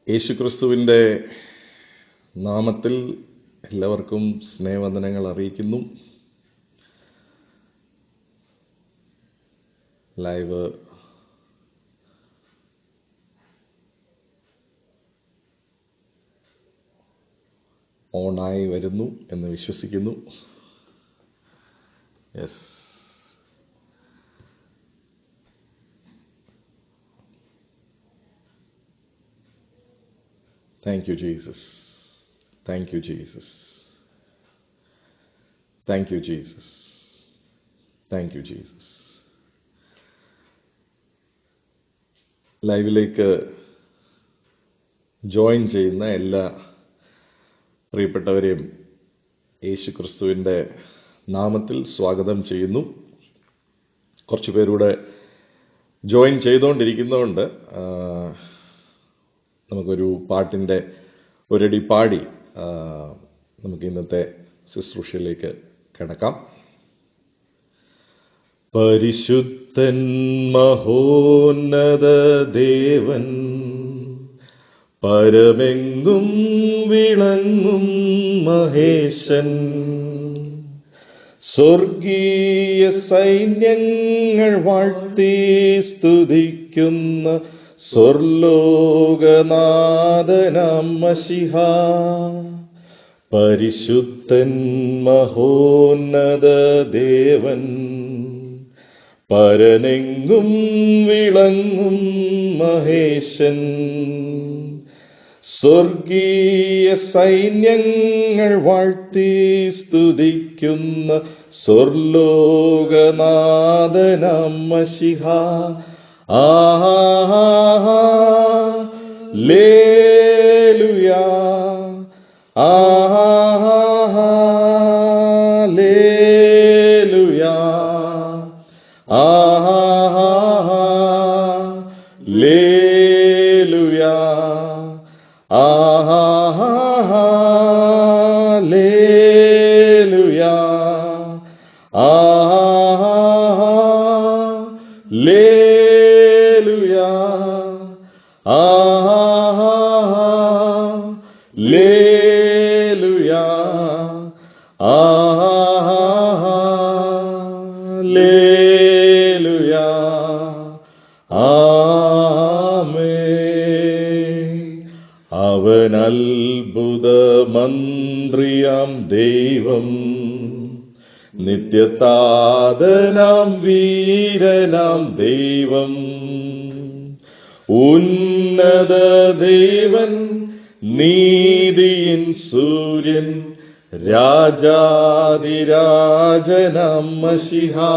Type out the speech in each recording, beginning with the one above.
യേശുക്രിസ്തുവിൻ്റെ നാമത്തിൽ എല്ലാവർക്കും സ്നേഹവന്ദനങ്ങൾ അറിയിക്കുന്നു. ലൈവ് ഓണായി വരുന്നു എന്ന് വിശ്വസിക്കുന്നു. Yes, thank you Jesus, thank you Jesus, thank you Jesus, thank you Jesus. ലൈവിലേക്ക് ജോയിൻ ചെയ്യുന്ന എല്ലാ പ്രിയപ്പെട്ടവരെയും യേശുക്രിസ്തുവിൻ്റെ നാമത്തിൽ സ്വാഗതം ചെയ്യുന്നു. കുറച്ച് പേരൂടെ ജോയിൻ ചെയ്തുകൊണ്ടിരിക്കുന്നതുകൊണ്ട് നമുക്കൊരു പാട്ടിൻ്റെ ഒരടി പാടി നമുക്ക് ഇന്നത്തെ ശുശ്രൂഷയിലേക്ക് കടക്കാം. പരിശുദ്ധൻ മഹോന്നത ദേവൻ, പരമെങ്ങും വിളങ്ങും മഹേശൻ, സ്വർഗീയ സൈന്യങ്ങൾ വാഴ്ത്തി സ്തുതിക്കുന്ന സ്വർലോകനാഥനാം മശിഹാ. പരിശുദ്ധൻ മഹോന്നത ദേവൻ, പരനെങ്ങും വിളങ്ങും മഹേശൻ, സ്വർഗീയ സൈന്യങ്ങൾ വാഴ്ത്തി സ്തുതിക്കുന്ന സ്വർലോകനാഥനാം മശിഹാ. ലേലുയാ, ലേലുയാ, ലേലുയാ, ലേലുയാ, ലേലുയാ, ലേലുയാ, ലേലുയാ. ആമേൻ. അവൻ അത്ഭുത മന്ത്രിയാം ദൈവം, നിത്യതാതനാം വീരനാം ദൈവം, ഉന്നത ദേവൻ, നീതിയിൻ സൂര്യൻ, രാജാതിരാജനാം മശിഹാ.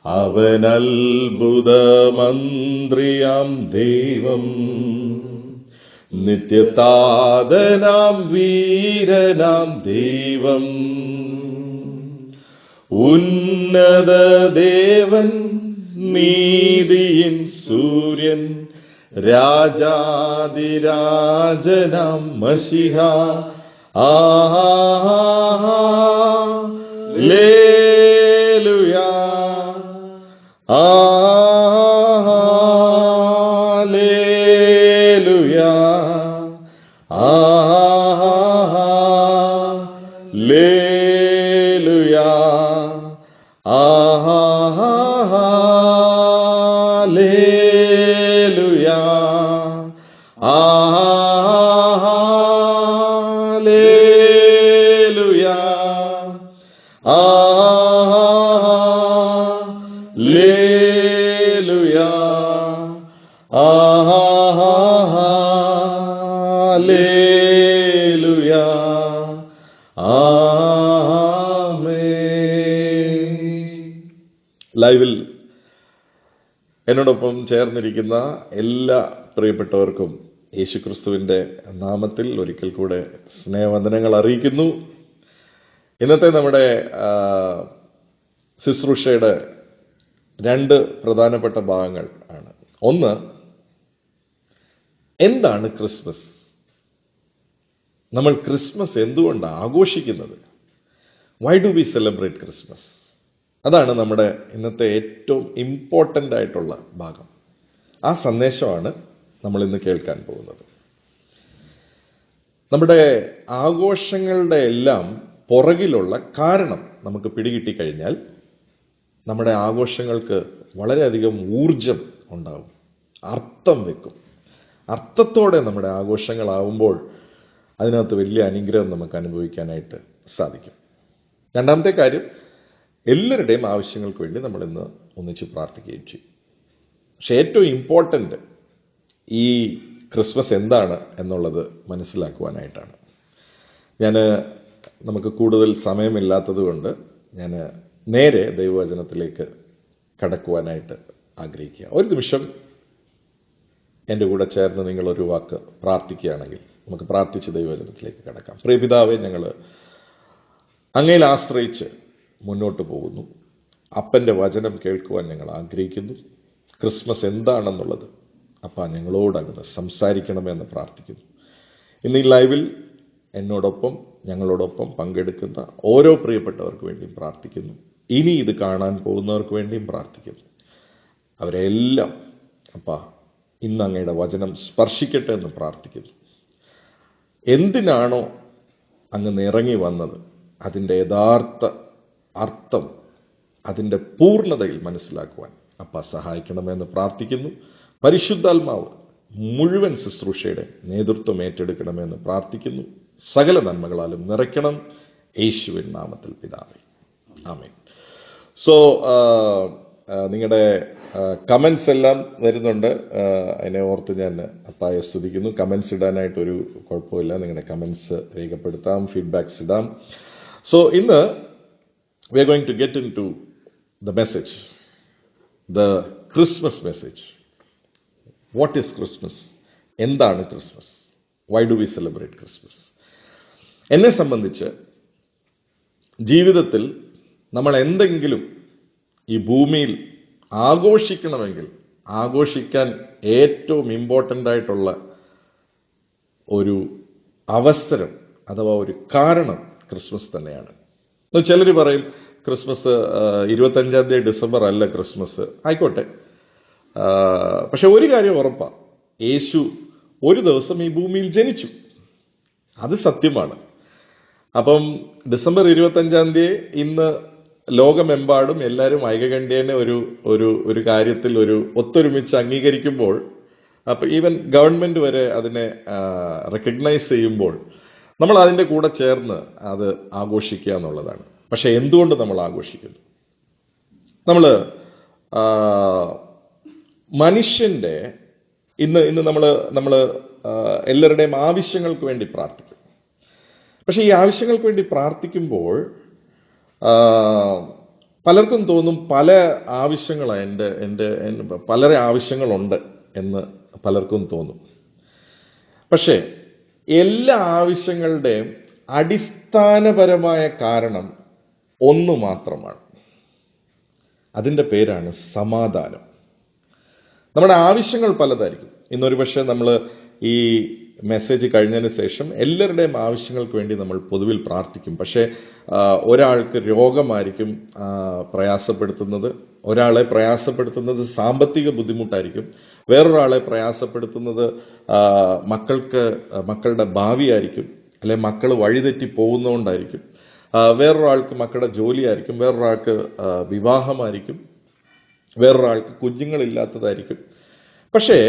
അവൻ അത്ഭുത മന്ത്രിയാം ദൈവം, നിത്യതാതനാം വീരനാം ദൈവം, ഉന്നത ദേവൻ, നീതിയിൻ സൂര്യൻ, രാജാതിരാജനാം മശിഹാ. ലേലുയാ, ലേലുയാ, ലേലുയാ, ലേലുയാ, ലേലുയാ, ലേലുയാ, ലേലുയാ. ആമേൻ. ലൈവിൽ എന്നോടൊപ്പം ചേർന്നിരിക്കുന്ന എല്ലാ പ്രിയപ്പെട്ടവർക്കും യേശുക്രിസ്തുവിൻ്റെ നാമത്തിൽ ഒരിക്കൽ കൂടെ സ്നേഹവന്ദനങ്ങൾ അറിയിക്കുന്നു. ഇന്നത്തെ നമ്മുടെ ശുശ്രൂഷയുടെ രണ്ട് പ്രധാനപ്പെട്ട ഭാഗങ്ങൾ ആണ്. ഒന്ന്, എന്താണ് ക്രിസ്മസ്? നമ്മൾ ക്രിസ്മസ് എന്തുകൊണ്ടാണ് ആഘോഷിക്കുന്നത്? Why do we celebrate Christmas? അതാണ് നമ്മുടെ ഇന്നത്തെ ഏറ്റവും ഇമ്പോർട്ടൻ്റ് ആയിട്ടുള്ള ഭാഗം. ആ സന്ദേശമാണ് നമ്മൾ ഇന്ന് കേൾക്കാൻ പോകുന്നത്. നമ്മുടെ ആഘോഷങ്ങളുടെ എല്ലാം പുറകിലുള്ള കാരണം നമുക്ക് പിടികിട്ടിക്കഴിഞ്ഞാൽ നമ്മുടെ ആഘോഷങ്ങൾക്ക് വളരെയധികം ഊർജം ഉണ്ടാവും, അർത്ഥം വെക്കും. അർത്ഥത്തോടെ നമ്മുടെ ആഘോഷങ്ങളാവുമ്പോൾ അതിനകത്ത് വലിയ അനുഗ്രഹം നമുക്ക് അനുഭവിക്കാനായിട്ട് സാധിക്കും. രണ്ടാമത്തെ കാര്യം, എല്ലാവരുടെയും ആവശ്യങ്ങൾക്ക് വേണ്ടി നമ്മൾ ഇന്ന് ഒന്നിച്ച് പ്രാർത്ഥിക്കുകയും ചെയ്യും. പക്ഷെ ഏറ്റവും ഇമ്പോർട്ടൻ്റ് ഈ ക്രിസ്മസ് എന്താണ് എന്നുള്ളത് മനസ്സിലാക്കുവാനായിട്ടാണ്. നമുക്ക് കൂടുതൽ സമയമില്ലാത്തത് കൊണ്ട് ഞാൻ നേരെ ദൈവവചനത്തിലേക്ക് കടക്കുവാനായിട്ട് ആഗ്രഹിക്കുക. ഒരു നിമിഷം എൻ്റെ കൂടെ ചേർന്ന് നിങ്ങളൊരു വാക്ക് പ്രാർത്ഥിക്കുകയാണെങ്കിൽ നമുക്ക് പ്രാർത്ഥിച്ച് ദൈവവചനത്തിലേക്ക് കടക്കാം. പ്രിയപിതാവേ, ഞങ്ങൾ അങ്ങയിൽ ആശ്രയിച്ച് മുന്നോട്ട് പോകുന്നു. അപ്പൻ്റെ വചനം കേൾക്കുവാൻ ഞങ്ങൾ ആഗ്രഹിക്കുന്നു. ക്രിസ്മസ് എന്താണെന്നുള്ളത് അപ്പ ഞങ്ങളോട് അങ്ങ് സംസാരിക്കണമെന്ന് പ്രാർത്ഥിക്കുന്നു. ഇന്ന് ഈ ലൈവിൽ എന്നോടൊപ്പം ഞങ്ങളോടൊപ്പം പങ്കെടുക്കുന്ന ഓരോ പ്രിയപ്പെട്ടവർക്ക് വേണ്ടിയും പ്രാർത്ഥിക്കുന്നു. ഇനി ഇത് കാണാൻ പോകുന്നവർക്ക് വേണ്ടിയും പ്രാർത്ഥിക്കുന്നു. അവരെല്ലാം ഇന്ന് അങ്ങയുടെ വചനം സ്പർശിക്കട്ടെ എന്ന് പ്രാർത്ഥിക്കുന്നു. എന്തിനാണോ അങ്ങ് ഇറങ്ങി വന്നത് അതിൻ്റെ യഥാർത്ഥ അർത്ഥം, അതിൻ്റെ പൂർണ്ണതയിൽ മനസ്സിലാക്കുവാൻ സഹായിക്കണമെന്ന് പ്രാർത്ഥിക്കുന്നു. പരിശുദ്ധാത്മാവ് മുഴുവൻ ശുശ്രൂഷയുടെ നേതൃത്വം ഏറ്റെടുക്കണമെന്ന് പ്രാർത്ഥിക്കുന്നു. സകല നന്മകളാലും നിറയ്ക്കണം, യേശുവിൻ നാമത്തിൽ പിതാവേ, ആമേൻ. സോ നിങ്ങളുടെ കമൻസ് എല്ലാം വരുന്നുണ്ട്. അതിനെ ഓർത്ത് ഞാൻ അപ്പായെ സ്തുതിക്കുന്നു. കമൻസ് ഇടാനായിട്ടൊരു കുഴപ്പമില്ല, നിങ്ങളുടെ കമൻസ് രേഖപ്പെടുത്താം, ഫീഡ്ബാക്സ് ഇടാം. സോ ഇന്ന് we are going to get into the message, the Christmas message. What is Christmas? എന്താണ് Christmas? Why do we celebrate Christmas? എന്നെ സംബന്ധിച്ച് ജീവിതത്തിൽ നമ്മൾ എന്തെങ്കിലും ഈ ഭൂമിയിൽ ആഘോഷിക്കണമെങ്കിൽ ആഘോഷിക്കാൻ ഏറ്റവും ഇമ്പോർട്ടൻ്റ് ആയിട്ടുള്ള ഒരു അവസരം അഥവാ ഒരു കാരണം ക്രിസ്മസ് തന്നെയാണ്. ചിലർ പറയും ക്രിസ്മസ് 25 ഡിസംബർ അല്ല ക്രിസ്മസ്. ആയിക്കോട്ടെ, പക്ഷെ ഒരു കാര്യം ഉറപ്പാ, യേശു ഒരു ദിവസം ഈ ഭൂമിയിൽ ജനിച്ചു. അത് സത്യമാണ്. അപ്പം ഡിസംബർ 25 ഇന്ന് ലോകമെമ്പാടും എല്ലാവരും ഐകകണ്ഠ്യേന ഒരു കാര്യത്തിൽ ഒരു ഒത്തൊരുമിച്ച് അംഗീകരിക്കുമ്പോൾ, അപ്പം ഈവൻ ഗവൺമെന്റ് വരെ അതിനെ റെക്കഗ്നൈസ് ചെയ്യുമ്പോൾ നമ്മൾ അതിൻ്റെ കൂടെ ചേർന്ന് അത് ആഘോഷിക്കുക എന്നുള്ളതാണ്. പക്ഷെ എന്തുകൊണ്ട് നമ്മൾ ആഘോഷിക്കുന്നു? നമ്മൾ മനുഷ്യന്റെ ഇന്ന് നമ്മൾ എല്ലാവരുടെയും ആവശ്യങ്ങൾക്ക് വേണ്ടി പ്രാർത്ഥിക്കും. പക്ഷെ ഈ ആവശ്യങ്ങൾക്ക് വേണ്ടി പ്രാർത്ഥിക്കുമ്പോൾ പലർക്കും തോന്നും പല ആവശ്യങ്ങളാണ്, എൻ്റെ പലരെ ആവശ്യങ്ങളുണ്ട് എന്ന് പലർക്കും തോന്നും. പക്ഷേ എല്ലാ ആവശ്യങ്ങളുടെയും അടിസ്ഥാനപരമായ കാരണം ഒന്ന് മാത്രമാണ്. അതിൻ്റെ പേരാണ് സമാധാനം. നമ്മുടെ ആവശ്യങ്ങൾ പലതായിരിക്കും. ഇന്നൊരു പക്ഷേ നമ്മൾ ഈ മെസ്സേജ് കഴിഞ്ഞതിന് ശേഷം എല്ലാവരുടെയും ആവശ്യങ്ങൾക്ക് വേണ്ടി നമ്മൾ പൊതുവിൽ പ്രാർത്ഥിക്കും. പക്ഷേ ഒരാൾക്ക് രോഗമായിരിക്കും പ്രയാസപ്പെടുത്തുന്നത്, ഒരാളെ പ്രയാസപ്പെടുത്തുന്നത് സാമ്പത്തിക ബുദ്ധിമുട്ടായിരിക്കും, വേറൊരാളെ പ്രയാസപ്പെടുത്തുന്നത് മക്കളുടെ ഭാവിയായിരിക്കും, അല്ലെ മക്കൾ വഴിതെറ്റി പോകുന്നതുകൊണ്ടായിരിക്കും, വേറൊരാൾക്ക് മക്കളുടെ ജോലിയായിരിക്കും, വേറൊരാൾക്ക് വിവാഹമായിരിക്കും, വേറൊരാൾക്ക് കുഞ്ഞുങ്ങളില്ലാത്തതായിരിക്കും. പക്ഷേ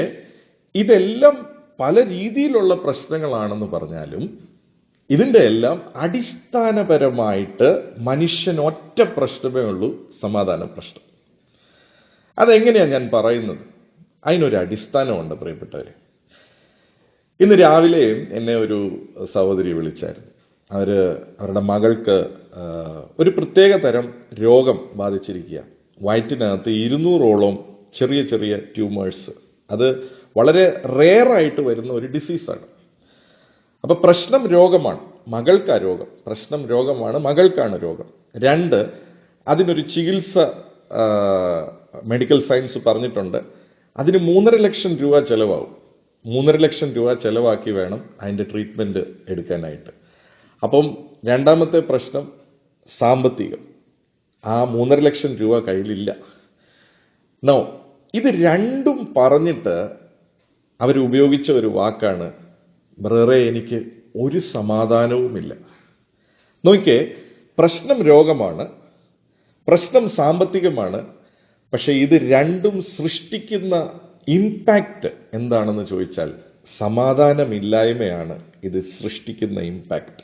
ഇതെല്ലാം പല രീതിയിലുള്ള പ്രശ്നങ്ങളാണെന്ന് പറഞ്ഞാലും ഇതിൻ്റെ എല്ലാം അടിസ്ഥാനപരമായിട്ട് മനുഷ്യൻ ഒറ്റ പ്രശ്നമേ ഉള്ളൂ, സമാധാന പ്രശ്നം. അതെങ്ങനെയാണ് ഞാൻ പറയുന്നത്? അതിനൊരു അടിസ്ഥാനമുണ്ട് പ്രിയപ്പെട്ടവരെ. ഇന്ന് രാവിലെയും എന്നെ ഒരു സഹോദരി വിളിച്ചായിരുന്നു. അവരുടെ മകൾക്ക് ഒരു പ്രത്യേക തരം രോഗം ബാധിച്ചിരിക്കുക. വയറ്റിനകത്ത് 200ഓളം ചെറിയ ചെറിയ ട്യൂമേഴ്സ്. അത് വളരെ റെയറായിട്ട് വരുന്ന ഒരു ഡിസീസാണ്. അപ്പൊ പ്രശ്നം രോഗമാണ്, മകൾക്കാ രോഗം. പ്രശ്നം രോഗമാണ്, മകൾക്കാണ് രോഗം. 2, അതിനൊരു ചികിത്സ മെഡിക്കൽ സയൻസ് പറഞ്ഞിട്ടുണ്ട്. അതിന് 3.5 ലക്ഷം രൂപ ചെലവാകും. 3.5 ലക്ഷം രൂപ ചെലവാക്കി വേണം അതിൻ്റെ ട്രീറ്റ്മെൻറ്റ് എടുക്കാനായിട്ട്. അപ്പം രണ്ടാമത്തെ പ്രശ്നം സാമ്പത്തികം. ആ 3.5 ലക്ഷം രൂപ കയ്യിലില്ല. നോ, ഇത് രണ്ടും പറഞ്ഞിട്ട് അവരുപയോഗിച്ച ഒരു വാക്കാണ്, ബ്രദറെ എനിക്ക് ഒരു സമാധാനവുമില്ല. നോക്കിയേ, പ്രശ്നം രോഗമാണ്, പ്രശ്നം സാമ്പത്തികമാണ്. പക്ഷെ ഇത് രണ്ടും സൃഷ്ടിക്കുന്ന ഇമ്പാക്റ്റ് എന്താണെന്ന് ചോദിച്ചാൽ സമാധാനമില്ലായ്മയാണ് ഇത് സൃഷ്ടിക്കുന്ന ഇമ്പാക്റ്റ്.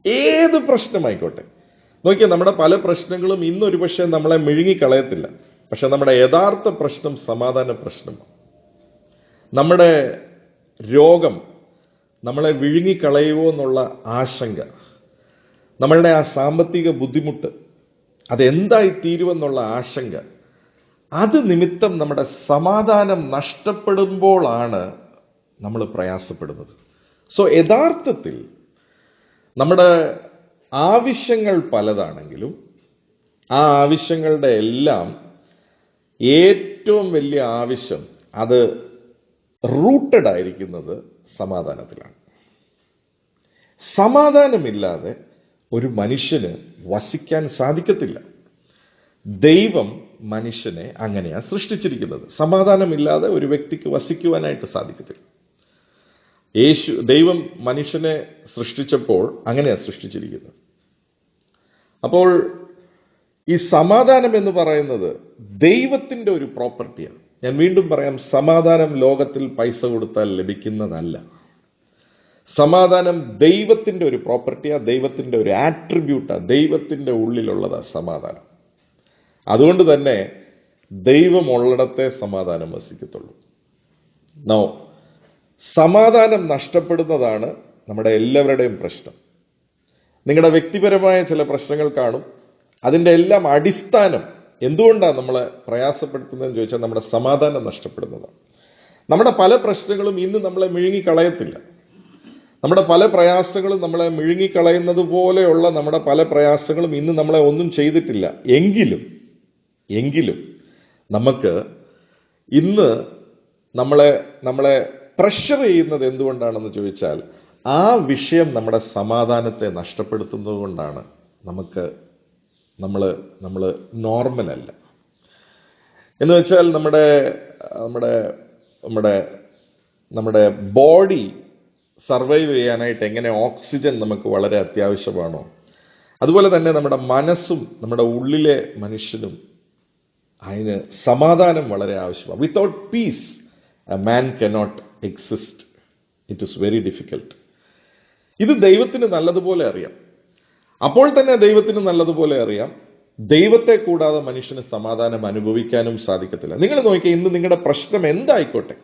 ഏത് പ്രശ്നമായിക്കോട്ടെ. നോക്കിയാൽ നമ്മുടെ പല പ്രശ്നങ്ങളും ഇന്നൊരു പക്ഷേ നമ്മളെ വിഴുങ്ങിക്കളയത്തില്ല. പക്ഷെ നമ്മുടെ യഥാർത്ഥ പ്രശ്നം സമാധാന പ്രശ്നമാണ്. നമ്മുടെ രോഗം നമ്മളെ വിഴുങ്ങിക്കളയുമോ എന്നുള്ള ആശങ്ക, നമ്മളുടെ ആ സാമ്പത്തിക ബുദ്ധിമുട്ട് അതെന്തായി തീരുമെന്നുള്ള ആശങ്ക, അത് നിമിത്തം നമ്മുടെ സമാധാനം നഷ്ടപ്പെടുമ്പോഴാണ് നമ്മൾ പ്രയാസപ്പെടുന്നത്. സോ യഥാർത്ഥത്തിൽ നമ്മുടെ ആവശ്യങ്ങൾ പലതാണെങ്കിലും ആ ആവശ്യങ്ങളുടെ എല്ലാം ഏറ്റവും വലിയ ആവശ്യം അത് റൂട്ടഡ് ആയിരിക്കുന്നത് സമാധാനത്തിലാണ്. സമാധാനമില്ലാതെ ഒരു മനുഷ്യന് വസിക്കാൻ സാധിക്കത്തില്ല. ദൈവം മനുഷ്യനെ അങ്ങനെയാണ് സൃഷ്ടിച്ചിരിക്കുന്നത്. സമാധാനമില്ലാതെ ഒരു വ്യക്തിക്ക് വസിക്കുവാനായിട്ട് സാധിക്കത്തില്ല. ദൈവം മനുഷ്യനെ സൃഷ്ടിച്ചപ്പോൾ അങ്ങനെയാണ് സൃഷ്ടിച്ചിരിക്കുന്നത്. അപ്പോൾ ഈ സമാധാനം എന്ന് പറയുന്നത് ദൈവത്തിന്റെ ഒരു പ്രോപ്പർട്ടിയാണ്. ഞാൻ വീണ്ടും പറയാം, സമാധാനം ലോകത്തിൽ പൈസ കൊടുത്താൽ ലഭിക്കുന്നതല്ല. സമാധാനം ദൈവത്തിന്റെ ഒരു പ്രോപ്പർട്ടിയാണ്, ദൈവത്തിന്റെ ഒരു ആട്രിബ്യൂട്ടാണ്, ദൈവത്തിന്റെ ഉള്ളിലുള്ളതാ സമാധാനം. അതുകൊണ്ട് തന്നെ ദൈവമുള്ളിടത്തെ സമാധാനം വസിക്കത്തുള്ളൂ. നോ, സമാധാനം നഷ്ടപ്പെടുന്നതാണ് നമ്മുടെ എല്ലാവരുടെയും പ്രശ്നം. നിങ്ങളുടെ വ്യക്തിപരമായ ചില പ്രശ്നങ്ങൾ കാണും. അതിൻ്റെ എല്ലാം അടിസ്ഥാനം എന്തുകൊണ്ടാണ് നമ്മളെ പ്രയാസപ്പെടുത്തുന്നതെന്ന് ചോദിച്ചാൽ നമ്മുടെ സമാധാനം നഷ്ടപ്പെടുന്നതാണ്. നമ്മുടെ പല പ്രശ്നങ്ങളും ഇന്ന് നമ്മളെ വിഴുങ്ങിക്കളയത്തില്ല. നമ്മുടെ പല പ്രയാസങ്ങളും നമ്മളെ വിഴുങ്ങിക്കളയുന്നത് പോലെയുള്ള നമ്മുടെ പല പ്രയാസങ്ങളും ഇന്ന് നമ്മളെ ഒന്നും ചെയ്തിട്ടില്ല. എങ്കിലും നമുക്ക് ഇന്ന് നമ്മളെ പ്രഷർ ചെയ്യുന്നത് എന്തുകൊണ്ടാണെന്ന് ചോദിച്ചാൽ ആ വിഷയം നമ്മുടെ സമാധാനത്തെ നഷ്ടപ്പെടുത്തുന്നത് കൊണ്ടാണ്. നമ്മൾ നോർമൽ അല്ല എന്ന് വെച്ചാൽ നമ്മുടെ ബോഡി സർവൈവ് ചെയ്യാനായിട്ട് എങ്ങനെ ഓക്സിജൻ നമുക്ക് വളരെ അത്യാവശ്യമാണോ, അതുപോലെ തന്നെ നമ്മുടെ മനസ്സും നമ്മുടെ ഉള്ളിലെ മനുഷ്യനും അതിന് സമാധാനം വളരെ ആവശ്യമാണ്. Without peace a man cannot exist. It is very difficult. ഇത് ദൈവത്തിന് നല്ലതുപോലെ അറിയാം. അപ്പോൾ തന്നെ ദൈവത്തിന് നല്ലതുപോലെ അറിയാം, ദൈവത്തെ കൂടാതെ മനുഷ്യന് സമാധാനം അനുഭവിക്കാനും സാധിക്കത്തില്ല. നിങ്ങൾ നോക്കിയാൽ ഇന്ന് നിങ്ങളുടെ പ്രശ്നം എന്തായിക്കോട്ടെ,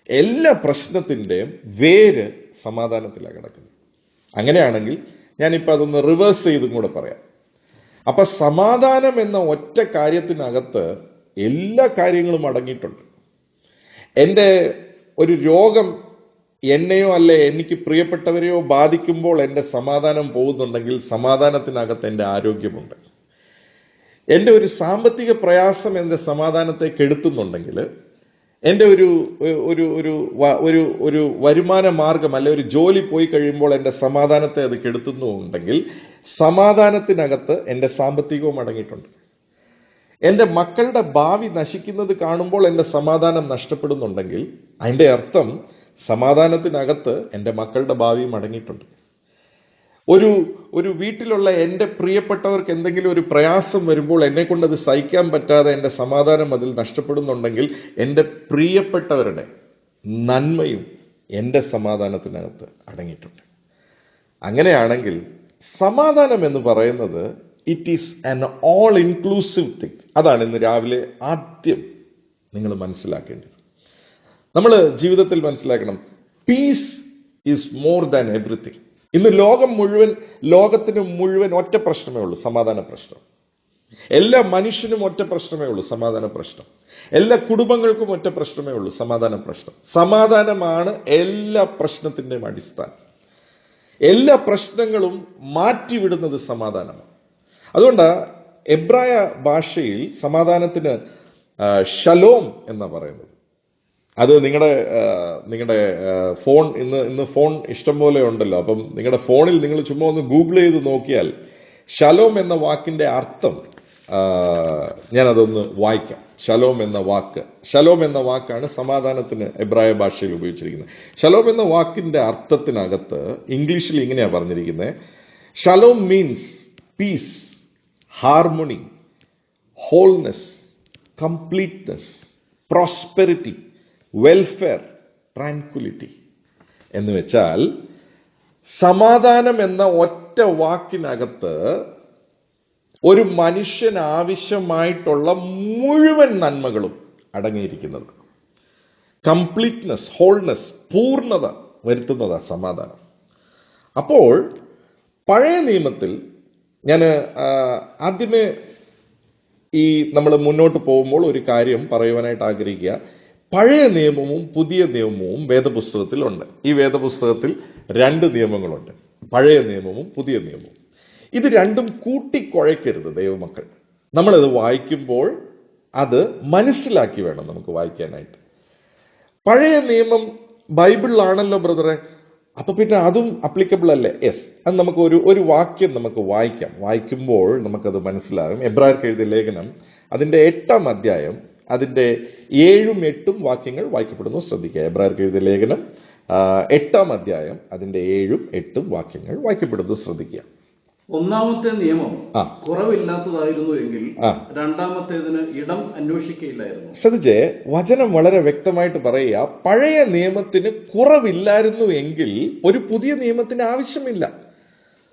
എല്ലാ പ്രശ്നത്തിൻ്റെയും വേര് സമാധാനത്തിലാണ് കിടക്കുന്നത്. അങ്ങനെയാണെങ്കിൽ ഞാനിപ്പോൾ അതൊന്ന് റിവേഴ്സ് ചെയ്തും കൂടെ പറയാം. അപ്പൊ സമാധാനം എന്ന ഒറ്റ കാര്യത്തിനകത്ത് എല്ലാ കാര്യങ്ങളും അടങ്ങിയിട്ടുണ്ട്. എൻ്റെ ഒരു രോഗം എന്നെയോ അല്ലെ എനിക്ക് പ്രിയപ്പെട്ടവരെയോ ബാധിക്കുമ്പോൾ എൻ്റെ സമാധാനം പോകുന്നുണ്ടെങ്കിൽ സമാധാനത്തിനകത്ത് എൻ്റെ ആരോഗ്യമുണ്ട്. എൻ്റെ ഒരു സാമ്പത്തിക പ്രയാസം എൻ്റെ സമാധാനത്തെ കെടുത്തുന്നുണ്ടെങ്കിൽ, എൻ്റെ ഒരു വരുമാന മാർഗം അല്ലെ ഒരു ജോലി പോയി കഴിയുമ്പോൾ എൻ്റെ സമാധാനത്തെ അത് കെടുത്തുന്നുണ്ടെങ്കിൽ സമാധാനത്തിനകത്ത് എൻ്റെ സാമ്പത്തികവും അടങ്ങിയിട്ടുണ്ട്. എൻ്റെ മക്കളുടെ ഭാവി നശിക്കുന്നത് കാണുമ്പോൾ എൻ്റെ സമാധാനം നഷ്ടപ്പെടുന്നുണ്ടെങ്കിൽ അതിൻ്റെ അർത്ഥം സമാധാനത്തിനകത്ത് എൻ്റെ മക്കളുടെ ഭാവിയും അടങ്ങിയിട്ടുണ്ട്. ഒരു വീട്ടിലുള്ള എൻ്റെ പ്രിയപ്പെട്ടവർക്ക് എന്തെങ്കിലും ഒരു പ്രയാസം വരുമ്പോൾ എന്നെ കൊണ്ട് അത് സഹിക്കാൻ പറ്റാതെ എൻ്റെ സമാധാനം അതിൽ നഷ്ടപ്പെടുന്നുണ്ടെങ്കിൽ എൻ്റെ പ്രിയപ്പെട്ടവരുടെ നന്മയും എൻ്റെ സമാധാനത്തിനകത്ത് അടങ്ങിയിട്ടുണ്ട്. അങ്ങനെയാണെങ്കിൽ സമാധാനം എന്ന് പറയുന്നത് it is an all inclusive thing. അതാണ് ഇന്ന് രാവിലെ ആദ്യം നിങ്ങൾ മനസ്സിലാക്കേണ്ടത്. നമ്മൾ ജീവിതത്തിൽ മനസ്സിലാക്കണം, peace is more than everything. ഇന്ന് ലോകത്തിന് മുഴുവൻ ഒറ്റ പ്രശ്നമേ ഉള്ളൂ, സമാധാന പ്രശ്നം. എല്ലാ മനുഷ്യനും ഒറ്റ പ്രശ്നമേ ഉള്ളൂ, സമാധാന പ്രശ്നം. എല്ലാ കുടുംബങ്ങൾക്കും ഒറ്റ പ്രശ്നമേ ഉള്ളൂ, സമാധാന പ്രശ്നം. സമാധാനമാണ് എല്ലാ പ്രശ്നത്തിൻ്റെയും അടിസ്ഥാനം. എല്ലാ പ്രശ്നങ്ങളും മാറ്റിവിടുന്നത് സമാധാനമാണ്. അതുകൊണ്ട് എബ്രായ ഭാഷയിൽ സമാധാനത്തിന് ഷലോം എന്നാ പറയുന്നത്. അത് നിങ്ങളുടെ ഫോൺ ഇന്ന് ഫോൺ ഇഷ്ടം പോലെ ഉണ്ടല്ലോ. അപ്പം നിങ്ങളുടെ ഫോണിൽ നിങ്ങൾ ചുമ്മാ ഒന്ന് ഗൂഗിൾ ചെയ്ത് നോക്കിയാൽ ഷലോം എന്ന വാക്കിന്റെ അർത്ഥം ഞാനതൊന്ന് വായിക്കാം. ഷലോം എന്ന വാക്ക്, ഷലോം എന്ന വാക്കാണ് സമാധാനത്തിന് എബ്രായ ഭാഷയിൽ ഉപയോഗിച്ചിരിക്കുന്നത്. ഷലോം എന്ന വാക്കിന്റെ അർത്ഥത്തിനകത്ത് ഇംഗ്ലീഷിൽ ഇങ്ങനെയാണ് പറഞ്ഞിരിക്കുന്നത്. Shalom means peace, harmony, wholeness, completeness, prosperity, welfare, tranquillity എന്ന് വെച്ചാൽ സമാധാനം എന്ന ഒറ്റ വാക്കിനകത്ത് ഒരു മനുഷ്യന് ആവശ്യമായിട്ടുള്ള മുഴുവൻ നന്മകളും അടങ്ങിയിരിക്കുന്നത്. കംപ്ലീറ്റ്നെസ്, ഹോൾനെസ്, പൂർണ്ണത വരുത്തുന്നതാണ് സമാധാനം. അപ്പോൾ പഴയ നിയമത്തിൽ ഞാൻ ആദ്യമേ നമ്മൾ മുന്നോട്ട് പോകുമ്പോൾ ഒരു കാര്യം പറയുവാനായിട്ട് ആഗ്രഹിക്കുക. പഴയ നിയമവും പുതിയ നിയമവും വേദപുസ്തകത്തിലുണ്ട്. ഈ വേദപുസ്തകത്തിൽ 2 നിയമങ്ങളുണ്ട്, പഴയ നിയമവും പുതിയ നിയമവും. ഇത് രണ്ടും കൂട്ടിക്കുഴയ്ക്കരുത് ദൈവമക്കൾ. നമ്മളത് വായിക്കുമ്പോൾ അത് മനസ്സിലാക്കി വേണം നമുക്ക് വായിക്കാനായിട്ട്. പഴയ നിയമം ബൈബിളിലാണല്ലോ ബ്രദറെ, അപ്പൊ പിന്നെ അതും അപ്ലിക്കബിൾ അല്ലേ? യെസ്, അത് നമുക്ക് ഒരു വാക്യം നമുക്ക് വായിക്കാം. വായിക്കുമ്പോൾ നമുക്കത് മനസ്സിലാകും. എബ്രായർക്ക് എഴുതിയ ലേഖനം അതിന്റെ 8-ാം അധ്യായം അതിന്റെ 7ഉം 8ഉം വാക്യങ്ങൾ വായിക്കപ്പെടുന്നു. ശ്രദ്ധിക്കുക. എബ്രായർക്ക് എഴുതിയ ലേഖനം 8-ാം അധ്യായം അതിന്റെ 7ഉം 8ഉം വാക്യങ്ങൾ വായിക്കപ്പെടുന്നു. ശ്രദ്ധിക്കുക. ഒന്നാമത്തെ നിയമം കുറവില്ലാത്തതായിരുന്നു എങ്കിൽ രണ്ടാമത്തേതിന് ഇടം അന്വേഷിക്കയില്ലായിരുന്നു. ശ്രദ്ധിച്ചേ, വചനം വളരെ വ്യക്തമായിട്ട് പറയുക, പഴയ നിയമത്തിന് കുറവില്ലായിരുന്നു എങ്കിൽ ഒരു പുതിയ നിയമത്തിന് ആവശ്യമില്ല.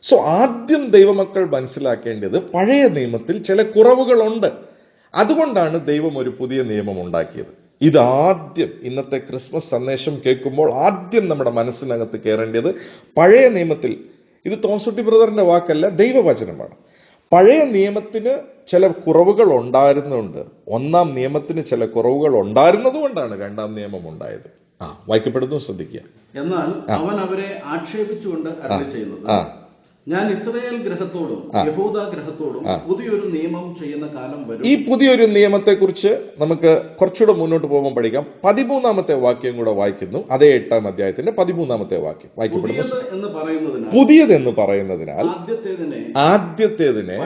സോ ആദ്യം ദൈവമക്കൾ മനസ്സിലാക്കേണ്ടത് പഴയ നിയമത്തിൽ ചില കുറവുകളുണ്ട്. അതുകൊണ്ടാണ് ദൈവം ഒരു പുതിയ നിയമം ഉണ്ടാക്കിയത്. ഇതാദ്യം ഇന്നത്തെ ക്രിസ്മസ് സന്ദേശം കേൾക്കുമ്പോൾ ആദ്യം നമ്മുടെ മനസ്സിനകത്ത് കയറേണ്ടത് പഴയ നിയമത്തിൽ, ഇത് തോമസുട്ടി ബ്രദറിന്റെ വാക്കല്ല, ദൈവവചനമാണ്. പഴയ നിയമത്തിന് ചില കുറവുകൾ ഉണ്ടായിരുന്നുണ്ട്. 1-ാം നിയമത്തിന് ചില കുറവുകൾ ഉണ്ടായിരുന്നതുകൊണ്ടാണ് 2-ാം നിയമം ഉണ്ടായത്. വായിക്കപ്പെടുന്നു, ശ്രദ്ധിക്കുക. എന്നാൽ അവൻ അവരെ ആക്ഷേപിച്ചുകൊണ്ട് അരുളി ചെയ്യുന്നത്, ഞാൻ ഇസ്രായേൽ ഗ്രഹത്തോടും യഹൂദ ഗ്രഹത്തോടും പുതിയൊരു നിയമം ചെയ്യുന്ന കാലം വരും. ഈ പുതിയൊരു നിയമത്തെക്കുറിച്ച് നമുക്ക് കുറച്ചുകൂടെ മുന്നോട്ട് പോകുമ്പോൾ പഠിക്കാം. 13-ാമത്തെ വാക്യം കൂടെ വായിക്കുന്നു. അതേ 8-ാം അധ്യായത്തിന്റെ 13-ാമത്തെ വാക്യം വായിക്കപ്പെടുന്നു. പുതിയതെന്ന് പറയുന്നതിനാൽ ആദ്യത്തേതിനെ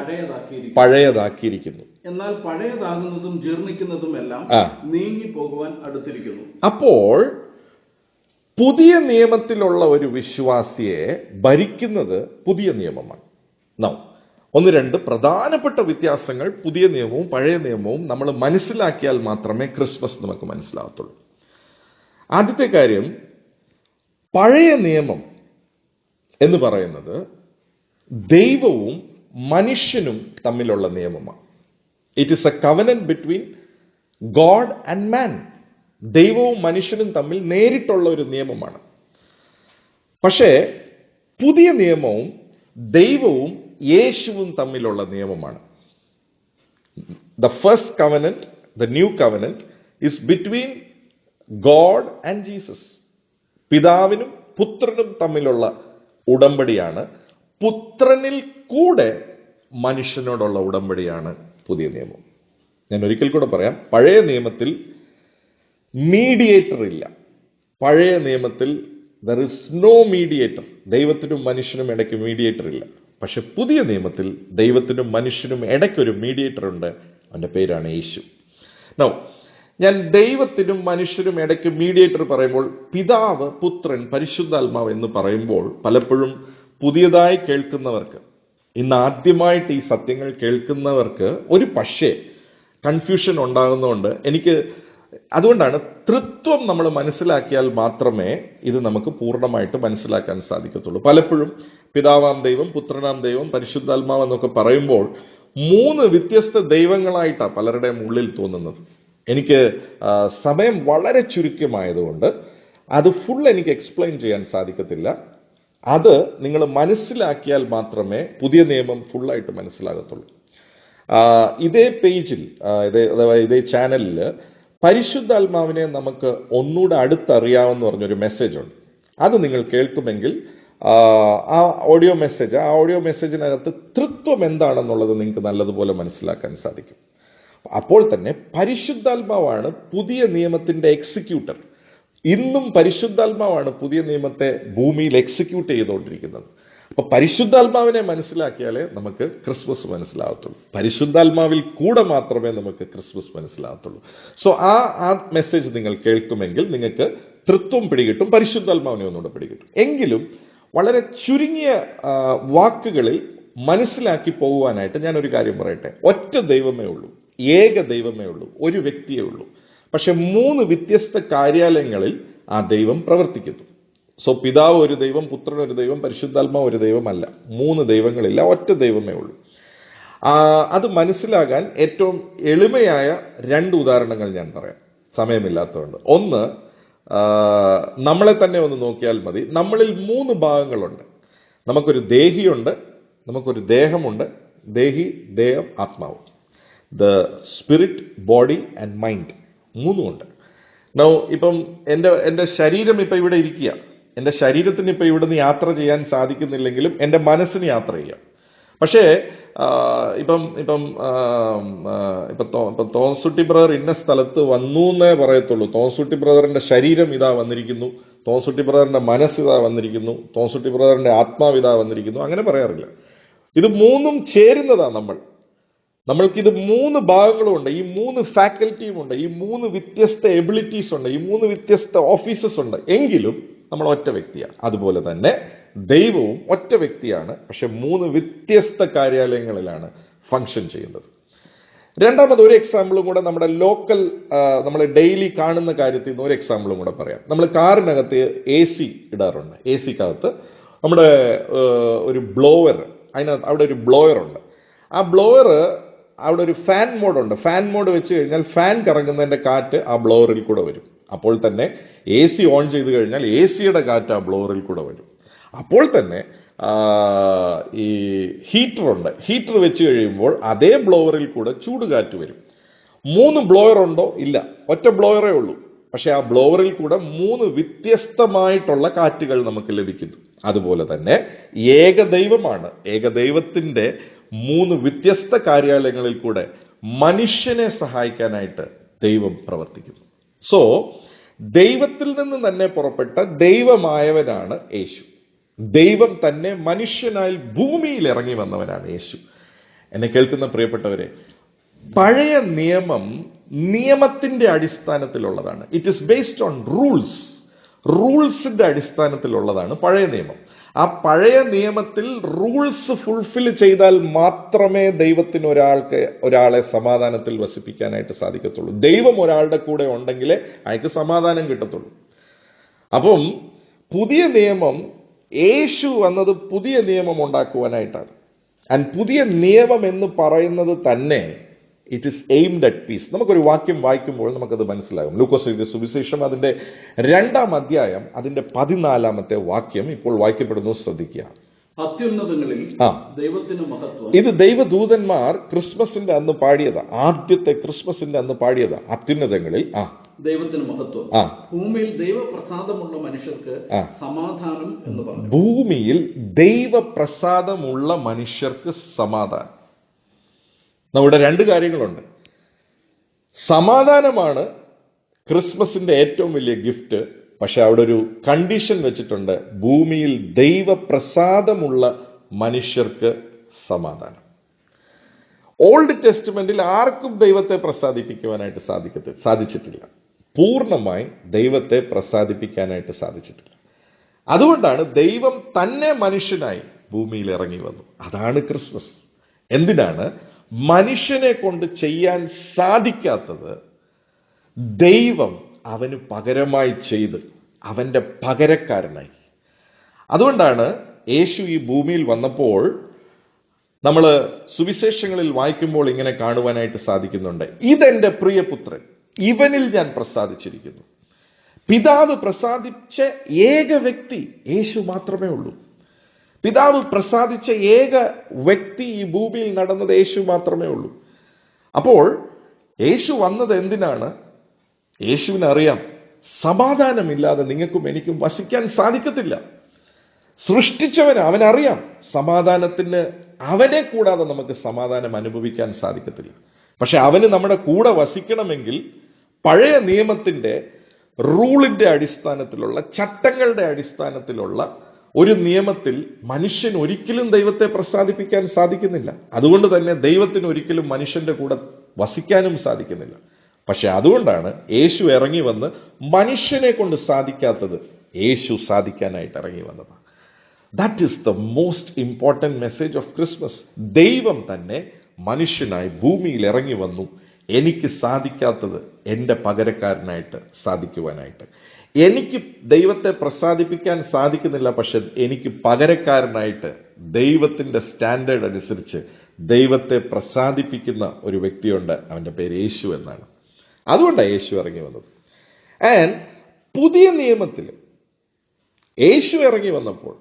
പഴയതാക്കിയിരിക്കുന്നു. എന്നാൽ പഴയതാകുന്നതും ജീർണിക്കുന്നതും എല്ലാം നീങ്ങി പോകുവാൻ അടുത്തിരിക്കുന്നു. അപ്പോൾ പുതിയ നിയമത്തിലുള്ള ഒരു വിശ്വാസിയെ ഭരിക്കുന്നത് പുതിയ നിയമമാണ്. 1-2 പ്രധാനപ്പെട്ട വ്യത്യാസങ്ങൾ പുതിയ നിയമവും പഴയ നിയമവും നമ്മൾ മനസ്സിലാക്കിയാൽ മാത്രമേ ക്രിസ്മസ് നമുക്ക് മനസ്സിലാകത്തുള്ളൂ. ആദ്യത്തെ കാര്യം, പഴയ നിയമം എന്ന് പറയുന്നത് ദൈവവും മനുഷ്യനും തമ്മിലുള്ള നിയമമാണ്. It is a covenant between God and man. ദൈവവും മനുഷ്യനും തമ്മിൽ നേരിട്ടുള്ള ഒരു നിയമമാണ്. പക്ഷേ പുതിയ നിയമവും ദൈവവും യേശുവും തമ്മിലുള്ള നിയമമാണ്. The first covenant, the new covenant is between God and Jesus. പിതാവിനും പുത്രനും തമ്മിലുള്ള ഉടമ്പടിയാണ്. പുത്രനിൽ കൂടെ മനുഷ്യനോടുള്ള ഉടമ്പടിയാണ് പുതിയ നിയമം. ഞാൻ ഒരിക്കൽ കൂടെ പറയാം, പഴയ നിയമത്തിൽ മീഡിയേറ്റർ ഇല്ല. പഴയ നിയമത്തിൽ ദർ ഇസ് നോ മീഡിയേറ്റർ. ദൈവത്തിനും മനുഷ്യനും ഇടയ്ക്ക് മീഡിയേറ്റർ ഇല്ല. പക്ഷെ പുതിയ നിയമത്തിൽ ദൈവത്തിനും മനുഷ്യനും ഇടയ്ക്കൊരു മീഡിയേറ്റർ ഉണ്ട്. അവന്റെ പേരാണ് യേശു. നൗ, ഞാൻ ദൈവത്തിനും മനുഷ്യനും ഇടയ്ക്ക് മീഡിയേറ്റർ പറയുമ്പോൾ പിതാവ്, പുത്രൻ, പരിശുദ്ധാത്മാവ് എന്ന് പറയുമ്പോൾ പലപ്പോഴും പുതിയതായി കേൾക്കുന്നവർക്ക്, ഇന്ന് ആദ്യമായിട്ട് ഈ സത്യങ്ങൾ കേൾക്കുന്നവർക്ക് ഒരു പക്ഷേ കൺഫ്യൂഷൻ ഉണ്ടാകുന്നതുകൊണ്ട് അതുകൊണ്ടാണ് തൃത്വം നമ്മൾ മനസ്സിലാക്കിയാൽ മാത്രമേ ഇത് നമുക്ക് പൂർണ്ണമായിട്ട് മനസ്സിലാക്കാൻ സാധിക്കത്തുള്ളൂ. പലപ്പോഴും പിതാവാം ദൈവം, പുത്രനാം ദൈവം, പരിശുദ്ധാത്മാവ് എന്നൊക്കെ പറയുമ്പോൾ 3 വ്യത്യസ്ത ദൈവങ്ങളായിട്ടാണ് പലരുടെയും ഉള്ളിൽ തോന്നുന്നത്. എനിക്ക് സമയം വളരെ ചുരുക്കമായതുകൊണ്ട് അത് ഫുൾ എനിക്ക് എക്സ്പ്ലെയിൻ ചെയ്യാൻ സാധിക്കത്തില്ല. അത് നിങ്ങൾ മനസ്സിലാക്കിയാൽ മാത്രമേ പുതിയ നിയമം ഫുള്ളായിട്ട് മനസ്സിലാകത്തുള്ളൂ. ഇതേ പേജിൽ, ഇതേ ചാനലിൽ പരിശുദ്ധാത്മാവിനെ നമുക്ക് ഒന്നുകൂടെ അടുത്തറിയാമെന്ന് പറഞ്ഞൊരു മെസ്സേജ് ഉണ്ട്. അത് നിങ്ങൾ കേൾക്കുമെങ്കിൽ ആ ഓഡിയോ മെസ്സേജിനകത്ത് തൃത്വം എന്താണെന്നുള്ളത് നിങ്ങൾക്ക് നല്ലതുപോലെ മനസ്സിലാക്കാൻ സാധിക്കും. അപ്പോൾ തന്നെ പരിശുദ്ധാത്മാവാണ് പുതിയ നിയമത്തിന്റെ എക്സിക്യൂട്ടർ. ഇന്നും പരിശുദ്ധാത്മാവാണ് പുതിയ നിയമത്തെ ഭൂമിയിൽ എക്സിക്യൂട്ട് ചെയ്തുകൊണ്ടിരിക്കുന്നത്. അപ്പൊ പരിശുദ്ധാത്മാവിനെ മനസ്സിലാക്കിയാലേ നമുക്ക് ക്രിസ്മസ് മനസ്സിലാകത്തുള്ളൂ. പരിശുദ്ധാത്മാവിൽ കൂടെ മാത്രമേ നമുക്ക് ക്രിസ്മസ് മനസ്സിലാകത്തുള്ളൂ. സോ ആ മെസ്സേജ് നിങ്ങൾ കേൾക്കുമെങ്കിൽ നിങ്ങൾക്ക് തൃത്വം പിടികിട്ടും, പരിശുദ്ധാത്മാവിനെ ഒന്നുകൂടെ പിടികിട്ടും. എങ്കിലും വളരെ ചുരുങ്ങിയ വാക്കുകളിൽ മനസ്സിലാക്കി പോകുവാനായിട്ട് ഞാനൊരു കാര്യം പറയട്ടെ. ഒറ്റ ദൈവമേ ഉള്ളൂ, ഏക ദൈവമേ ഉള്ളൂ, ഒരു വ്യക്തിയേ ഉള്ളൂ. പക്ഷെ 3 വ്യത്യസ്ത കാര്യാലയങ്ങളിൽ ആ ദൈവം പ്രവർത്തിക്കുന്നു. സോ പിതാവ് ഒരു ദൈവം, പുത്രൻ ഒരു ദൈവം, പരിശുദ്ധാത്മാവ് ഒരു ദൈവമല്ല. 3 ദൈവങ്ങളില്ല, ഒറ്റ ദൈവമേ ഉള്ളൂ. അത് മനസ്സിലാകാൻ ഏറ്റവും എളിമയായ 2 ഉദാഹരണങ്ങൾ ഞാൻ പറയാം, സമയമില്ലാത്തതുകൊണ്ട്. ഒന്ന്, നമ്മളെ തന്നെ ഒന്ന് നോക്കിയാൽ മതി. നമ്മളിൽ 3 ഭാഗങ്ങളുണ്ട്. നമുക്കൊരു ദേഹിയുണ്ട്, നമുക്കൊരു ദേഹമുണ്ട്. ദേഹി, ദേഹം, ആത്മാവ്. The spirit, body and mind, 3 ഉണ്ട്. ഇപ്പം എൻ്റെ ശരീരം ഇപ്പം ഇവിടെ ഇരിക്കുക. എൻ്റെ ശരീരത്തിന് ഇപ്പം ഇവിടുന്ന് യാത്ര ചെയ്യാൻ സാധിക്കുന്നില്ലെങ്കിലും എൻ്റെ മനസ്സിന് യാത്ര ചെയ്യാം. പക്ഷേ ഇപ്പം തോമസുട്ടി ബ്രദർ ഇന്ന സ്ഥലത്ത് വന്നു എന്നേ പറയത്തുള്ളൂ. തോമസുട്ടി ബ്രദറിന്റെ ശരീരം ഇതാ വന്നിരിക്കുന്നു, തോമസുട്ടി ബ്രദറിന്റെ മനസ്സ് ഇതാ വന്നിരിക്കുന്നു, തോമസുട്ടി ബ്രദറിന്റെ ആത്മാവ് ഇതാ വന്നിരിക്കുന്നു, അങ്ങനെ പറയാറില്ല. ഇത് 3ഉം ചേരുന്നതാ നമ്മൾക്കിത് 3 ഭാഗങ്ങളുമുണ്ട്, ഈ 3 ഫാക്കൽറ്റിയും ഉണ്ട്, ഈ 3 വ്യത്യസ്ത എബിലിറ്റീസ് ഉണ്ട്, ഈ 3 വ്യത്യസ്ത ഓഫീസസ് ഉണ്ട്. എങ്കിലും നമ്മൾ ഒറ്റ വ്യക്തിയാണ്. അതുപോലെ തന്നെ ദൈവവും ഒറ്റ വ്യക്തിയാണ്, പക്ഷെ 3 വ്യത്യസ്ത കാര്യാലയങ്ങളിലാണ് ഫങ്ഷൻ ചെയ്യുന്നത്. രണ്ടാമത് ഒരു എക്സാമ്പിളും കൂടെ നമ്മുടെ ലോക്കൽ, നമ്മൾ ഡെയിലി കാണുന്ന കാര്യത്തിൽ നിന്ന് ഒരു എക്സാമ്പിളും കൂടെ പറയാം. നമ്മൾ കാറിനകത്ത് AC ഇടാറുണ്ട്. ACക്കകത്ത് നമ്മുടെ ഒരു ബ്ലോവർ, അവിടെ ഒരു ബ്ലോയർ ഉണ്ട്. ആ ബ്ലോവർ അവിടെ ഒരു ഫാൻ മോഡുണ്ട്. ഫാൻ മോഡ് വെച്ച് കഴിഞ്ഞാൽ ഫാൻ കറങ്ങുന്നതിന്റെ കാറ്റ് ആ ബ്ലോവറിൽ കൂടെ വരും. അപ്പോൾ തന്നെ AC ഓൺ ചെയ്ത് കഴിഞ്ഞാൽ ACയുടെ കാറ്റ് ആ ബ്ലോവറിൽ കൂടെ വരും. അപ്പോൾ തന്നെ ഈ ഹീറ്ററുണ്ട്. ഹീറ്റർ വെച്ച് കഴിയുമ്പോൾ അതേ ബ്ലോവറിൽ കൂടെ ചൂടുകാറ്റ് വരും. 3 ബ്ലോവർ ഉണ്ടോ? ഇല്ല, ഒറ്റ ബ്ലോവറേ ഉള്ളൂ. പക്ഷെ ആ ബ്ലോവറിൽ കൂടെ 3 വ്യത്യസ്തമായിട്ടുള്ള കാറ്റുകൾ നമുക്ക് ലഭിക്കുന്നു. അതുപോലെ തന്നെ ഏകദൈവമാണ്. ഏകദൈവത്തിന്റെ 3 വ്യത്യസ്ത കാര്യാലയങ്ങളിൽ കൂടെ മനുഷ്യനെ സഹായിക്കാനായിട്ട് ദൈവം പ്രവർത്തിക്കുന്നു. സോ ദൈവത്തിൽ നിന്ന് തന്നെ പുറപ്പെട്ട ദൈവമായവനാണ് യേശു. ദൈവം തന്നെ മനുഷ്യനായി ഭൂമിയിൽ ഇറങ്ങി വന്നവനാണ് യേശു. എന്നെ കേൾക്കുന്ന പ്രിയപ്പെട്ടവരെ, പഴയ നിയമം നിയമത്തിന്റെ അടിസ്ഥാനത്തിലുള്ളതാണ്. ഇറ്റ് ഈസ് ബേസ്ഡ് ഓൺ റൂൾസിന്റെ അടിസ്ഥാനത്തിലുള്ളതാണ് പഴയ നിയമം. ആ പഴയ നിയമത്തിൽ റൂൾസ് ഫുൾഫിൽ ചെയ്താൽ മാത്രമേ ദൈവത്തിന് ഒരാളെ സമാധാനത്തിൽ വസിപ്പിക്കാനായിട്ട് സാധിക്കത്തുള്ളൂ. ദൈവം ഒരാളുടെ കൂടെ ഉണ്ടെങ്കിലേ അയാൾക്ക് സമാധാനം കിട്ടത്തുള്ളൂ. അപ്പം പുതിയ നിയമം, യേശു വന്നത് പുതിയ നിയമം ഉണ്ടാക്കുവാനായിട്ടാണ്. ആൻഡ് പുതിയ നിയമം എന്ന് പറയുന്നത് തന്നെ it is aimed at peace. നമുക്കൊരു വാക്യം വായിക്കുമ്പോൾ നമുക്കത് മനസ്സിലാകും. ലൂക്കോസ് എഴുതിയ സുവിശേഷം അതിന്റെ 2-ാം അധ്യായം അതിന്റെ 14-ാമത്തെ വാക്യം ഇപ്പോൾ വായിക്കപ്പെടുന്നു. ശ്രദ്ധിക്കുക. അത്യുന്നതങ്ങളിൽ ദൈവത്തിന് മഹത്വം. ഇത് ദൈവദൂതന്മാർ ക്രിസ്മസിന്റെ അന്ന് പാടിയതാ. ആദ്യത്തെ ക്രിസ്മസിന്റെ അന്ന് പാടിയതാ. അത്യുന്നതങ്ങളിൽ ദൈവത്തിന് മഹത്വം, ഭൂമിയിൽ ദൈവപ്രസാദമുള്ള മനുഷ്യർക്ക് സമാധാനം എന്ന് പറഞ്ഞു. ഭൂമിയിൽ ദൈവപ്രസാദമുള്ള മനുഷ്യർക്ക് സമാധാനം. ഇവിടെ 2 കാര്യങ്ങളുണ്ട്. സമാധാനമാണ് ക്രിസ്മസിന്റെ ഏറ്റവും വലിയ ഗിഫ്റ്റ്. പക്ഷെ അവിടെ ഒരു കണ്ടീഷൻ വെച്ചിട്ടുണ്ട്. ഭൂമിയിൽ ദൈവപ്രസാദമുള്ള മനുഷ്യർക്ക് സമാധാനം. ഓൾഡ് ടെസ്റ്റ്മെന്റിൽ ആർക്കും ദൈവത്തെ പ്രസാദിപ്പിക്കുവാനായിട്ട് സാധിച്ചിട്ടില്ല. പൂർണ്ണമായി ദൈവത്തെ പ്രസാദിപ്പിക്കാനായിട്ട് സാധിച്ചിട്ടില്ല. അതുകൊണ്ടാണ് ദൈവം തന്നെ മനുഷ്യനായി ഭൂമിയിൽ ഇറങ്ങി വന്നു. അതാണ് ക്രിസ്മസ്. എന്തിനാണ്? മനുഷ്യനെ കൊണ്ട് ചെയ്യാൻ സാധിക്കാത്തത് ദൈവം അവന് പകരമായി ചെയ്ത് അവന്റെ പകരക്കാരനായി. അതുകൊണ്ടാണ് യേശു ഈ ഭൂമിയിൽ വന്നപ്പോൾ നമ്മൾ സുവിശേഷങ്ങളിൽ വായിക്കുമ്പോൾ ഇങ്ങനെ കാണുവാനായിട്ട് സാധിക്കുന്നുണ്ട്. ഇതെന്റെ പ്രിയപുത്രൻ, ഇവനിൽ ഞാൻ പ്രസാദിച്ചിരിക്കുന്നു. പിതാവ് പ്രസാദിച്ച ഏക വ്യക്തി യേശു മാത്രമേ ഉള്ളൂ. പിതാവ് പ്രസാദിച്ച ഏക വ്യക്തി ഈ ഭൂമിയിൽ നടന്നത് യേശു മാത്രമേ ഉള്ളൂ. അപ്പോൾ യേശു വന്നത് എന്തിനാണ്? യേശുവിനറിയാം സമാധാനമില്ലാതെ നിങ്ങൾക്കും എനിക്കും വസിക്കാൻ സാധിക്കത്തില്ല. സൃഷ്ടിച്ചവന് അവനറിയാം സമാധാനത്തിന് അവനെ കൂടാതെ നമുക്ക് സമാധാനം അനുഭവിക്കാൻ സാധിക്കത്തില്ല. പക്ഷെ അവന് നമ്മുടെ കൂടെ വസിക്കണമെങ്കിൽ പഴയ നിയമത്തിന്റെ റൂളിന്റെ അടിസ്ഥാനത്തിലുള്ള, ചട്ടങ്ങളുടെ അടിസ്ഥാനത്തിലുള്ള ഒരു നിയമത്തിൽ മനുഷ്യൻ ഒരിക്കലും ദൈവത്തെ പ്രസാദിപ്പിക്കാൻ സാധിക്കുന്നില്ല. അതുകൊണ്ട് തന്നെ ദൈവത്തിന് ഒരിക്കലും മനുഷ്യന്റെ കൂടെ വസിക്കാനും സാധിക്കുന്നില്ല. പക്ഷെ അതുകൊണ്ടാണ് യേശു ഇറങ്ങി വന്ന് മനുഷ്യനെ കൊണ്ട് സാധിക്കാത്തത് യേശു സാധിക്കാനായിട്ട് ഇറങ്ങി വന്നത്. That is the most important message of Christmas. ദൈവം തന്നെ മനുഷ്യനായി ഭൂമിയിൽ ഇറങ്ങി വന്നു, എനിക്ക് സാധിക്കാത്തത് എൻ്റെ പകരക്കാരനായിട്ട് സാധിക്കുവാനായിട്ട്. എനിക്ക് ദൈവത്തെ പ്രസാദിപ്പിക്കാൻ സാധിക്കുന്നില്ല, പക്ഷെ എനിക്ക് പകരക്കാരനായിട്ട് ദൈവത്തിൻ്റെ സ്റ്റാൻഡേർഡ് അനുസരിച്ച് ദൈവത്തെ പ്രസാദിപ്പിക്കുന്ന ഒരു വ്യക്തിയുണ്ട്. അവൻ്റെ പേര് യേശു എന്നാണ്. അതുകൊണ്ടാണ് യേശു ഇറങ്ങി വന്നത്. ആൻഡ് പുതിയ നിയമത്തിൽ യേശു ഇറങ്ങി വന്നപ്പോൾ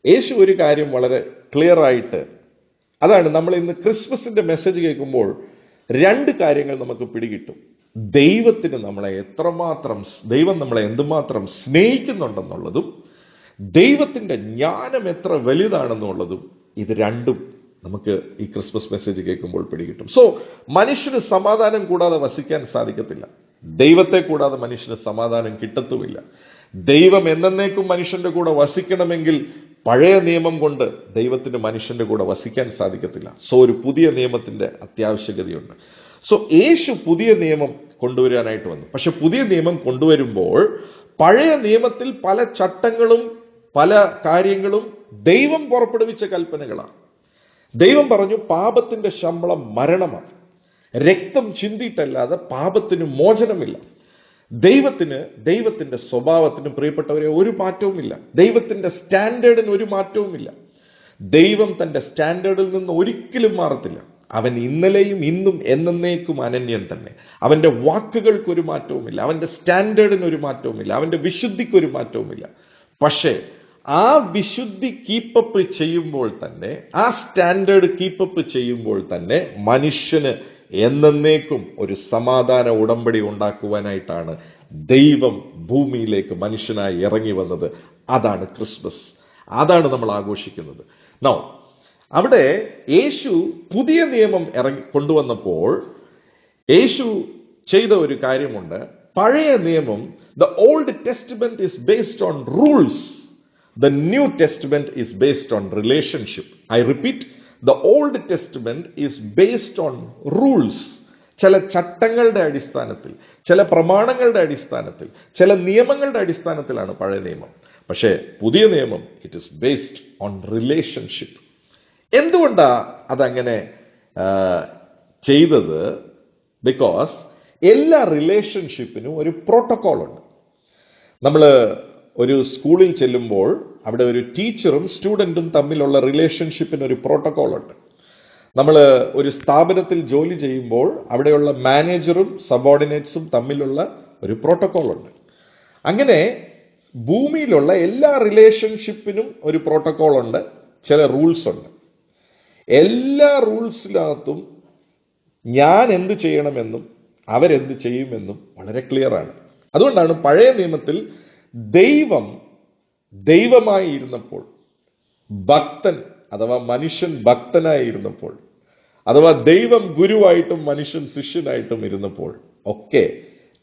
യേശു ഒരു കാര്യം വളരെ ക്ലിയർ ആയിട്ട്, അതാണ് നമ്മൾ ഇന്ന് ക്രിസ്മസിന്റെ മെസ്സേജ് കേൾക്കുമ്പോൾ രണ്ട് കാര്യങ്ങൾ നമുക്ക് പിടികിട്ടും. ദൈവത്തിന് നമ്മളെ ദൈവം നമ്മളെ എന്തുമാത്രം സ്നേഹിക്കുന്നുണ്ടെന്നുള്ളതും ദൈവത്തിന്റെ ജ്ഞാനം എത്ര വലുതാണെന്നുള്ളതും, ഇത് രണ്ടും നമുക്ക് ഈ ക്രിസ്മസ് മെസ്സേജ് കേൾക്കുമ്പോൾ പിടികിട്ടും. സോ മനുഷ്യന് സമാധാനം കൂടാതെ വസിക്കാൻ സാധിക്കത്തില്ല. ദൈവത്തെ കൂടാതെ മനുഷ്യന് സമാധാനം കിട്ടത്തുമില്ല. ദൈവം എന്നേക്കും മനുഷ്യന്റെ കൂടെ വസിക്കണമെങ്കിൽ പഴയ നിയമം കൊണ്ട് ദൈവത്തിന് മനുഷ്യന്റെ കൂടെ വസിക്കാൻ സാധിക്കത്തില്ല. സോ ഒരു പുതിയ നിയമത്തിന്റെ അത്യാവശ്യകതയുണ്ട്. സോ യേശു പുതിയ നിയമം കൊണ്ടുവരാനായിട്ട് വന്നു. പക്ഷെ പുതിയ നിയമം കൊണ്ടുവരുമ്പോൾ പഴയ നിയമത്തിൽ പല ചട്ടങ്ങളും പല കാര്യങ്ങളും ദൈവം പുറപ്പെടുവിച്ച കൽപ്പനകളാണ്. ദൈവം പറഞ്ഞു, പാപത്തിന്റെ ശമ്പളം മരണമാണ്, രക്തം ചിന്തിയിട്ടല്ലാതെ പാപത്തിന് മോചനമില്ല. ദൈവത്തിന്റെ സ്വഭാവത്തിന്, പ്രിയപ്പെട്ടവരെ, ഒരു മാറ്റവുമില്ല. ദൈവത്തിന്റെ സ്റ്റാൻഡേർഡിന് ഒരു മാറ്റവുമില്ല. ദൈവം തന്റെ സ്റ്റാൻഡേർഡിൽ നിന്ന് ഒരിക്കലും മാറത്തില്ല. അവൻ ഇന്നലെയും ഇന്നും എന്നേക്കും അനന്യൻ തന്നെ. അവന്റെ വാക്കുകൾക്കൊരു മാറ്റവുമില്ല, അവന്റെ സ്റ്റാൻഡേർഡിന് ഒരു മാറ്റവുമില്ല, അവന്റെ വിശുദ്ധിക്കൊരു മാറ്റവുമില്ല. പക്ഷേ ആ വിശുദ്ധി കീപ്പപ്പ് ചെയ്യുമ്പോൾ തന്നെ, ആ സ്റ്റാൻഡേർഡ് കീപ്പപ്പ് ചെയ്യുമ്പോൾ തന്നെ മനുഷ്യന് എന്നേക്കും ഒരു സമാധാന ഉടമ്പടി ഉണ്ടാക്കുവാനായിട്ടാണ് ദൈവം ഭൂമിയിലേക്ക് മനുഷ്യനായി ഇറങ്ങി വന്നത്. അതാണ് ക്രിസ്മസ്, അതാണ് നമ്മൾ ആഘോഷിക്കുന്നത്. നൗ അവിടെ യേശു പുതിയ നിയമം കൊണ്ടുവന്നപ്പോൾ യേശു ചെയ്ത ഒരു കാര്യമുണ്ട്. പഴയ നിയമം, the old testament is based on rules, the new testament is based on relationship. I repeat, the old testament is based on rules. ചില ചട്ടങ്ങളുടെ അടിസ്ഥാനത്തിൽ, ചില പ്രമാണങ്ങളുടെ അടിസ്ഥാനത്തിൽ, ചില നിയമങ്ങളുടെ അടിസ്ഥാനത്തിലാണ് പഴയ നിയമം. പക്ഷേ പുതിയ നിയമം it is based on relationship. എന്തുകൊണ്ടാ അതങ്ങനെ ചെയ്തത്? ബിക്കോസ് എല്ലാ റിലേഷൻഷിപ്പിനും ഒരു പ്രോട്ടോക്കോൾ ഉണ്ട്. നമ്മൾ ഒരു സ്കൂളിൽ ചെല്ലുമ്പോൾ അവിടെ ഒരു ടീച്ചറും സ്റ്റുഡൻറ്റും തമ്മിലുള്ള റിലേഷൻഷിപ്പിന് ഒരു പ്രോട്ടോക്കോൾ ഉണ്ട്. നമ്മൾ ഒരു സ്ഥാപനത്തിൽ ജോലി ചെയ്യുമ്പോൾ അവിടെയുള്ള മാനേജറും സബോർഡിനേറ്റ്സും തമ്മിലുള്ള ഒരു പ്രോട്ടോക്കോൾ ഉണ്ട്. അങ്ങനെ ഭൂമിയിലുള്ള എല്ലാ റിലേഷൻഷിപ്പിനും ഒരു പ്രോട്ടോക്കോൾ ഉണ്ട്, ചില റൂൾസ് ഉണ്ട്. എല്ലാ റൂൾസിനകത്തും ഞാൻ എന്ത് ചെയ്യണമെന്നും അവരെന്ത് ചെയ്യുമെന്നും വളരെ ക്ലിയറാണ്. അതുകൊണ്ടാണ് പഴയ നിയമത്തിൽ ദൈവമായി ഇരുന്നപ്പോൾ, ഭക്തൻ അഥവാ മനുഷ്യൻ ഭക്തനായി ഇരുന്നപ്പോൾ, അഥവാ ദൈവം ഗുരുവായിട്ടും മനുഷ്യൻ ശിഷ്യനായിട്ടും ഇരുന്നപ്പോൾ ഒക്കെ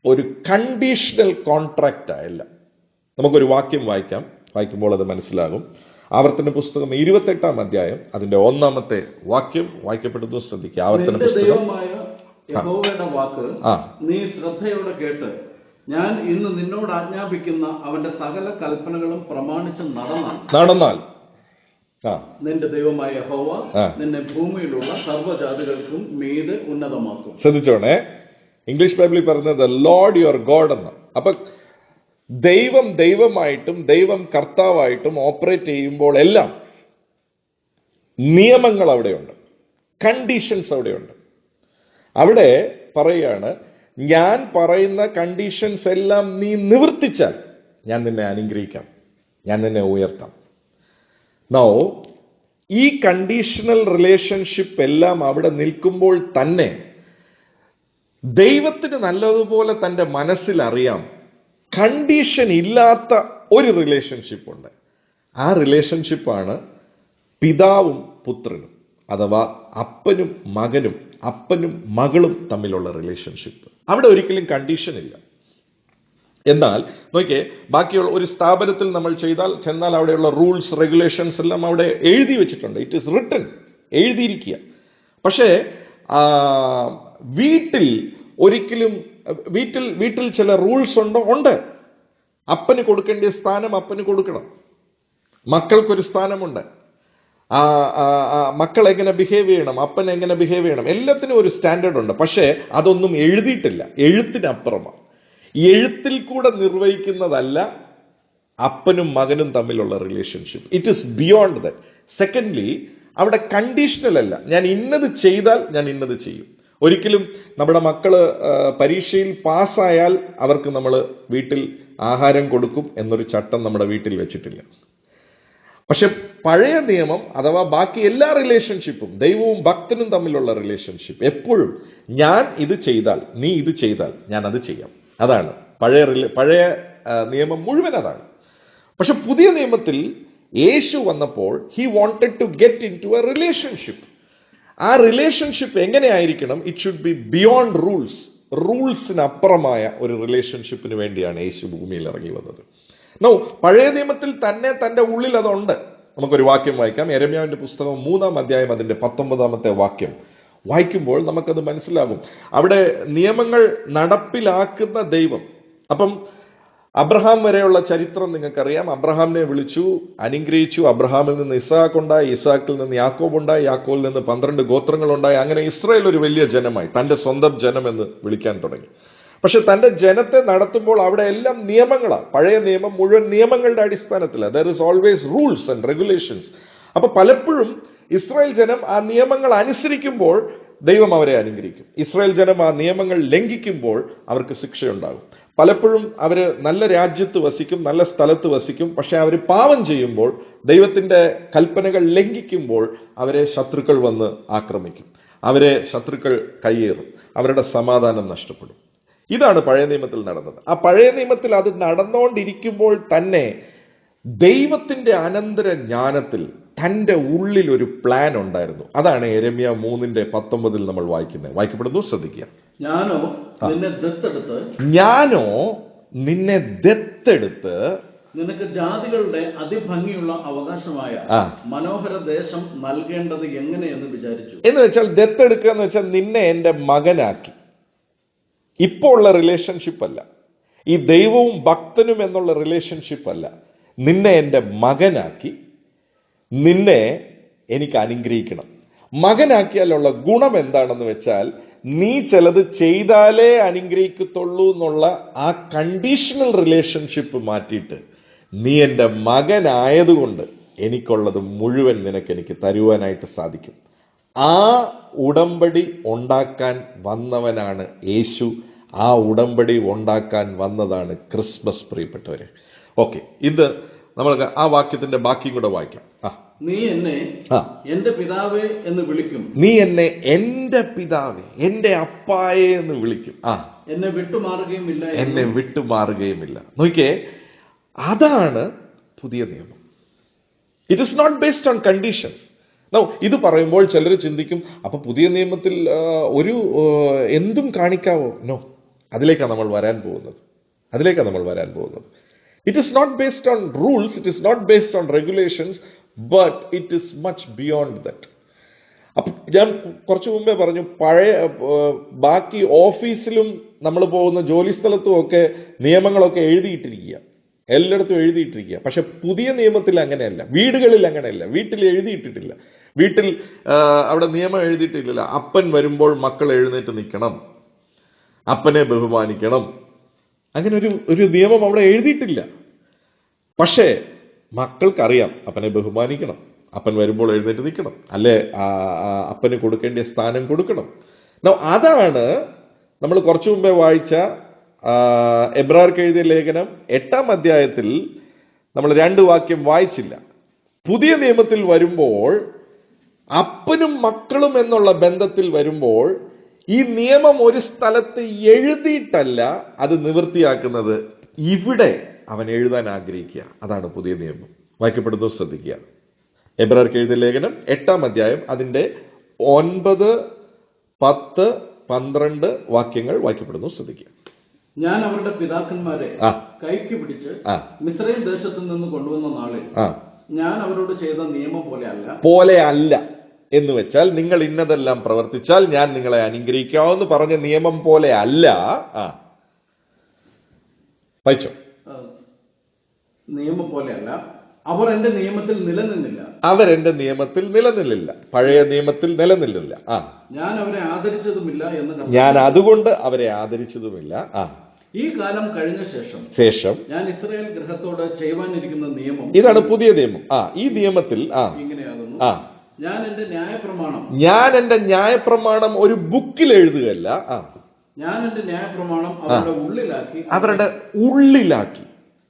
ഒരു കണ്ടീഷണൽ കോൺട്രാക്റ്റ് ആയല്ല. നമുക്കൊരു വാക്യം വായിക്കുമ്പോൾ അത് മനസ്സിലാകും. ആവർത്തന പുസ്തകം 28-ാം അധ്യായം അതിന്റെ 1-ാമത്തെ വാക്യം വായിക്കപ്പെടുന്നു. ശ്രദ്ധിക്കുക. ആവർത്തന പുസ്തകം. യഹോവയുടെ വാക്ക് നീ ശ്രദ്ധയോടെ കേട്ട് ഞാൻ ഇന്ന് നിന്നോട് ആജ്ഞാപിക്കുന്ന അവന്റെ സകല കൽപ്പനകളും പ്രമാണിച്ച് നടന്നാൽ നിന്റെ ദൈവമായ യഹോവ നിന്നെ ഭൂമിയിലുള്ള സർവ്വജാതികൾക്കും മീതെ ഉന്നതമാക്കും. ശ്രദ്ധിച്ചോണേ, ഇംഗ്ലീഷ് ബൈബിളിൽ പറയുന്നത് ലോർഡ് യുവർ ഗോഡ് എന്ന്. അപ്പൊ ദൈവമായിട്ടും ദൈവം കർത്താവായിട്ടും ഓപ്പറേറ്റ് ചെയ്യുമ്പോൾ എല്ലാം നിയമങ്ങൾ അവിടെയുണ്ട്, കണ്ടീഷൻസ് അവിടെയുണ്ട്. അവിടെ പറയുകയാണ്, ഞാൻ പറയുന്ന കണ്ടീഷൻസ് എല്ലാം നീ നിവർത്തിച്ചാൽ ഞാൻ നിന്നെ അനുഗ്രഹിക്കാം, ഞാൻ നിന്നെ ഉയർത്താം. നൗ ഈ കണ്ടീഷണൽ റിലേഷൻഷിപ്പ് എല്ലാം അവിടെ നിൽക്കുമ്പോൾ തന്നെ ദൈവത്തിന് നല്ലതുപോലെ തൻ്റെ മനസ്സിൽ അറിയാം കണ്ടീഷൻ ഇല്ലാത്ത ഒരു റിലേഷൻഷിപ്പ് ഉണ്ട്. ആ റിലേഷൻഷിപ്പാണ് പിതാവും പുത്രനും, അഥവാ അപ്പനും മകനും അപ്പനും മകളും തമ്മിലുള്ള റിലേഷൻഷിപ്പ്. അവിടെ ഒരിക്കലും കണ്ടീഷൻ ഇല്ല. എന്നാൽ നോക്കിയേ, ബാക്കിയുള്ള ഒരു സ്ഥാപനത്തിൽ നമ്മൾ ചെന്നാൽ അവിടെയുള്ള റൂൾസ് റെഗുലേഷൻസ് എല്ലാം അവിടെ എഴുതി വെച്ചിട്ടുണ്ട്. ഇറ്റ് ഈസ് റിട്ടൺ, എഴുതിയിരിക്കുക. പക്ഷേ വീട്ടിൽ ഒരിക്കലും വീട്ടിൽ ചില റൂൾസ് ഉണ്ട്. അപ്പന് കൊടുക്കേണ്ട സ്ഥാനം അപ്പന് കൊടുക്കണം. മക്കൾക്കൊരു സ്ഥാനമുണ്ട്. മക്കൾ എങ്ങനെ ബിഹേവ് ചെയ്യണം, അപ്പൻ എങ്ങനെ ബിഹേവ് ചെയ്യണം, എല്ലാത്തിനും ഒരു സ്റ്റാൻഡേർഡ് ഉണ്ട്. പക്ഷേ അതൊന്നും എഴുതിയിട്ടില്ല, എഴുത്തിനപ്പുറമാണ്. എഴുത്തിൽ കൂടെ നിർവഹിക്കുന്നതല്ല അപ്പനും മകനും തമ്മിലുള്ള relationship. It is beyond that. Secondly, അവിടെ കണ്ടീഷണൽ അല്ല, ഞാൻ ഇന്നത് ചെയ്താൽ ഞാൻ ഇന്നത് ചെയ്യും. ഒരിക്കലും നമ്മുടെ മക്കള് പരീക്ഷയിൽ പാസ്സായാൽ അവർക്ക് നമ്മൾ വീട്ടിൽ ആഹാരം കൊടുക്കും എന്നൊരു ചട്ടം നമ്മുടെ വീട്ടിൽ വെച്ചിട്ടില്ല. പക്ഷെ പഴയ നിയമം അഥവാ ബാക്കി എല്ലാ റിലേഷൻഷിപ്പും, ദൈവവും ഭക്തനും തമ്മിലുള്ള റിലേഷൻഷിപ്പ് എപ്പോഴും ഞാൻ ഇത് ചെയ്താൽ നീ ഇത് ചെയ്താൽ ഞാൻ അത് ചെയ്യാം. അതാണ് പഴയ നിയമം മുഴുവൻ അതാണ്. പക്ഷെ പുതിയ നിയമത്തിൽ യേശു വന്നപ്പോൾ he wanted to get in to a relationship. ആ റിലേഷൻഷിപ്പ് എങ്ങനെയായിരിക്കണം? ഇറ്റ് ഷുഡ് ബി ബിയോണ്ട് റൂൾസിനപ്പുറമായ ഒരു റിലേഷൻഷിപ്പിന് വേണ്ടിയാണ് യേശു ഭൂമിയിൽ ഇറങ്ങി വന്നത്. പഴയ നിയമത്തിൽ തന്നെ തന്റെ ഉള്ളിൽ അതുണ്ട്. നമുക്കൊരു വാക്യം വായിക്കാം. യെരമ്യാവിന്റെ പുസ്തകം 3-ാം അധ്യായം അതിന്റെ 19-ാമത്തെ വാക്യം വായിക്കുമ്പോൾ നമുക്കത് മനസ്സിലാകും. അവിടെ നിയമങ്ങൾ നടപ്പിലാക്കുന്ന ദൈവം. അപ്പം അബ്രഹാം വരെയുള്ള ചരിത്രം നിങ്ങൾക്കറിയാം. അബ്രഹാമിനെ വിളിച്ചു, അനുഗ്രഹിച്ചു. അബ്രഹാമിൽ നിന്ന് ഇസ്ഹാക്ക് ഉണ്ടായി, ഇസ്ഹാക്കിൽ നിന്ന് യാക്കോബ് ഉണ്ടായി, യാക്കോബിൽ നിന്ന് 12 ഗോത്രങ്ങളുണ്ടായി. അങ്ങനെ ഇസ്രായേൽ ഒരു വലിയ ജനമായി, തന്റെ സ്വന്തം ജനമെന്ന് വിളിക്കാൻ തുടങ്ങി. പക്ഷെ തന്റെ ജനത്തെ നടത്തുമ്പോൾ അവിടെ എല്ലാം നിയമങ്ങളാണ്. പഴയ നിയമം മുഴുവൻ നിയമങ്ങളുടെ അടിസ്ഥാനത്തിലാണ്. There is always rules and regulations. അപ്പൊ പലപ്പോഴും ഇസ്രായേൽ ജനം ആ നിയമങ്ങൾ അനുസരിക്കുമ്പോൾ ദൈവം അവരെ അനുഗ്രഹിക്കും. ഇസ്രായേൽ ജനം ആ നിയമങ്ങൾ ലംഘിക്കുമ്പോൾ അവർക്ക് ശിക്ഷയുണ്ടാകും. പലപ്പോഴും അവർ നല്ല രാജ്യത്ത് വസിക്കും, നല്ല സ്ഥലത്ത് വസിക്കും. പക്ഷെ അവർ പാപം ചെയ്യുമ്പോൾ, ദൈവത്തിന്റെ കൽപ്പനകൾ ലംഘിക്കുമ്പോൾ അവരെ ശത്രുക്കൾ വന്ന് ആക്രമിക്കും, അവരെ ശത്രുക്കൾ കയ്യേറും, അവരുടെ സമാധാനം നഷ്ടപ്പെടും. ഇതാണ് പഴയ നിയമത്തിൽ നടന്നത്. ആ പഴയ നിയമത്തിൽ അത് നടന്നുകൊണ്ടിരിക്കുമ്പോൾ തന്നെ ദൈവത്തിന്റെ അനന്തര ജ്ഞാനത്തിൽ തന്റെ ഉള്ളിൽ ഒരു പ്ലാൻ ഉണ്ടായിരുന്നു. അതാണ് യെരമ്യാ 3:19 നമ്മൾ വായിക്കപ്പെടുന്നു. ശ്രദ്ധിക്കുക. ഞാനോ നിന്നെ ദത്തെടുത്ത് നിനക്ക് ജാതികളുടെ അതിഭംഗിയുള്ള അവകാശമായ മനോഹര ദേശം നൽകേണ്ടത് എങ്ങനെയെന്ന് വിചാരിച്ചു. എന്ന് വെച്ചാൽ ദത്തെടുക്കുക എന്ന് വെച്ചാൽ നിന്നെ എന്റെ മകനാക്കി. ഇപ്പോൾ ഉള്ള റിലേഷൻഷിപ്പ് അല്ല, ഈ ദൈവവും ഭക്തനും എന്നുള്ള റിലേഷൻഷിപ്പ് അല്ല. നിന്നെ എന്റെ മകനാക്കി, നിന്നെ എനിക്ക് അനുഗ്രഹിക്കണം. മകനാക്കിയാലുള്ള ഗുണം എന്താണെന്ന് വെച്ചാൽ, നീ ചിലത് ചെയ്താലേ അനുഗ്രഹിക്കത്തുള്ളൂ എന്നുള്ള ആ കണ്ടീഷണൽ റിലേഷൻഷിപ്പ് മാറ്റിയിട്ട് നീ എൻ്റെ മകനായതുകൊണ്ട് എനിക്കുള്ളത് മുഴുവൻ എനിക്ക് തരുവാനായിട്ട് സാധിക്കും. ആ ഉടമ്പടി ഉണ്ടാക്കാൻ വന്നവനാണ് യേശു. ആ ഉടമ്പടി ഉണ്ടാക്കാൻ വന്നതാണ് ക്രിസ്മസ്, പ്രിയപ്പെട്ടവരെ. ഓക്കെ, ഇത് നമ്മൾക്ക് ആ വാക്യത്തിന്റെ ബാക്കിയും കൂടെ വായിക്കാം. നീ എന്നെ എന്റെ പിതാവേ എന്ന് വിളിക്കും. നീ എന്നെ എന്റെ പിതാവേ, എന്റെ അപ്പായേ എന്ന് വിളിക്കും. എന്നെ വിട്ടുമാറുകയുമില്ല. എന്നെ വിട്ടുമാറുകയുമില്ല. നോക്കിയേ, അതാണ് പുതിയ നിയമം. It is not based on conditions. ഇത് പറയുമ്പോൾ ചിലർ ചിന്തിക്കും, അപ്പൊ പുതിയ നിയമത്തിൽ എന്തും കാണിക്കാവോ? നോ, അതിലേക്കാണ് നമ്മൾ വരാൻ പോകുന്നത്. It is not based on rules, it is not based on regulations, but it is much beyond that. അപ്പൊ ഞാൻ കുറച്ചു മുമ്പേ പറഞ്ഞു, ബാക്കി ഓഫീസിലും നമ്മൾ പോകുന്ന ജോലി സ്ഥലത്തും ഒക്കെ നിയമങ്ങളൊക്കെ എഴുതിയിട്ടിരിക്കുക, എല്ലായിടത്തും എഴുതിയിട്ടിരിക്കുക. പക്ഷെ പുതിയ നിയമത്തിൽ അങ്ങനെയല്ല, വീടുകളിൽ അങ്ങനെയല്ല. വീട്ടിൽ എഴുതിയിട്ടിട്ടില്ല. വീട്ടിൽ അവിടെ നിയമം എഴുതിയിട്ടില്ല. അപ്പൻ വരുമ്പോൾ മക്കൾ എഴുന്നേറ്റ് നിൽക്കണം, അപ്പനെ ബഹുമാനിക്കണം, അങ്ങനെ ഒരു നിയമം അവിടെ എഴുതിയിട്ടില്ല. പക്ഷേ മക്കൾക്കറിയാം അപ്പനെ ബഹുമാനിക്കണം, അപ്പൻ വരുമ്പോൾ എഴുന്നേറ്റ് നിൽക്കണം, അല്ലെ അപ്പന് കൊടുക്കേണ്ട സ്ഥാനം കൊടുക്കണം. അതാണ് നമ്മൾ കുറച്ചു മുമ്പേ വായിച്ച എബ്രായർക്ക് എഴുതിയ ലേഖനം 8-ാം അധ്യായത്തിൽ നമ്മൾ 2 വാക്യം വായിച്ചില്ല. പുതിയ നിയമത്തിൽ വരുമ്പോൾ, അപ്പനും മക്കളും എന്നുള്ള ബന്ധത്തിൽ വരുമ്പോൾ, ഈ നിയമം ഒരു സ്ഥലത്ത് എഴുതിയിട്ടല്ല അത് നിവൃത്തിയാക്കുന്നത്, ഇവിടെ അവൻ എഴുതാൻ ആഗ്രഹിക്കുക. അതാണ് പുതിയ നിയമം. വായിക്കപ്പെടുന്നു, ശ്രദ്ധിക്കുക. എബ്രായർക്ക് എഴുതിയ ലേഖനം 8-ാം അധ്യായം അതിന്റെ 9, 10, 12 വാക്യങ്ങൾ വായിക്കപ്പെടുന്നു, ശ്രദ്ധിക്കുക. ഞാൻ അവരുടെ പിതാക്കന്മാരെ ആ. കൈക്ക് പിടിച്ച് ആ. മിസ്രൈം ദേശത്തു നിന്ന് കൊണ്ടുവന്ന നാളിൽ ആ. ഞാൻ അവരോട് ചെയ്ത നിയമം പോലെ അല്ല. പോലെ അല്ല എന്ന് വെച്ചാൽ നിങ്ങൾ ഇന്നതെല്ലാം പ്രവർത്തിച്ചാൽ ഞാൻ നിങ്ങളെ അനുഗ്രഹിക്കാമെന്ന് പറഞ്ഞ നിയമം പോലെ അല്ല. ആ, വായിച്ചോ. നിയമം പോലെയല്ല. അവർ എന്റെ നിയമത്തിൽ നിലനിന്നില്ല. അവരെന്റെ നിയമത്തിൽ നിലനില്ലില്ല, പഴയ നിയമത്തിൽ നിലനില്ലില്ല. ആ, ഞാൻ അവരെ ആദരിച്ചതുമില്ല എന്ന് ഞാൻ അതുകൊണ്ട് അവരെ ആദരിച്ചതുമില്ല. ആ, ഈ കാലം കഴിഞ്ഞ ശേഷം ഞാൻ ഇസ്രായേൽ ഗൃഹത്തോട് ചെയ്യുവാനിരിക്കുന്ന നിയമം ഇതാണ് പുതിയ നിയമം. ആ, ഈ നിയമത്തിൽ ഇങ്ങനെയാകുന്നു. ആ, ഞാൻ എന്റെ ന്യായപ്രമാണം ഒരു ബുക്കിൽ എഴുതുകയല്ല. ആ, ഞാൻ എന്റെ ന്യായപ്രമാണം അവരുടെ ഉള്ളിലാക്കി.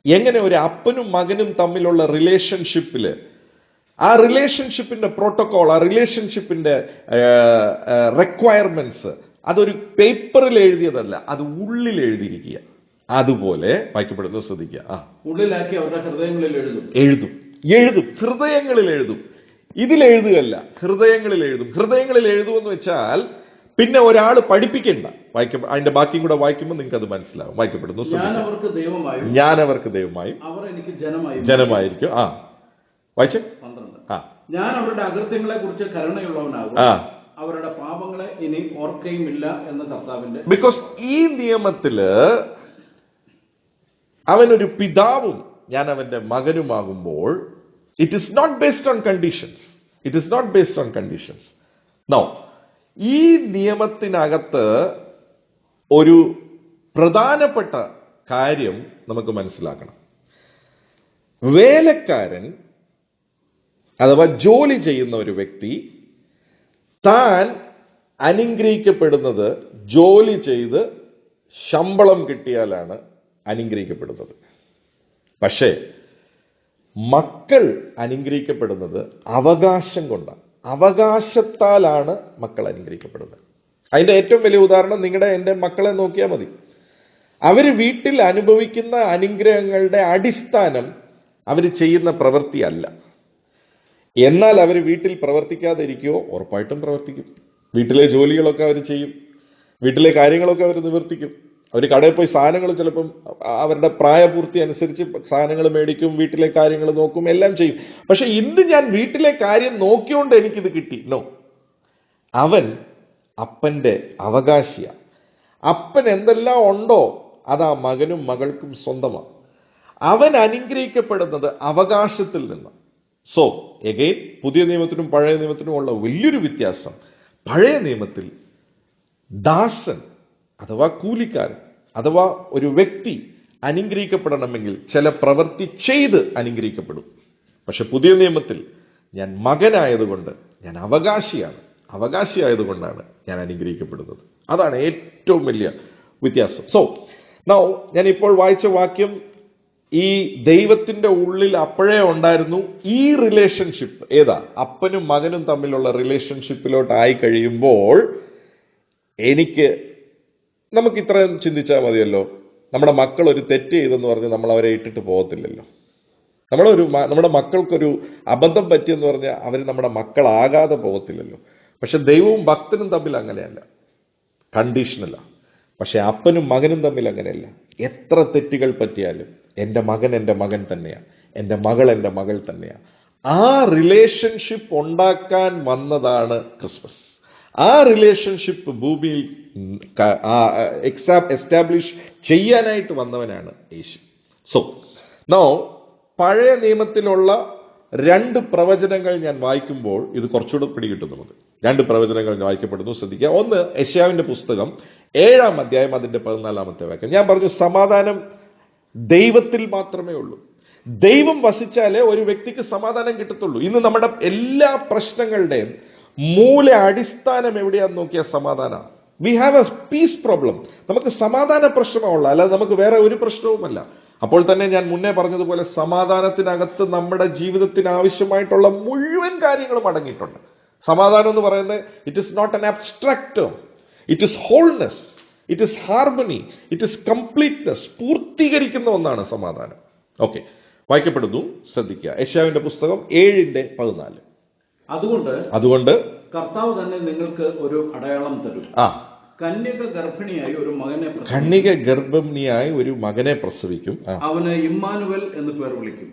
എങ്ങനെ ഒരു അപ്പനും മകനും തമ്മിലുള്ള റിലേഷൻഷിപ്പില് ആ റിലേഷൻഷിപ്പിന്റെ പ്രോട്ടോകോൾ, ആ റിലേഷൻഷിപ്പിന്റെ റിക്വയർമെന്റ്സ് അതൊരു പേപ്പറിൽ എഴുതിയതല്ല, അത് ഉള്ളിൽ എഴുതിയിരിക്കുക. അതുപോലെ വായിക്കപ്പെടുന്നു, ശ്രദ്ധിക്കുക. ആ, ഉള്ളിലാക്കി അവരുടെ ഹൃദയങ്ങളിൽ എഴുതും, ഹൃദയങ്ങളിൽ എഴുതും. ഇതിലെഴുതുകയല്ല, ഹൃദയങ്ങളിൽ എഴുതും. ഹൃദയങ്ങളിൽ എഴുതുമെന്ന് വെച്ചാൽ പിന്നെ ഒരാൾ പഠിപ്പിക്കേണ്ട. അതിന്റെ ബാക്കിയും കൂടെ വായിക്കുമ്പോൾ നിങ്ങൾക്ക് അത് മനസ്സിലാവും. വായിക്കപ്പെടുന്നു, ഞാൻ അവർക്ക് ദൈവമായും അവർ എനിക്ക് ജനമായിരിക്കും. ആ, വായിച്ചേ. 12. ഞാൻ അവരുടെ അകൃത്യങ്ങളെ കുറിച്ച് കരുണയുള്ളവനാകും, അവരുടെ പാപങ്ങളെ ഇനി ഓർക്കുകയുമില്ല എന്ന് കർത്താവിന്റെ. ബിക്കോസ് ഈ നിയമത്തില് അവനൊരു പിതാവും ഞാൻ അവന്റെ മകനുമാകുമ്പോൾ it is not based on conditions. No, ഈ നിയമത്തിനകത്ത് ഒരു പ്രധാനപ്പെട്ട കാര്യം നമുക്ക് മനസ്സിലാക്കണം. വേലക്കാരൻ അഥവാ ജോലി ചെയ്യുന്ന ഒരു വ്യക്തി താൻ അനുഗ്രഹിക്കപ്പെടുന്നത് ജോലി ചെയ്ത് ശമ്പളം കിട്ടിയാലാണ് അനുഗ്രഹിക്കപ്പെടുന്നത്. പക്ഷേ മക്കൾ അനുഗ്രഹിക്കപ്പെടുന്നത് അവകാശം കൊണ്ടാണ്. അവകാശത്താലാണ് മക്കൾ അനുഗ്രഹിക്കപ്പെടുന്നത്. അതിന്റെ ഏറ്റവും വലിയ ഉദാഹരണം എൻ്റെ മക്കളെ നോക്കിയാൽ മതി. അവർ വീട്ടിൽ അനുഭവിക്കുന്ന അനുഗ്രഹങ്ങളുടെ അടിസ്ഥാനം അവർ ചെയ്യുന്ന പ്രവൃത്തിയല്ല. എന്നാൽ അവർ വീട്ടിൽ പ്രവർത്തിക്കാതെ ഇരിക്കുമോ? ഉറപ്പായിട്ടും പ്രവർത്തിക്കും. വീട്ടിലെ ജോലികളൊക്കെ അവർ ചെയ്യും, വീട്ടിലെ കാര്യങ്ങളൊക്കെ അവർ നിവർത്തിക്കും. അവർ കടയിൽ പോയി സാധനങ്ങൾ ചിലപ്പം അവരുടെ പ്രായപൂർത്തി അനുസരിച്ച് സാധനങ്ങൾ മേടിക്കും, വീട്ടിലെ കാര്യങ്ങൾ നോക്കും, എല്ലാം ചെയ്യും. പക്ഷെ ഇന്ന് ഞാൻ വീട്ടിലെ കാര്യം നോക്കിയോണ്ട് എനിക്കിത് കിട്ടി? നോ, അവൻ അപ്പന്റെ അവകാശിയാണ്. അപ്പൻ എന്തെല്ലാം ഉണ്ടോ അത് ആ മകനും മകൾക്കും സ്വന്തമാണ്. അവൻ അനുഗ്രഹിക്കപ്പെടുന്നത് അവകാശത്തിൽ നിന്ന്. സോ എഗെയിൻ, പുതിയ നിയമത്തിനും പഴയ നിയമത്തിനും ഉള്ള വലിയൊരു വ്യത്യാസം, പഴയ നിയമത്തിൽ ദാസൻ അഥവാ കൂലിക്കാരൻ അഥവാ ഒരു വ്യക്തി അനുഗ്രഹിക്കപ്പെടണമെങ്കിൽ ചില പ്രവൃത്തി ചെയ്ത് അനുഗ്രഹിക്കപ്പെടും. പക്ഷെ പുതിയ നിയമത്തിൽ ഞാൻ മകനായതുകൊണ്ട് ഞാൻ അവകാശിയായതുകൊണ്ടാണ് ഞാൻ അനുഗ്രഹിക്കപ്പെടുന്നത്. അതാണ് ഏറ്റവും വലിയ വ്യത്യാസം. സോ നൗ ഞാൻ ഇപ്പോൾ വായിച്ച വാക്യം ഈ ദൈവത്തിന്റെ ഉള്ളിൽ അപ്പോഴേ ഉണ്ടായിരുന്നു. ഈ റിലേഷൻഷിപ്പ് ഏതാ? അപ്പനും മകനും തമ്മിലുള്ള റിലേഷൻഷിപ്പിലോട്ടായി കഴിയുമ്പോൾ നമുക്ക് ഇത്രയും ചിന്തിച്ചാൽ മതിയല്ലോ. നമ്മുടെ മക്കൾ ഒരു തെറ്റ് ചെയ്തെന്ന് പറഞ്ഞ് നമ്മൾ അവരെ ഇട്ടിട്ട് പോകത്തില്ലല്ലോ. നമ്മുടെ മക്കൾക്കൊരു അബദ്ധം പറ്റിയെന്ന് പറഞ്ഞാൽ അവർ നമ്മുടെ മക്കളാകാതെ പോകത്തില്ലല്ലോ. പക്ഷെ ദൈവവും ഭക്തനും തമ്മിൽ അങ്ങനെയല്ല, കണ്ടീഷനല്ല. പക്ഷെ അപ്പനും മകനും തമ്മിൽ അങ്ങനെയല്ല. എത്ര തെറ്റുകൾ പറ്റിയാലും എൻ്റെ മകൻ തന്നെയാണ്, എൻ്റെ മകൾ തന്നെയാണ്. ആ റിലേഷൻഷിപ്പ് ഉണ്ടാക്കാൻ വന്നതാണ് ക്രിസ്മസ്. ആ റിലേഷൻഷിപ്പ് ഭൂമിയിൽ എസ്റ്റാബ്ലിഷ് ചെയ്യാനായിട്ട് വന്നവനാണ് യേശു. സോ നൗ പഴയ നിയമത്തിലുള്ള 2 പ്രവചനങ്ങൾ ഞാൻ വായിക്കുമ്പോൾ ഇത് കുറച്ചുകൂടെ പിടികിട്ടും നമുക്ക്. 2 പ്രവചനങ്ങൾ വായിക്കപ്പെടുന്നു, ശ്രദ്ധിക്കുക. ഒന്ന് യെശയ്യാവിന്റെ പുസ്തകം 7-ാം അധ്യായം അതിന്റെ 14-ാമത്തെ വാക്യം. ഞാൻ പറഞ്ഞു, സമാധാനം ദൈവത്തിൽ മാത്രമേ ഉള്ളൂ. ദൈവം വസിച്ചാലേ ഒരു വ്യക്തിക്ക് സമാധാനം കിട്ടത്തുള്ളൂ. ഇന്ന് നമ്മുടെ എല്ലാ പ്രശ്നങ്ങളുടെയും മൂല അടിസ്ഥാനം എവിടെയാന്ന് നോക്കിയാൽ സമാധാനമാണ്. We have a peace problem. നമുക്ക് സമാധാന പ്രശ്നമുള്ള, അല്ലാതെ നമുക്ക് വേറെ ഒരു പ്രശ്നവുമല്ല. അപ്പോൾ തന്നെ ഞാൻ മുന്നേ പറഞ്ഞതുപോലെ സമാധാനത്തിനകത്ത് നമ്മുടെ ജീവിതത്തിന് ആവശ്യമായിട്ടുള്ള മുഴുവൻ കാര്യങ്ങളും അടങ്ങിയിട്ടുണ്ട്. സമാധാനം എന്ന് പറയുന്നത് it is not an abstract term. It is wholeness, it is harmony, it is completeness. പൂർത്തീകരിക്കുന്ന ഒന്നാണ് സമാധാനം. ഓക്കെ, വായിക്കപ്പെടുന്നു, ശ്രദ്ധിക്കുക. യെശയ്യാവിന്റെ പുസ്തകം 7:14. അതുകൊണ്ട് അതുകൊണ്ട് കർത്താവ് തന്നെ നിങ്ങൾക്ക് ഒരു അടയാളം തരും. കന്യക ഗർഭിണിയായി ഒരു മകനെ പ്രസവിക്കും. കന്യക ഗർഭിണിയായി ഒരു മകനെ പ്രസവിക്കും. അവന് ഇമ്മാനുവൽ എന്ന് പേർ വിളിക്കും.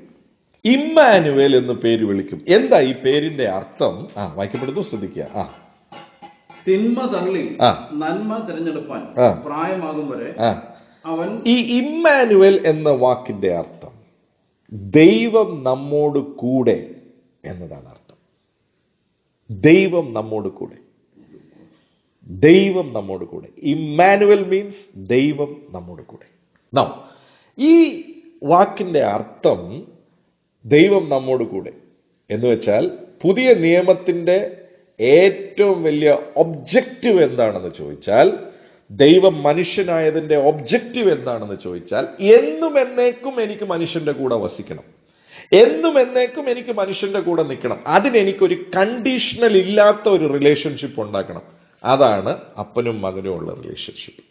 ഇമ്മാനുവേൽ എന്ന് പേര് വിളിക്കും. എന്താ ഈ പേരിന്റെ അർത്ഥം? വായിക്കപ്പെടുന്നു, ശ്രദ്ധിക്കുക. തിന്മ തള്ളി നന്മ തിരഞ്ഞെടുപ്പാൻ പ്രായമാകും വരെ അവൻ. ഈ ഇമ്മാനുവേൽ എന്ന വാക്കിന്റെ അർത്ഥം ദൈവം നമ്മോട് കൂടെ എന്നതാണ് അർത്ഥം. ദൈവം നമ്മോട് കൂടെ. ദൈവം നമ്മോട് കൂടെ. ഇമ്മാനുവൽ മീൻസ് ദൈവം നമ്മോട് കൂടെ. നൗ ഈ വാക്കിന്റെ അർത്ഥം ദൈവം നമ്മോട് കൂടെ എന്ന് വെച്ചാൽ പുതിയ നിയമത്തിന്റെ ഏറ്റവും വലിയ ഒബ്ജക്റ്റീവ് എന്താണെന്ന് ചോദിച്ചാൽ, ദൈവം മനുഷ്യനായതിന്റെ ഒബ്ജക്റ്റീവ് എന്താണെന്ന് ചോദിച്ചാൽ, എന്നും എന്നേക്കും എനിക്ക് മനുഷ്യന്റെ കൂടെ വസിക്കണം, എന്നും എന്നേക്കും എനിക്ക് മനുഷ്യന്റെ കൂടെ നിൽക്കണം. അതിനെനിക്കൊരു കണ്ടീഷണൽ ഇല്ലാത്ത ഒരു റിലേഷൻഷിപ്പ് ഉണ്ടാക്കണം. അതാണ് അപ്പനും മകനും ഉള്ള റിലേഷൻഷിപ്പ്.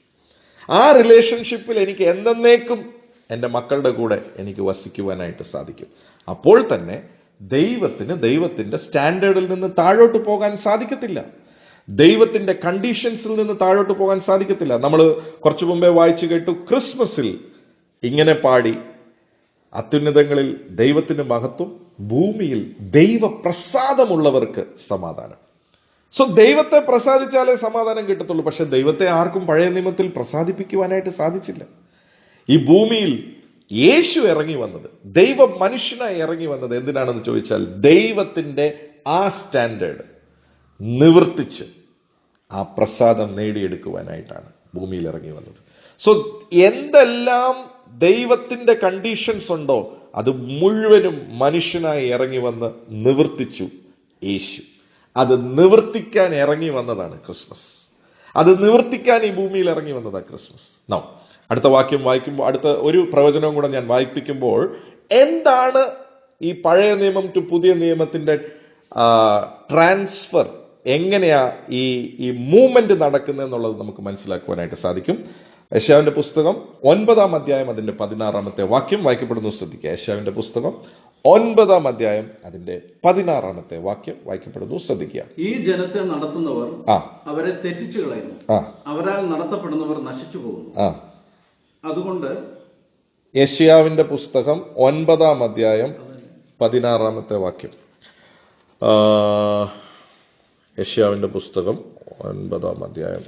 ആ റിലേഷൻഷിപ്പിൽ എനിക്ക് എന്നേക്കും എൻ്റെ മക്കളുടെ കൂടെ എനിക്ക് വസിക്കുവാനായിട്ട് സാധിക്കും. അപ്പോൾ തന്നെ ദൈവത്തിന്റെ സ്റ്റാൻഡേർഡിൽ നിന്ന് താഴോട്ട് പോകാൻ സാധിക്കത്തില്ല. ദൈവത്തിന്റെ കണ്ടീഷൻസിൽ നിന്ന് താഴോട്ട് പോകാൻ സാധിക്കത്തില്ല. നമ്മൾ കുറച്ചു മുമ്പേ വായിച്ചു കേട്ടു, ക്രിസ്മസിൽ ഇങ്ങനെ പാടി, അത്യുന്നതങ്ങളിൽ ദൈവത്തിന് മഹത്വം, ഭൂമിയിൽ ദൈവപ്രസാദമുള്ളവർക്ക് സമാധാനം. സോ ദൈവത്തെ പ്രസാദിച്ചാലേ സമാധാനം കിട്ടത്തുള്ളൂ. പക്ഷെ ദൈവത്തെ ആർക്കും പഴയ നിയമത്തിൽ പ്രസാദിപ്പിക്കുവാനായിട്ട് സാധിച്ചില്ല. ഈ ഭൂമിയിൽ യേശു ഇറങ്ങി വന്നത്, ദൈവം മനുഷ്യനായി ഇറങ്ങി വന്നത് എന്തിനാണെന്ന് ചോദിച്ചാൽ, ദൈവത്തിന്റെ ആ സ്റ്റാൻഡേർഡ് നിവർത്തിച്ച് ആ പ്രസാദം നേടിയെടുക്കുവാനായിട്ടാണ് ഭൂമിയിൽ ഇറങ്ങി വന്നത്. സോ എന്തെല്ലാം ദൈവത്തിന്റെ കണ്ടീഷൻസ് ഉണ്ടോ അത് മുഴുവനും മനുഷ്യനായി ഇറങ്ങി വന്ന് നിവർത്തിച്ചു യേശു. അത് നിവർത്തിക്കാൻ ഇറങ്ങി വന്നതാണ് ക്രിസ്മസ്. അത് നിവർത്തിക്കാൻ ഈ ഭൂമിയിൽ ഇറങ്ങി വന്നതാണ് ക്രിസ്മസ്. നൗ അടുത്ത വാക്യം വായിക്കുമ്പോൾ, അടുത്ത ഒരു പ്രവചനവും കൂടെ ഞാൻ വായിപ്പിക്കുമ്പോൾ, എന്താണ് ഈ പഴയ നിയമം ടു പുതിയ നിയമത്തിന്റെ ട്രാൻസ്ഫർ, എങ്ങനെയാ ഈ മൂവ്മെന്റ് നടക്കുന്നത് എന്നുള്ളത് നമുക്ക് മനസ്സിലാക്കുവാനായിട്ട് സാധിക്കും. യെശയ്യാവിന്റെ പുസ്തകം 9-ാം അധ്യായം അതിന്റെ 16-ാമത്തെ വാക്യം വായിക്കപ്പെടുന്നു, ശ്രദ്ധിക്കുക. യെശയ്യാവിന്റെ പുസ്തകം 9-ാം അധ്യായം അതിന്റെ 16-ാമത്തെ വാക്യം വായിക്കപ്പെടുന്നു, ശ്രദ്ധിക്കുക. ഈ ജനത്തെ നടത്തുന്നവർ അവരെ തെറ്റിച്ചു കളയുന്നു, അവരാൽ നടത്തപ്പെടുന്നവർ നശിച്ചു പോകുന്നു. അതുകൊണ്ട് യെശയ്യാവിന്റെ പുസ്തകം 9-ാം അധ്യായം 16-ാമത്തെ വാക്യം. യെശയ്യാവിന്റെ പുസ്തകം 9-ാം അധ്യായം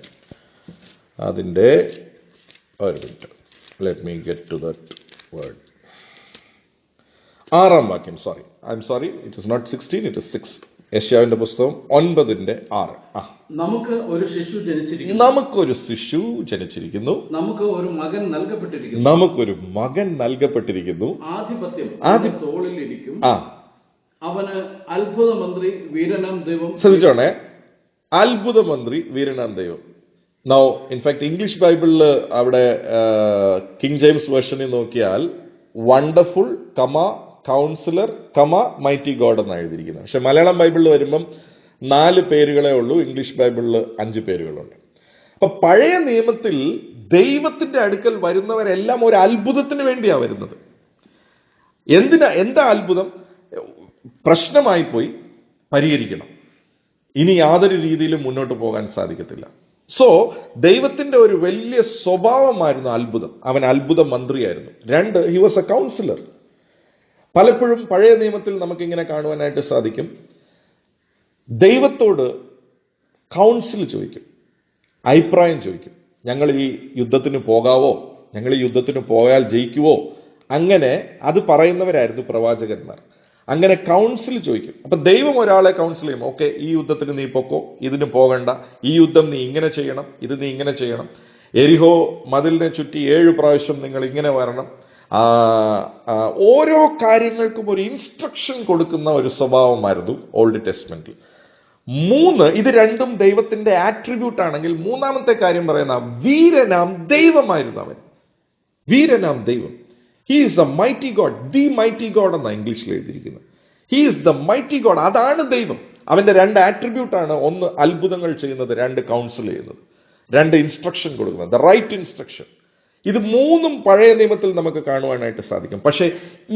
അതിന്റെ, ഒരു minute, let me get to that word. 6-ാം വാക്യം. Sorry, it is not 16, it is 6. യെശയ്യാവിന്റെ പുസ്തകം 9-6. നമുക്ക് ഒരു ശിശു ജനിച്ചിരിക്കുന്നു, നമുക്കൊരു ശിശു ജനിച്ചിരിക്കുന്നു, നമുക്ക് ഒരു മകൻ നൽകപ്പെട്ടിരിക്കുന്നു, നമുക്കൊരു മകൻ നൽകപ്പെട്ടിരിക്കുന്നു, ആധിപത്യം തോളിൽ ഇരിക്കും, അവന് അത്ഭുത മന്ത്രി വീരനാം ദൈവം. ശ്രദ്ധിച്ചോണേ, അത്ഭുത മന്ത്രി വീരനാം ദൈവം. നൗ ഇൻഫാക്ട് ഇംഗ്ലീഷ് ബൈബിളിൽ അവിടെ കിങ് ജെയിംസ് വേർഷനിൽ നോക്കിയാൽ വണ്ടർഫുൾ കൗൺസിലർ മൈറ്റി ഗോഡ് എന്നാണ് എഴുതിയിരിക്കുന്നത്. പക്ഷെ മലയാളം ബൈബിളിൽ വരുമ്പം 4 പേരുകളേ ഉള്ളൂ, ഇംഗ്ലീഷ് ബൈബിളിൽ 5 പേരുകളുണ്ട്. അപ്പൊ പഴയ നിയമത്തിൽ ദൈവത്തിന്റെ അടുക്കൽ വരുന്നവരെല്ലാം ഒരു അത്ഭുതത്തിന് വേണ്ടിയാണ് വരുന്നത്. എന്താ അത്ഭുതം? പ്രശ്നമായി പോയി, പരിഹരിക്കണം, ഇനി യാതൊരു രീതിയിലും മുന്നോട്ട് പോകാൻ സാധിക്കത്തില്ല. സോ ദൈവത്തിന്റെ ഒരു വലിയ സ്വഭാവമായിരുന്നു അത്ഭുതം. അവൻ അത്ഭുത മന്ത്രിയായിരുന്നു. 2, ഹി വാസ് എ കൗൺസിലർ. പലപ്പോഴും പഴയ നിയമത്തിൽ നമുക്കിങ്ങനെ കാണുവാനായിട്ട് സാധിക്കും, ദൈവത്തോട് കൗൺസിൽ ചോദിക്കും, അഭിപ്രായം ചോദിക്കും. ഞങ്ങൾ ഈ യുദ്ധത്തിന് പോകാവോ, ഞങ്ങൾ ഈ യുദ്ധത്തിന് പോയാൽ ജയിക്കുവോ, അങ്ങനെ അത് പറയുന്നവരായിരുന്നു പ്രവാചകന്മാർ. അങ്ങനെ കൗൺസിൽ ചോദിക്കും. അപ്പൊ ദൈവം ഒരാളെ കൗൺസിൽ ചെയ്യും. ഓക്കെ, ഈ യുദ്ധത്തിന് നീ പൊക്കോ, ഇതിന് പോകണ്ട, ഈ യുദ്ധം നീ ഇങ്ങനെ ചെയ്യണം, ഇത് നീ ഇങ്ങനെ ചെയ്യണം, എരിഹോ മതിലിനെ ചുറ്റി 7 പ്രാവശ്യം നിങ്ങൾ ഇങ്ങനെ വരണം. ഓരോ കാര്യങ്ങൾക്കും ഒരു ഇൻസ്ട്രക്ഷൻ കൊടുക്കുന്ന ഒരു സ്വഭാവമായിരുന്നു ഓൾഡ് ടെസ്റ്റ്മെന്റിൽ. 3, ഇത് രണ്ടും ദൈവത്തിന്റെ ആട്രിബ്യൂട്ട് ആണെങ്കിൽ, 3-ാമത്തെ കാര്യം പറയുന്ന വീരനാം ദൈവമായിരുന്നു അവൻ. വീരനാം ദൈവം. He is the mighty God, the mighty God എന്നാണ് ഇംഗ്ലീഷിൽ എഴുതിയിരിക്കുന്നത്. He is the mighty God, അതാണ് ദൈവം. അവന്റെ 2 ആട്രിബ്യൂട്ടാണ്. 1 അത്ഭുതങ്ങൾ ചെയ്യുന്നത്, 2 കൗൺസിൽ ചെയ്യുന്നത്, 2 ഇൻസ്ട്രക്ഷൻ കൊടുക്കുന്നത്, ദ റൈറ്റ് ഇൻസ്ട്രക്ഷൻ. ഇത് 3ഉം പഴയ നിയമത്തിൽ നമുക്ക് കാണുവാനായിട്ട് സാധിക്കും. പക്ഷേ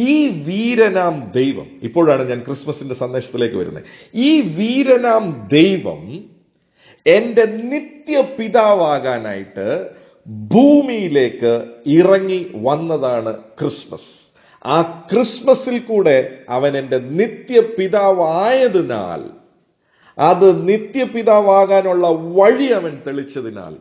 ഈ വീരനാം ദൈവം, ഇപ്പോഴാണ് ഞാൻ ക്രിസ്മസിന്റെ സന്ദേശത്തിലേക്ക് വരുന്നത്, ഈ വീരനാം ദൈവം എന്റെ നിത്യ നിത്യപിതാവാകാനായിട്ട് ഭൂമിയിലേക്ക് ഇറങ്ങി വന്നതാണ് ക്രിസ്മസ്. ആ ക്രിസ്മസിൽ കൂടെ അവൻ എൻ്റെ നിത്യപിതാവായതിനാൽ, അത് നിത്യപിതാവാകാനുള്ള വഴി അവൻ തെളിച്ചതിനാൽ,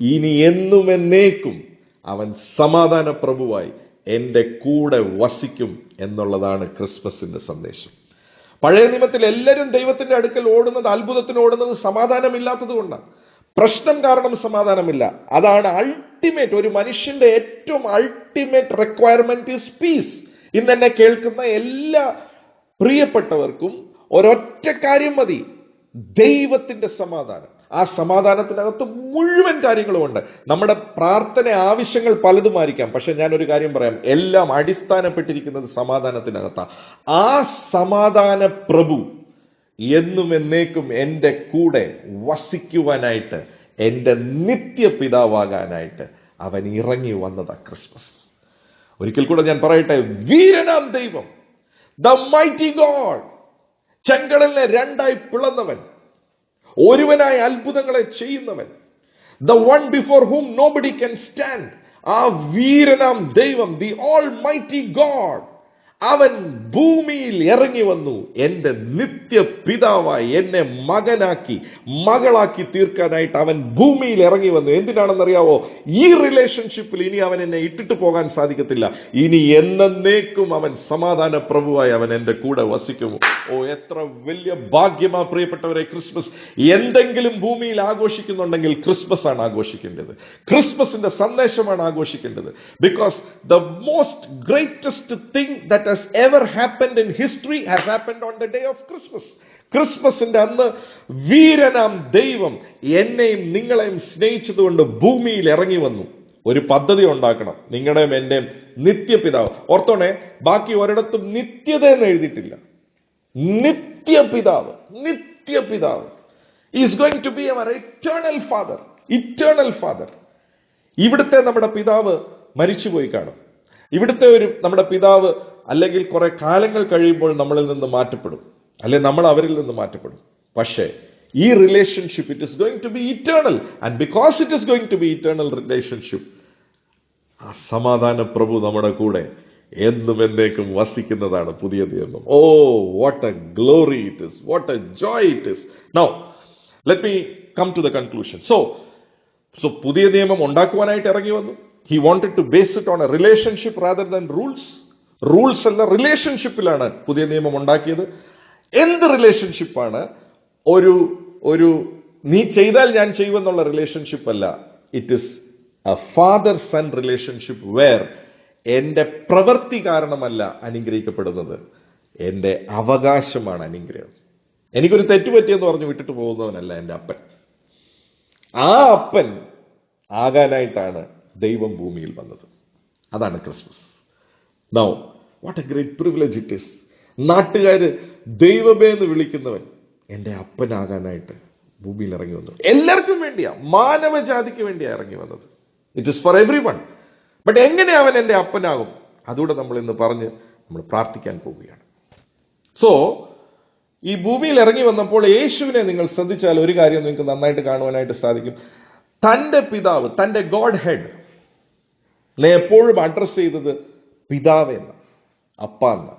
ഇനി എന്നും എന്നേക്കും അവൻ സമാധാന പ്രഭുവായി എൻ്റെ കൂടെ വസിക്കും എന്നുള്ളതാണ് ക്രിസ്മസിന്റെ സന്ദേശം. പഴയ നിയമത്തിൽ എല്ലാവരും ദൈവത്തിന്റെ അടുക്കൽ ഓടുന്നത്, അത്ഭുതത്തിന് ഓടുന്നത് സമാധാനമില്ലാത്തത് കൊണ്ടാണ്. പ്രശ്നം കാരണം സമാധാനമില്ല. അതാണ് അൾട്ടിമേറ്റ്, ഒരു മനുഷ്യന്റെ ഏറ്റവും അൾട്ടിമേറ്റ് റിക്വയർമെന്റ് ഈസ് പീസ്. ഇന്ന് എന്നെ കേൾക്കുന്ന എല്ലാ പ്രിയപ്പെട്ടവർക്കും ഒരൊറ്റ കാര്യം മതി, ദൈവത്തിന്റെ സമാധാനം. ആ സമാധാനത്തിനകത്ത് മുഴുവൻ കാര്യങ്ങളും ഉണ്ട്. നമ്മുടെ പ്രാർത്ഥന ആവശ്യങ്ങൾ പലതുമായിരിക്കാം, പക്ഷെ ഞാനൊരു കാര്യം പറയാം, എല്ലാം അടിസ്ഥാനപ്പെട്ടിരിക്കുന്നത് സമാധാനത്തിനകത്താണ്. ആ സമാധാന പ്രഭു എന്നും എന്നേക്കും എൻ്റെ കൂടെ വസിക്കുവാനായിട്ട്, എൻ്റെ നിത്യപിതാവാകാനായിട്ട് അവൻ ഇറങ്ങി വന്നതാ ക്രിസ്മസ്. ഒരിക്കൽ കൂടെ ഞാൻ പറയട്ടെ, വീരനാം ദൈവം, ദ മൈറ്റി ഗോഡ്, ചെങ്കടലിനെ രണ്ടായി പിളന്നവൻ, ഒരുവനായി അത്ഭുതങ്ങളെ ചെയ്യുന്നവൻ, the one before whom nobody can stand, ആ വീരനാം ദൈവം, ദി ഓൾ മൈറ്റി ഗോഡ്, അവൻ ഭൂമിയിൽ ഇറങ്ങി വന്നു എൻ്റെ നിത്യപിതാവായി എന്നെ മകനാക്കി മകളാക്കി തീർക്കാനായിട്ട് അവൻ ഭൂമിയിൽ ഇറങ്ങി വന്നു. എന്തിനാണെന്നറിയാവോ? ഈ റിലേഷൻഷിപ്പിൽ ഇനി അവൻ എന്നെ ഇട്ടിട്ട് പോകാൻ സാധിക്കത്തില്ല. ഇനി എന്നേക്കും അവൻ സമാധാന പ്രഭുവായി അവൻ എൻ്റെ കൂടെ വസിക്കുമോ. ഓ, എത്ര വലിയ ഭാഗ്യമാ പ്രിയപ്പെട്ടവരെ ക്രിസ്മസ്. എന്തെങ്കിലും ഭൂമിയിൽ ആഘോഷിക്കുന്നുണ്ടെങ്കിൽ ക്രിസ്മസ് ആണ് ആഘോഷിക്കേണ്ടത്. ക്രിസ്മസിന്റെ സന്ദേശമാണ് ആഘോഷിക്കേണ്ടത്. Because the most greatest thing that has ever happened in history has happened on the day of Christmas. ക്രിസ്മസിന്റെ അന്ന് വീരനാം ദൈവം എന്നെയും നിങ്ങളെയും സ്നേഹിച്ചതുകൊണ്ട് ഭൂമിയിൽ ഇറങ്ങി വന്നു. ഒരു പദ്ധതി ഉണ്ടാക്കണം, നിങ്ങളുടെയും എന്റെയും നിത്യപിതാവ്. ഓർത്തോണേ, ബാക്കി ഒരിടത്തും നിത്യത എന്ന് എഴുതിയിട്ടില്ല. നിത്യപിതാവ്, നിത്യപിതാവ് is going to be our eternal father, eternal father. ഇവിടുത്തെ നമ്മുടെ പിതാവ് മരിച്ചുപോയി കാണും. ഇവിടുത്തെ നമ്മുടെ പിതാവ് അല്ലെങ്കിൽ കുറെ കാലങ്ങൾ കഴിയുമ്പോൾ നമ്മളിൽ നിന്ന് മാറ്റപ്പെടും, അല്ലെങ്കിൽ നമ്മൾ അവരിൽ നിന്ന് മാറ്റപ്പെടും. പക്ഷേ ഈ relationship, it is going to be eternal. And because it is going to be eternal relationship, ആ സമാധാന പ്രഭു നമ്മുടെ കൂടെ എന്നും എന്നേക്കും വസിക്കുന്നതാണ് പുതിയ നിയമം. Oh, what a glory it is, what a joy it is. Now let me come to the conclusion. So പുതിയ നിയമം ഉണ്ടാക്കുവാനായിട്ട് ഇറങ്ങി വന്നു. He wanted to base it on a relationship rather than rules. Rules അല്ല, റിലേഷൻഷിപ്പിലാണ് പുതിയ നിയമം ഉണ്ടാക്കിയത്. എന്ത് റിലേഷൻഷിപ്പാണ്? ഒരു നീ ചെയ്താൽ ഞാൻ ചെയ്യുമെന്നുള്ള റിലേഷൻഷിപ്പ് അല്ല. It is a father son relationship where എന്റെ പ്രവൃത്തി കാരണമല്ല അനുഗ്രഹിക്കപ്പെടുന്നത്, എന്റെ അവകാശമാണ് അനുഗ്രഹം. എനിക്കൊരു തെറ്റുപറ്റിയെന്ന് പറഞ്ഞ് വിട്ടിട്ട് പോകുന്നവനല്ല എൻ്റെ അപ്പൻ. ആ അപ്പൻ ആകാനായിട്ടാണ് ദൈവം ഭൂമിയിൽ വന്നത്. അതാണ് Christmas. Now what a great privilege it is. നാട്ടുകാര് ദൈവമേ എന്ന് വിളിക്കുന്നവൻ എൻ്റെ അപ്പനാകാനായിട്ട് ഭൂമിയിൽ ഇറങ്ങി വന്നു. എല്ലാവർക്കും വേണ്ടിയാ, മാനവജാതിക്ക് വേണ്ടിയാ ഇറങ്ങി വന്നത്. It is for every one. But എങ്ങനെ അവൻ എൻ്റെ അപ്പനാകും? അതുകൂടെ നമ്മൾ ഇന്ന് പറഞ്ഞ് നമ്മൾ പ്രാർത്ഥിക്കാൻ പോവുകയാണ്. സോ ഈ ഭൂമിയിൽ ഇറങ്ങി വന്നപ്പോൾ യേശുവിനെ നിങ്ങൾ ശ്രദ്ധിച്ചാൽ ഒരു കാര്യം നിങ്ങൾക്ക് നന്നായിട്ട് കാണുവാനായിട്ട് സാധിക്കും. തന്റെ പിതാവ്, തന്റെ ഗോഡ് ഹെഡ് എപ്പോഴും അഡ്രസ് ചെയ്തത് പിതാവേ എന്ന, അപ്പ എന്ന,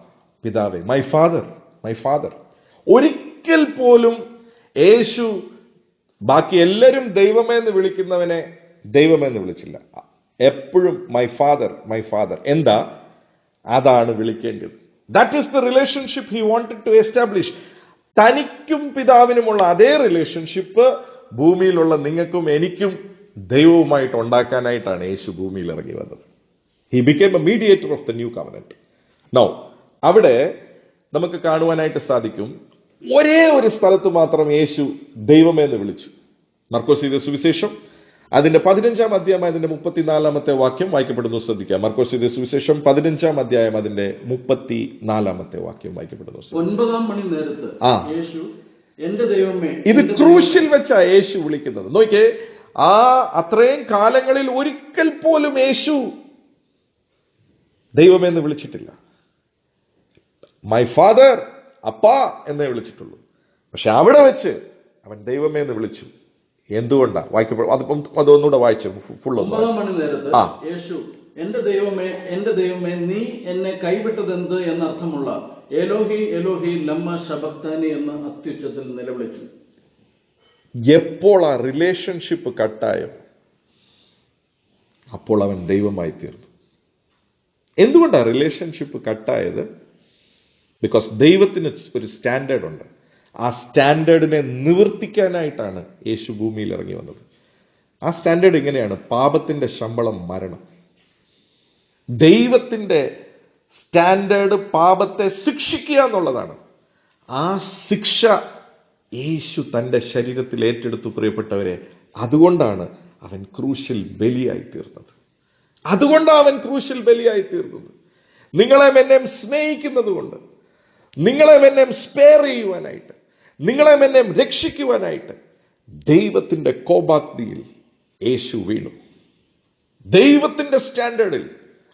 പിതാവേ, മൈ ഫാദർ, മൈ ഫാദർ. ഒരിക്കൽ പോലും യേശു ബാക്കി എല്ലാവരും ദൈവമേ എന്ന് വിളിക്കുന്നവനെ ദൈവമേ എന്ന് വിളിച്ചില്ല. എപ്പോഴും മൈ ഫാദർ, മൈ ഫാദർ. എന്താ? അതാണ് വിളിക്കേണ്ടത്. That is the relationship he wanted to establish. തനിക്കും പിതാവിനുമുള്ള അതേ റിലേഷൻഷിപ്പ് ഭൂമിയിലുള്ള നിങ്ങൾക്കും എനിക്കും ദൈവവുമായിട്ട് ഉണ്ടാക്കാനായിട്ടാണ് യേശു ഭൂമിയിൽ ഇറങ്ങി വന്നത്. He became A mediator of the new covenant. Now അവിടെ നമുക്ക് കാണുവാനായിട്ട് സാധിക്കും, ഒരേ ഒരു സ്ഥലത്ത് മാത്രം യേശു ദൈവമേ എന്ന് വിളിച്ചു. മർക്കോസ് എഴുതിയ സുവിശേഷം അതിന്റെ 15-ാം അധ്യായം അതിന്റെ 34-ാമത്തെ വാക്യം വായിക്കപ്പെടുന്നു. ശ്രദ്ധിക്കാം. മർക്കോസ് എഴുതിയ സുവിശേഷം 15-ാം അധ്യായം അതിന്റെ 34-ാമത്തെ വാക്യം വായിക്കപ്പെടുന്നു. 9-ാം മണി നേരത്ത് യേശു എന്റെ ദൈവമേ. ഇത് ക്രൂശിൽ വെച്ചാ യേശു വിളിക്കുന്നത്. നോക്കിയേ, ആ അത്രയും കാലങ്ങളിൽ ഒരിക്കൽ പോലും യേശു ദൈവമെന്ന് വിളിച്ചിട്ടില്ല. മൈ ഫാദർ, അപ്പ എന്നേ വിളിച്ചിട്ടുള്ളൂ. പക്ഷെ അവിടെ വെച്ച് അവൻ ദൈവമേ എന്ന് വിളിച്ചു. എന്തുകൊണ്ടാ വായിക്കപ്പെടും? അതൊന്നുകൂടെ വായിച്ചു ഫുൾ ഒന്ന് 9-ാം മണി നേരത്ത് യേശു, എന്റെ ദൈവമേ നീ എന്നെ കൈവിട്ടതെന്ത് എന്നർത്ഥമുള്ള എലോഹി എലോഹി ലമ്മ ശബക്താനി എന്ന് അത്യുച്ചത്തിൽ നിലവിളിച്ചു. എപ്പോൾ ആ റിലേഷൻഷിപ്പ് കട്ടായോ അപ്പോൾ അവൻ ദൈവമായി തീർന്നു. എന്തുകൊണ്ടാണ് റിലേഷൻഷിപ്പ് കട്ടായത്? ബിക്കോസ് ദൈവത്തിന് ഒരു സ്റ്റാൻഡേർഡ് ഉണ്ട്. ആ സ്റ്റാൻഡേർഡിനെ നിവർത്തിക്കാനായിട്ടാണ് യേശു ഭൂമിയിൽ ഇറങ്ങി വന്നത്. ആ സ്റ്റാൻഡേർഡ് ഇങ്ങനെയാണ്: പാപത്തിന്റെ ശമ്പളം മരണം. ദൈവത്തിന്റെ സ്റ്റാൻഡേർഡ് പാപത്തെ ശിക്ഷിക്കുക എന്നുള്ളതാണ്. ആ ശിക്ഷ യേശു തന്റെ ശരീരത്തിൽ ഏറ്റെടുത്തു. പ്രിയപ്പെട്ടവരെ, അതുകൊണ്ടാണ് അവൻ ക്രൂശിൽ ബലിയായി തീർന്നത്. അതുകൊണ്ടാണ് അവൻ ക്രൂശിൽ ബലിയായി തീർന്നത്. നിങ്ങളെ എന്നെയും സ്നേഹിക്കുന്നത് കൊണ്ട്, നിങ്ങളെ എന്നെയും സ്പെയർ ചെയ്യുവാനായിട്ട്, നിങ്ങളെ എന്നെയും രക്ഷിക്കുവാനായിട്ട് ദൈവത്തിന്റെ കോപാഗ്നിയിൽ യേശു വീണു. ദൈവത്തിന്റെ സ്റ്റാൻഡേർഡിൽ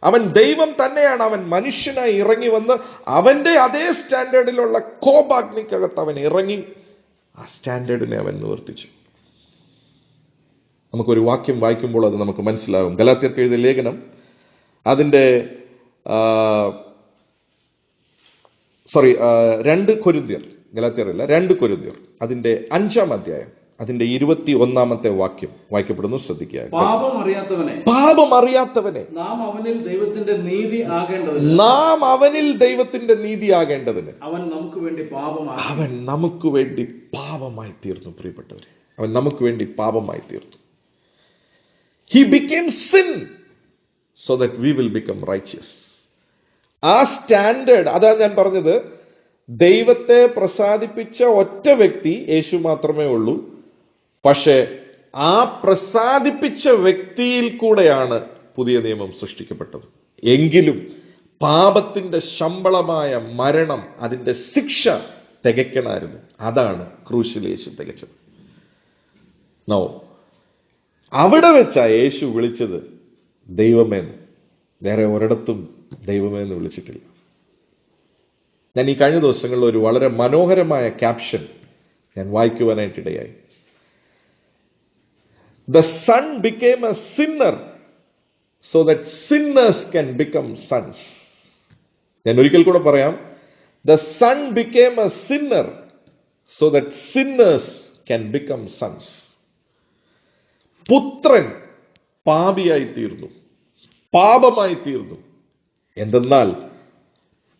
അവൻ ദൈവം തന്നെയാണ്. അവൻ മനുഷ്യനായി ഇറങ്ങി വന്ന് അവന്റെ അതേ സ്റ്റാൻഡേർഡിലുള്ള കോപാഗ്നിക്കകത്ത് അവൻ ഇറങ്ങി ആ സ്റ്റാൻഡേർഡിനെ അവൻ നിവർത്തിച്ചു. നമുക്കൊരു വാക്യം വായിക്കുമ്പോൾ അത് നമുക്ക് മനസ്സിലാകും. ഗലാത്യർക്ക് എഴുതിയ ലേഖനം അതിന്റെ 2 കൊരിന്ത്യർ, ഗലാത്യരല്ല 2 കൊരിന്ത്യർ അതിന്റെ 5-ാം അധ്യായം അതിന്റെ 21-ാമത്തെ വാക്യം വായിക്കപ്പെടുന്നു. ശ്രദ്ധിക്കുക. പാപം അറിയാത്തവനെ നാം അവനിൽ ദൈവത്തിന്റെ നീതി ആകേണ്ടതിന് അവൻ നമുക്ക് വേണ്ടി പാപമായി തീർന്നു. പ്രിയപ്പെട്ടവരെ, അവൻ നമുക്ക് വേണ്ടി പാപമായി തീർന്നു. He became sin so that we will become righteous. ആ സ്റ്റാൻഡേർഡ്, അതാണ് ഞാൻ പറഞ്ഞത്. ദൈവത്തെ പ്രസാദിപ്പിച്ച ഒറ്റ വ്യക്തി യേശു മാത്രമേ ഉള്ളൂ. പക്ഷേ ആ പ്രസാദിപ്പിച്ച വ്യക്തിയിൽ കൂടെയാണ് പുതിയ നിയമം സൃഷ്ടിക്കപ്പെട്ടത്. എങ്കിലും പാപത്തിന്റെ ശമ്പളമായ മരണം, അതിന്റെ ശിക്ഷ തികയ്ക്കണമായിരുന്നു. അതാണ് ക്രൂശിൽ യേശു തികച്ചത്. നോ, അവിടെ വെച്ചാ യേശു വിളിച്ചത് ദൈവമേന്ന്. വേറെ ഒരിടത്തും ദൈവമേന്ന് വിളിച്ചിട്ടില്ല. ഞാൻ ഈ കഴിഞ്ഞ ദിവസങ്ങളിൽ ഒരു വളരെ മനോഹരമായ ക്യാപ്ഷൻ ഞാൻ വായിക്കുവാനായിട്ടിടയായി. The Son became a sinner so that sinners can become sons. ഞാൻ ഒരിക്കൽ കൂടെ പറയാം. The Son became a sinner so that sinners can become sons. പുത്രൻ പാപിയായി തീർന്നു, പാപമായി തീർന്നു. എന്തെന്നാൽ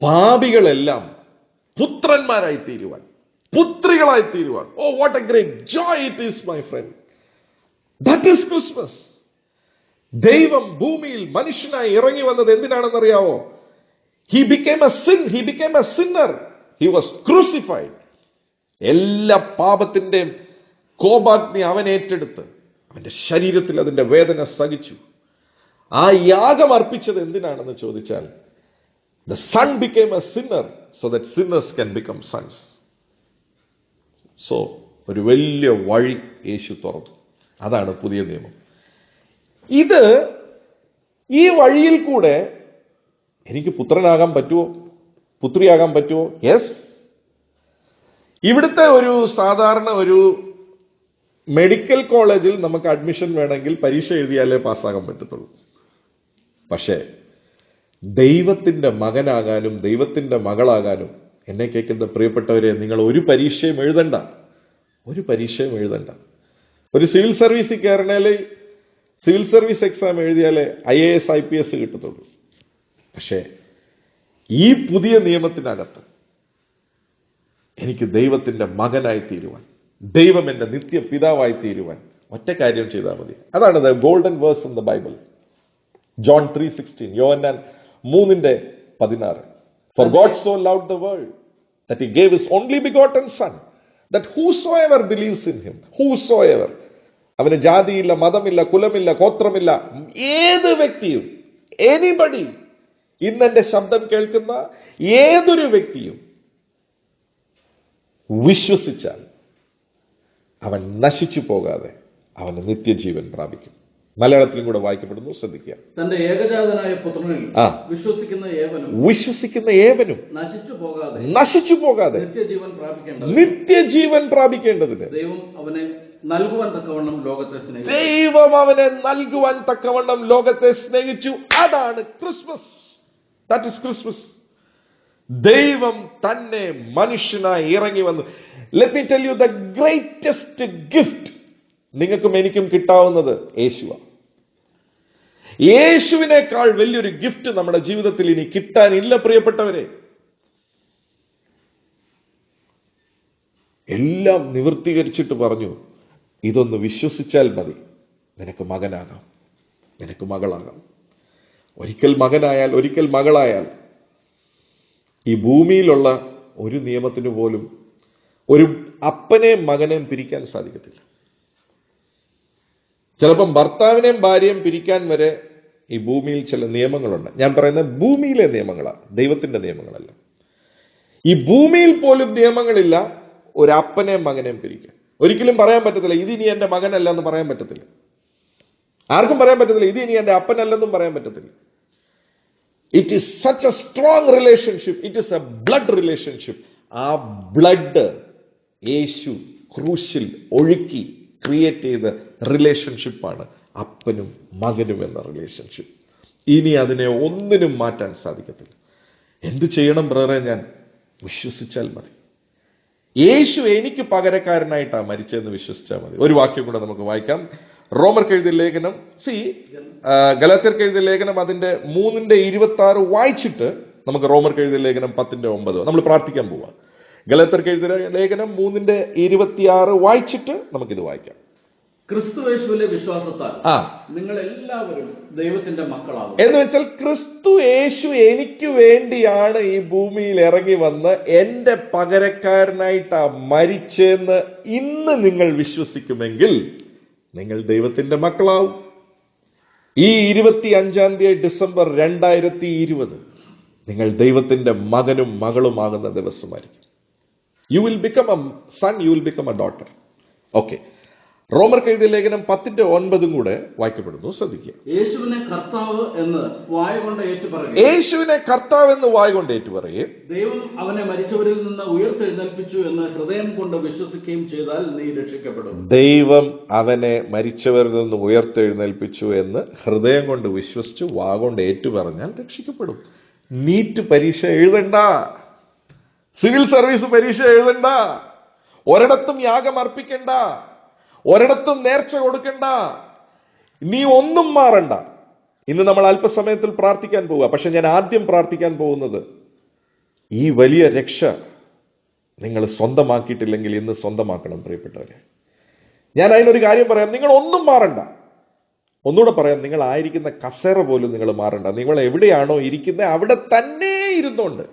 പാപികളെല്ലാം പുത്രന്മാരായി തീരുവാൻ, പുത്രികളായി തീരുവാൻ. Oh, what a great joy it is, my friend. That is Christmas. ദൈവം ഭൂമിയിൽ മനുഷ്യനായി ഇറങ്ങി വന്നത് എന്തിനാണെന്നറിയാവോ? He became a sinner. He was crucified. എല്ലാ പാപത്തിന്റെയും കോപാഗ്നി അവൻ ഏറ്റെടുത്ത് അവന്റെ ശരീരത്തിൽ അതിന്റെ വേദന സഹിച്ചു. ആ യാഗം അർപ്പിച്ചത് എന്തിനാണെന്ന് ചോദിച്ചാൽ, the Son became a sinner so that sinners can become sons. So ഒരു വലിയ വഴി യേശു തുറന്നു. അതാണ് പുതിയ നിയമം. ഈ വഴിയിൽ കൂടെ എനിക്ക് പുത്രനാകാൻ പറ്റുമോ, പുത്രിയാകാൻ പറ്റുമോ? യെസ്. ഇവിടുത്തെ ഒരു സാധാരണ ഒരു മെഡിക്കൽ കോളേജിൽ നമുക്ക് അഡ്മിഷൻ വേണമെങ്കിൽ പരീക്ഷ എഴുതിയാലേ പാസ്സാകാൻ പറ്റത്തുള്ളൂ. പക്ഷേ ദൈവത്തിന്റെ മകനാകാനും ദൈവത്തിന്റെ മകളാകാനും എന്നെ കേൾക്കുന്ന പ്രിയപ്പെട്ടവരെ, നിങ്ങൾ ഒരു പരീക്ഷയും എഴുതണ്ട. ഒരു സിവിൽ സർവീസിൽ കയറണേല് സിവിൽ സർവീസ് എക്സാം എഴുതിയാലേ IAS IPS കിട്ടത്തുള്ളൂ. പക്ഷേ ഈ പുതിയ നിയമത്തിനകത്ത് എനിക്ക് ദൈവത്തിന്റെ മകനായി തീരുവാൻ, ദൈവം എന്റെ നിത്യ പിതാവായി തീരുവാൻ ഒറ്റ കാര്യം ചെയ്താൽ മതി. അതാണ് the golden verse in the Bible. John 3:16, Yohannan 3:16. For God so loved the world that he gave his only begotten son, that whosoever believes in him, whosoever, അവന് ജാതിയില്ല, മതമില്ല, കുലമില്ല, ഗോത്രമില്ല, ഏത് വ്യക്തിയും, എനിബഡി, ഇന്നെന്റെ ശബ്ദം കേൾക്കുന്ന ഏതൊരു വ്യക്തിയും വിശ്വസിച്ചാൽ അവൻ നശിച്ചു പോകാതെ അവന് നിത്യജീവൻ പ്രാപിക്കും. മലയാളത്തിലും കൂടെ വായിക്കപ്പെടുന്നു, ശ്രദ്ധിക്കുക. തന്റെ ഏകജാതനായ പുത്രനിൽ ആ. വിശ്വസിക്കുന്ന ഏവനും നശിച്ചു പോകാതെ നിത്യജീവൻ പ്രാപിക്കേണ്ടതിന് ദൈവം അവനെ നൽകുവാൻ തക്കവണ്ണം ലോകത്തെ സ്നേഹിച്ചു. അതാണ് ക്രിസ്മസ്. That is Christmas. ദൈവം തന്നെ മനുഷ്യനായി ഇറങ്ങി വന്നു. Let me tell you, the greatest gift നിങ്ങൾക്കും എനിക്കും കിട്ടാവുന്നത് യേശുവാണ്. യേശുവിനേക്കാൾ വലിയൊരു ഗിഫ്റ്റ് നമ്മുടെ ജീവിതത്തിൽ ഇനി കിട്ടാനില്ല പ്രിയപ്പെട്ടവരെ. എല്ലാം നിവൃത്തീകരിച്ചിട്ട് പറഞ്ഞു, ഇതൊന്ന് വിശ്വസിച്ചാൽ മതി, നിനക്ക് മകനാകാം, നിനക്ക് മകളാകാം. ഒരിക്കൽ മകനായാൽ, ഒരിക്കൽ മകളായാൽ ഈ ഭൂമിയിലുള്ള ഒരു നിയമത്തിന് പോലും ഒരു അപ്പനെയും മകനെയും പിരിക്കാൻ സാധിക്കത്തില്ല. ചിലപ്പം ഭർത്താവിനെയും ഭാര്യയും പിരിക്കാൻ വരെ ഈ ഭൂമിയിൽ ചില നിയമങ്ങളുണ്ട്. ഞാൻ പറയുന്നത് ഭൂമിയിലെ നിയമങ്ങളാണ്, ദൈവത്തിന്റെ നിയമങ്ങളല്ല. ഈ ഭൂമിയിൽ പോലും നിയമങ്ങളില്ല ഒരു അപ്പനെയും മകനെയും പിരിക്കാൻ. ഒരിക്കലും പറയാൻ പറ്റത്തില്ല ഇതിനി എന്റെ മകനല്ല എന്ന് പറയാൻ പറ്റത്തില്ല. ആർക്കും പറയാൻ പറ്റത്തില്ല ഇത് ഇനി എന്റെ അപ്പനല്ലെന്നും പറയാൻ പറ്റത്തില്ല. It is such A strong relationship. It is A blood relationship. ആ ബ്ലഡ് യേശു ക്രൂശിൽ ഒഴുക്കി ക്രിയേറ്റ് ചെയ്ത റിലേഷൻഷിപ്പാണ് അപ്പനും മകനും എന്ന റിലേഷൻഷിപ്പ്. ഇനി അതിനെ ഒന്നിനും മാറ്റാൻ സാധിക്കത്തില്ല. എന്ത് ചെയ്യണം ബ്രദറെ? ഞാൻ വിശ്വസിച്ചാൽ മതി. യേശു എനിക്ക് പകരക്കാരനായിട്ടാണ് മരിച്ചതെന്ന് വിശ്വസിച്ചാൽ മതി. ഒരു വാക്യം കൂടെ നമുക്ക് വായിക്കാം. റോമർക്ക് എഴുതിയ ലേഖനം, ഗലാത്യർക്ക് എഴുതിയ ലേഖനം അതിന്റെ 3:26 വായിച്ചിട്ട് നമുക്ക് റോമർക്ക് എഴുതിയ ലേഖനം 10:9 നമ്മൾ പ്രാർത്ഥിക്കാൻ പോവാം. ഗലാത്യർക്ക് എഴുതിയ ലേഖനം 3:26 വായിച്ചിട്ട് നമുക്കിത് വായിക്കാം. ക്രിസ്തുയേശുവിലെ വിശ്വാസത്താൽ നിങ്ങൾ എല്ലാവരും ദൈവത്തിന്റെ മക്കളാകും. എന്ന് വെച്ചാൽ ക്രിസ്തു യേശു എനിക്ക് വേണ്ടിയാണ് ഈ ഭൂമിയിൽ ഇറങ്ങി വന്ന് എന്റെ പകരക്കാരനായിട്ടാ മരിച്ചെന്ന് ഇന്ന് നിങ്ങൾ വിശ്വസിക്കുമെങ്കിൽ നിങ്ങൾ ദൈവത്തിന്റെ മക്കളാവും. ഈ 25 ഡിസംബർ 2020 നിങ്ങൾ ദൈവത്തിന്റെ മകനും മകളുമാകുന്ന ദിവസമായിരിക്കും. You will become a son, you will become a daughter. Okay, റോമർക്ക് എഴുതിയ ലേഖനം 10:9 കൂടെ വായിക്കപ്പെടുന്നു, ശ്രദ്ധിക്കുക. യേശുവിനെ കർത്താവ് എന്ന് വായ്കൊണ്ട് ഏറ്റുപറയുകയും ദൈവം അവനെ മരിച്ചവരിൽ നിന്ന് ഉയർത്തെഴുന്നേൽപ്പിച്ചു എന്ന് ഹൃദയം കൊണ്ട് വിശ്വസിക്കുകയും ചെയ്താൽ നീ രക്ഷിക്കപ്പെടും. ദൈവം അവനെ മരിച്ചവരിൽ നിന്ന് ഉയർത്തെഴുന്നേൽപ്പിച്ചു എന്ന് ഹൃദയം കൊണ്ട് വിശ്വസിച്ചു വാഗൊണ്ട് ഏറ്റുപറഞ്ഞാൽ രക്ഷിക്കപ്പെടും. നീറ്റ് പരീക്ഷ എഴുതണ്ട, സിവിൽ സർവീസ് പരീക്ഷ എഴുതണ്ട, ഒരിടത്തും യാഗം അർപ്പിക്കണ്ട, ഒരിടത്തും നേർച്ച കൊടുക്കണ്ട, നീ ഒന്നും മാറണ്ട. ഇന്ന് നമ്മൾ അല്പസമയത്തിൽ പ്രാർത്ഥിക്കാൻ പോവുക. പക്ഷെ ഞാൻ ആദ്യം പ്രാർത്ഥിക്കാൻ പോകുന്നത് ഈ വലിയ രക്ഷ നിങ്ങൾ സ്വന്തമാക്കിയിട്ടില്ലെങ്കിൽ ഇന്ന് സ്വന്തമാക്കണം പ്രിയപ്പെട്ടവരെ. ഞാൻ അതിനൊരു കാര്യം പറയാം, നിങ്ങൾ ഒന്നും മാറണ്ട. ഒന്നുകൂടെ പറയാം, നിങ്ങൾ ആയിരിക്കുന്ന കസേര പോലും നിങ്ങൾ മാറണ്ട. നിങ്ങൾ എവിടെയാണോ ഇരിക്കുന്നത് അവിടെ തന്നെ ഇരുന്നുകൊണ്ട്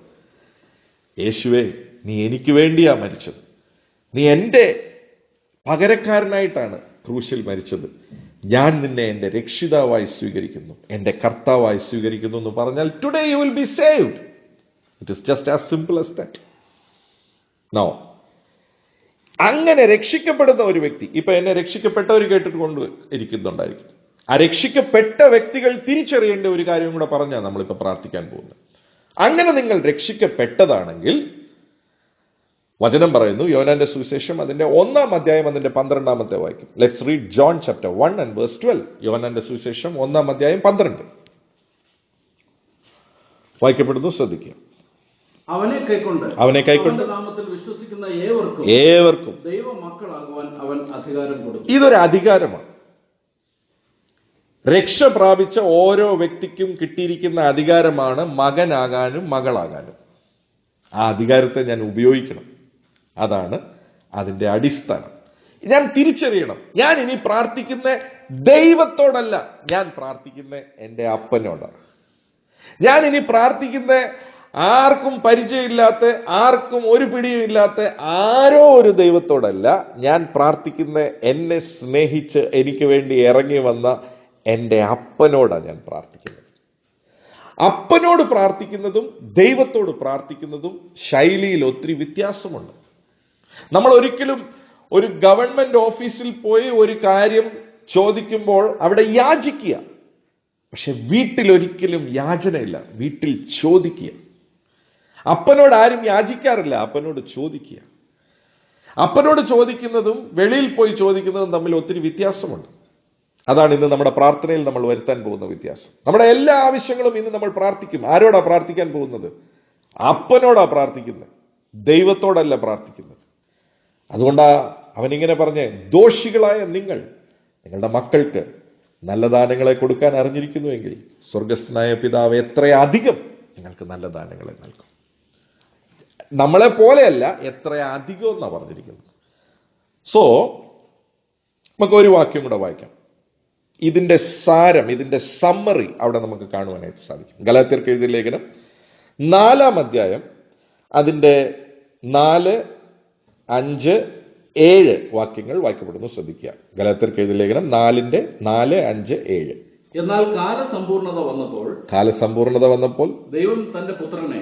യേശുവേ നീ എനിക്ക് വേണ്ടിയാ മരിച്ചത്, നീ എൻ്റെ പകരക്കാരനായിട്ടാണ് ക്രൂശിൽ മരിച്ചത്, ഞാൻ നിന്നെ എൻ്റെ രക്ഷിതാവായി സ്വീകരിക്കുന്നു, എൻ്റെ കർത്താവായി സ്വീകരിക്കുന്നു എന്ന് പറഞ്ഞാൽ today you will be saved. It is just as simple as that. No, അങ്ങനെ രക്ഷിക്കപ്പെടുന്ന ഒരു വ്യക്തി, ഇപ്പൊ എന്നെ രക്ഷിക്കപ്പെട്ടവർ കേട്ടിട്ട് കൊണ്ട് ഇരിക്കുന്നുണ്ടായിരിക്കും. ആ രക്ഷിക്കപ്പെട്ട വ്യക്തികൾ തിരിച്ചറിയേണ്ട ഒരു കാര്യം കൂടെ പറഞ്ഞാൽ നമ്മളിപ്പോൾ പ്രാർത്ഥിക്കാൻ പോകുന്നത്. അങ്ങനെ നിങ്ങൾ രക്ഷിക്കപ്പെട്ടതാണെങ്കിൽ വചനം പറയുന്നു, യോഹന്നാന്റെ സുവിശേഷം അതിന്റെ 1-ാം അധ്യായം അതിന്റെ 12-ാമത്തെ വാക്യം. Let's read John chapter 1 and verse 12. യോഹന്നാന്റെ സുവിശേഷം 1-ാം അധ്യായം 12 വായിക്കപ്പെടുന്നു, ശ്രദ്ധിക്കുക. അവനെ കൈക്കൊണ്ട് നാമത്തിൽ വിശ്വസിക്കുന്ന ഏവർക്കും ദൈവമക്കളാകുവാൻ അവൻ അധികാരം കൊടുത്തു. ഇതൊരു അധികാരമാണ്. രക്ഷ പ്രാപിച്ച ഓരോ വ്യക്തിക്കും കിട്ടിയിരിക്കുന്ന അധികാരമാണ് മകനാകാനും മകളാകാനും. ആ അധികാരത്തെ ഞാൻ ഉപയോഗിക്കണം. അതാണ് അതിന്റെ അടിസ്ഥാനം. ഞാൻ തിരിച്ചറിയണം, ഞാൻ ഇനി പ്രാർത്ഥിക്കുന്ന ദൈവത്തോടല്ല, ഞാൻ പ്രാർത്ഥിക്കുന്ന എൻ്റെ അപ്പനോടാണ്. ഞാൻ ഇനി പ്രാർത്ഥിക്കുന്ന ആർക്കും പരിചയമില്ലാത്ത, ആർക്കും ഒരു പിടിയും ഇല്ലാത്ത ആരോ ഒരു ദൈവത്തോടല്ല, ഞാൻ പ്രാർത്ഥിക്കുന്ന എന്നെ സ്നേഹിച്ച് എനിക്ക് വേണ്ടി ഇറങ്ങി വന്ന എൻ്റെ അപ്പനോടാണ് ഞാൻ പ്രാർത്ഥിക്കുന്നത്. അപ്പനോട് പ്രാർത്ഥിക്കുന്നതും ദൈവത്തോട് പ്രാർത്ഥിക്കുന്നതും ശൈലിയിൽ ഒത്തിരി വ്യത്യാസമുണ്ട്. നമ്മൾ ഒരിക്കലും ഒരു ഗവൺമെന്റ് ഓഫീസിൽ പോയി ഒരു കാര്യം ചോദിക്കുമ്പോൾ അവിടെ യാചിക്കുക. പക്ഷെ വീട്ടിലൊരിക്കലും യാചനയില്ല, വീട്ടിൽ ചോദിക്കുക. അപ്പനോട് ആരും യാചിക്കാറില്ല, അപ്പനോട് ചോദിക്കുക. അപ്പനോട് ചോദിക്കുന്നതും വെളിയിൽ പോയി ചോദിക്കുന്നതും തമ്മിൽ ഒത്തിരി വ്യത്യാസമുണ്ട്. അതാണ് ഇന്ന് നമ്മുടെ പ്രാർത്ഥനയിൽ നമ്മൾ വരുത്താൻ പോകുന്ന വ്യത്യാസം. നമ്മുടെ എല്ലാ ആവശ്യങ്ങളും ഇന്ന് നമ്മൾ പ്രാർത്ഥിക്കും. ആരോടാ പ്രാർത്ഥിക്കാൻ പോകുന്നത്? അപ്പനോടാ പ്രാർത്ഥിക്കുന്നത്, ദൈവത്തോടല്ല പ്രാർത്ഥിക്കുന്നത്. അതുകൊണ്ടാ അവനിങ്ങനെ പറഞ്ഞേ, ദോഷികളായ നിങ്ങളുടെ മക്കൾക്ക് നല്ല ദാനങ്ങളെ കൊടുക്കാൻ അറിഞ്ഞിരിക്കുന്നുവെങ്കിൽ സ്വർഗസ്ഥനായ പിതാവ് എത്രയധികം നിങ്ങൾക്ക് നല്ല ദാനങ്ങളെ നൽകും. നമ്മളെ പോലെയല്ല, എത്രയധികം എന്നാണ് പറഞ്ഞിരിക്കുന്നത്. സോ നമുക്ക് ഒരു വാക്യം കൂടെ വായിക്കാം. ഇതിന്റെ സാരം, ഇതിന്റെ സമ്മറി അവിടെ നമുക്ക് കാണുവാനായിട്ട് സാധിക്കും. ഗലാത്യർക്ക് എഴുതിയ ലേഖനം 4-ാം അധ്യായം അതിന്റെ 4, 5, 7 വാക്യങ്ങൾ വായിക്കപ്പെടുന്നു. ശ്രദ്ധിക്കുക. ഗലാത്യർക്ക് എഴുതിയ ലേഖനം 4-ന്റെ 4, 5, 7. എന്നാൽ കാലസമ്പൂർണത വന്നപ്പോൾ ദൈവം തന്റെ പുത്രനെ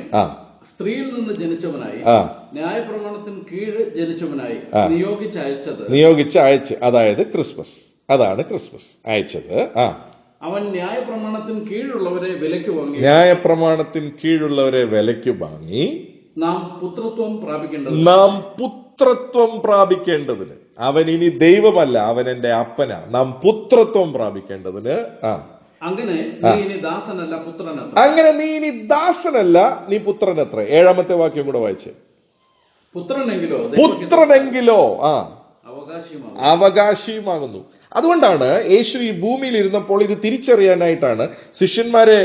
സ്ത്രീയിൽ നിന്ന് ജനിച്ചവനായി ന്യായപ്രമാണത്തിന് കീഴ് ജനിച്ചവനായി നിയോഗിച്ച് അതായത് ക്രിസ്മസ്, അതാണ് ക്രിസ്മസ് അയച്ചത്. അവൻ ന്യായപ്രമാണത്തിന് കീഴുള്ളവരെ വിലയ്ക്ക് വാങ്ങി നാം പുത്രത്വം പ്രാപിക്കേണ്ടതിന്. അവൻ ഇനി ദൈവമല്ല, അവൻ എന്റെ അപ്പനാ. നാം പുത്രത്വം പ്രാപിക്കേണ്ടതിന്. അങ്ങനെ നീ ഇനി ദാസനല്ല, നീ പുത്രനത്രേ. 7-ാമത്തെ വാക്യം കൂടെ വായിച്ചേ. പുത്രനെങ്കിലോ അവകാശിയുമാകുന്നു. അതുകൊണ്ടാണ് യേശു ഈ ഭൂമിയിൽ ഇരുന്നപ്പോൾ ഇത് തിരിച്ചറിയാനായിട്ടാണ് ശിഷ്യന്മാരെ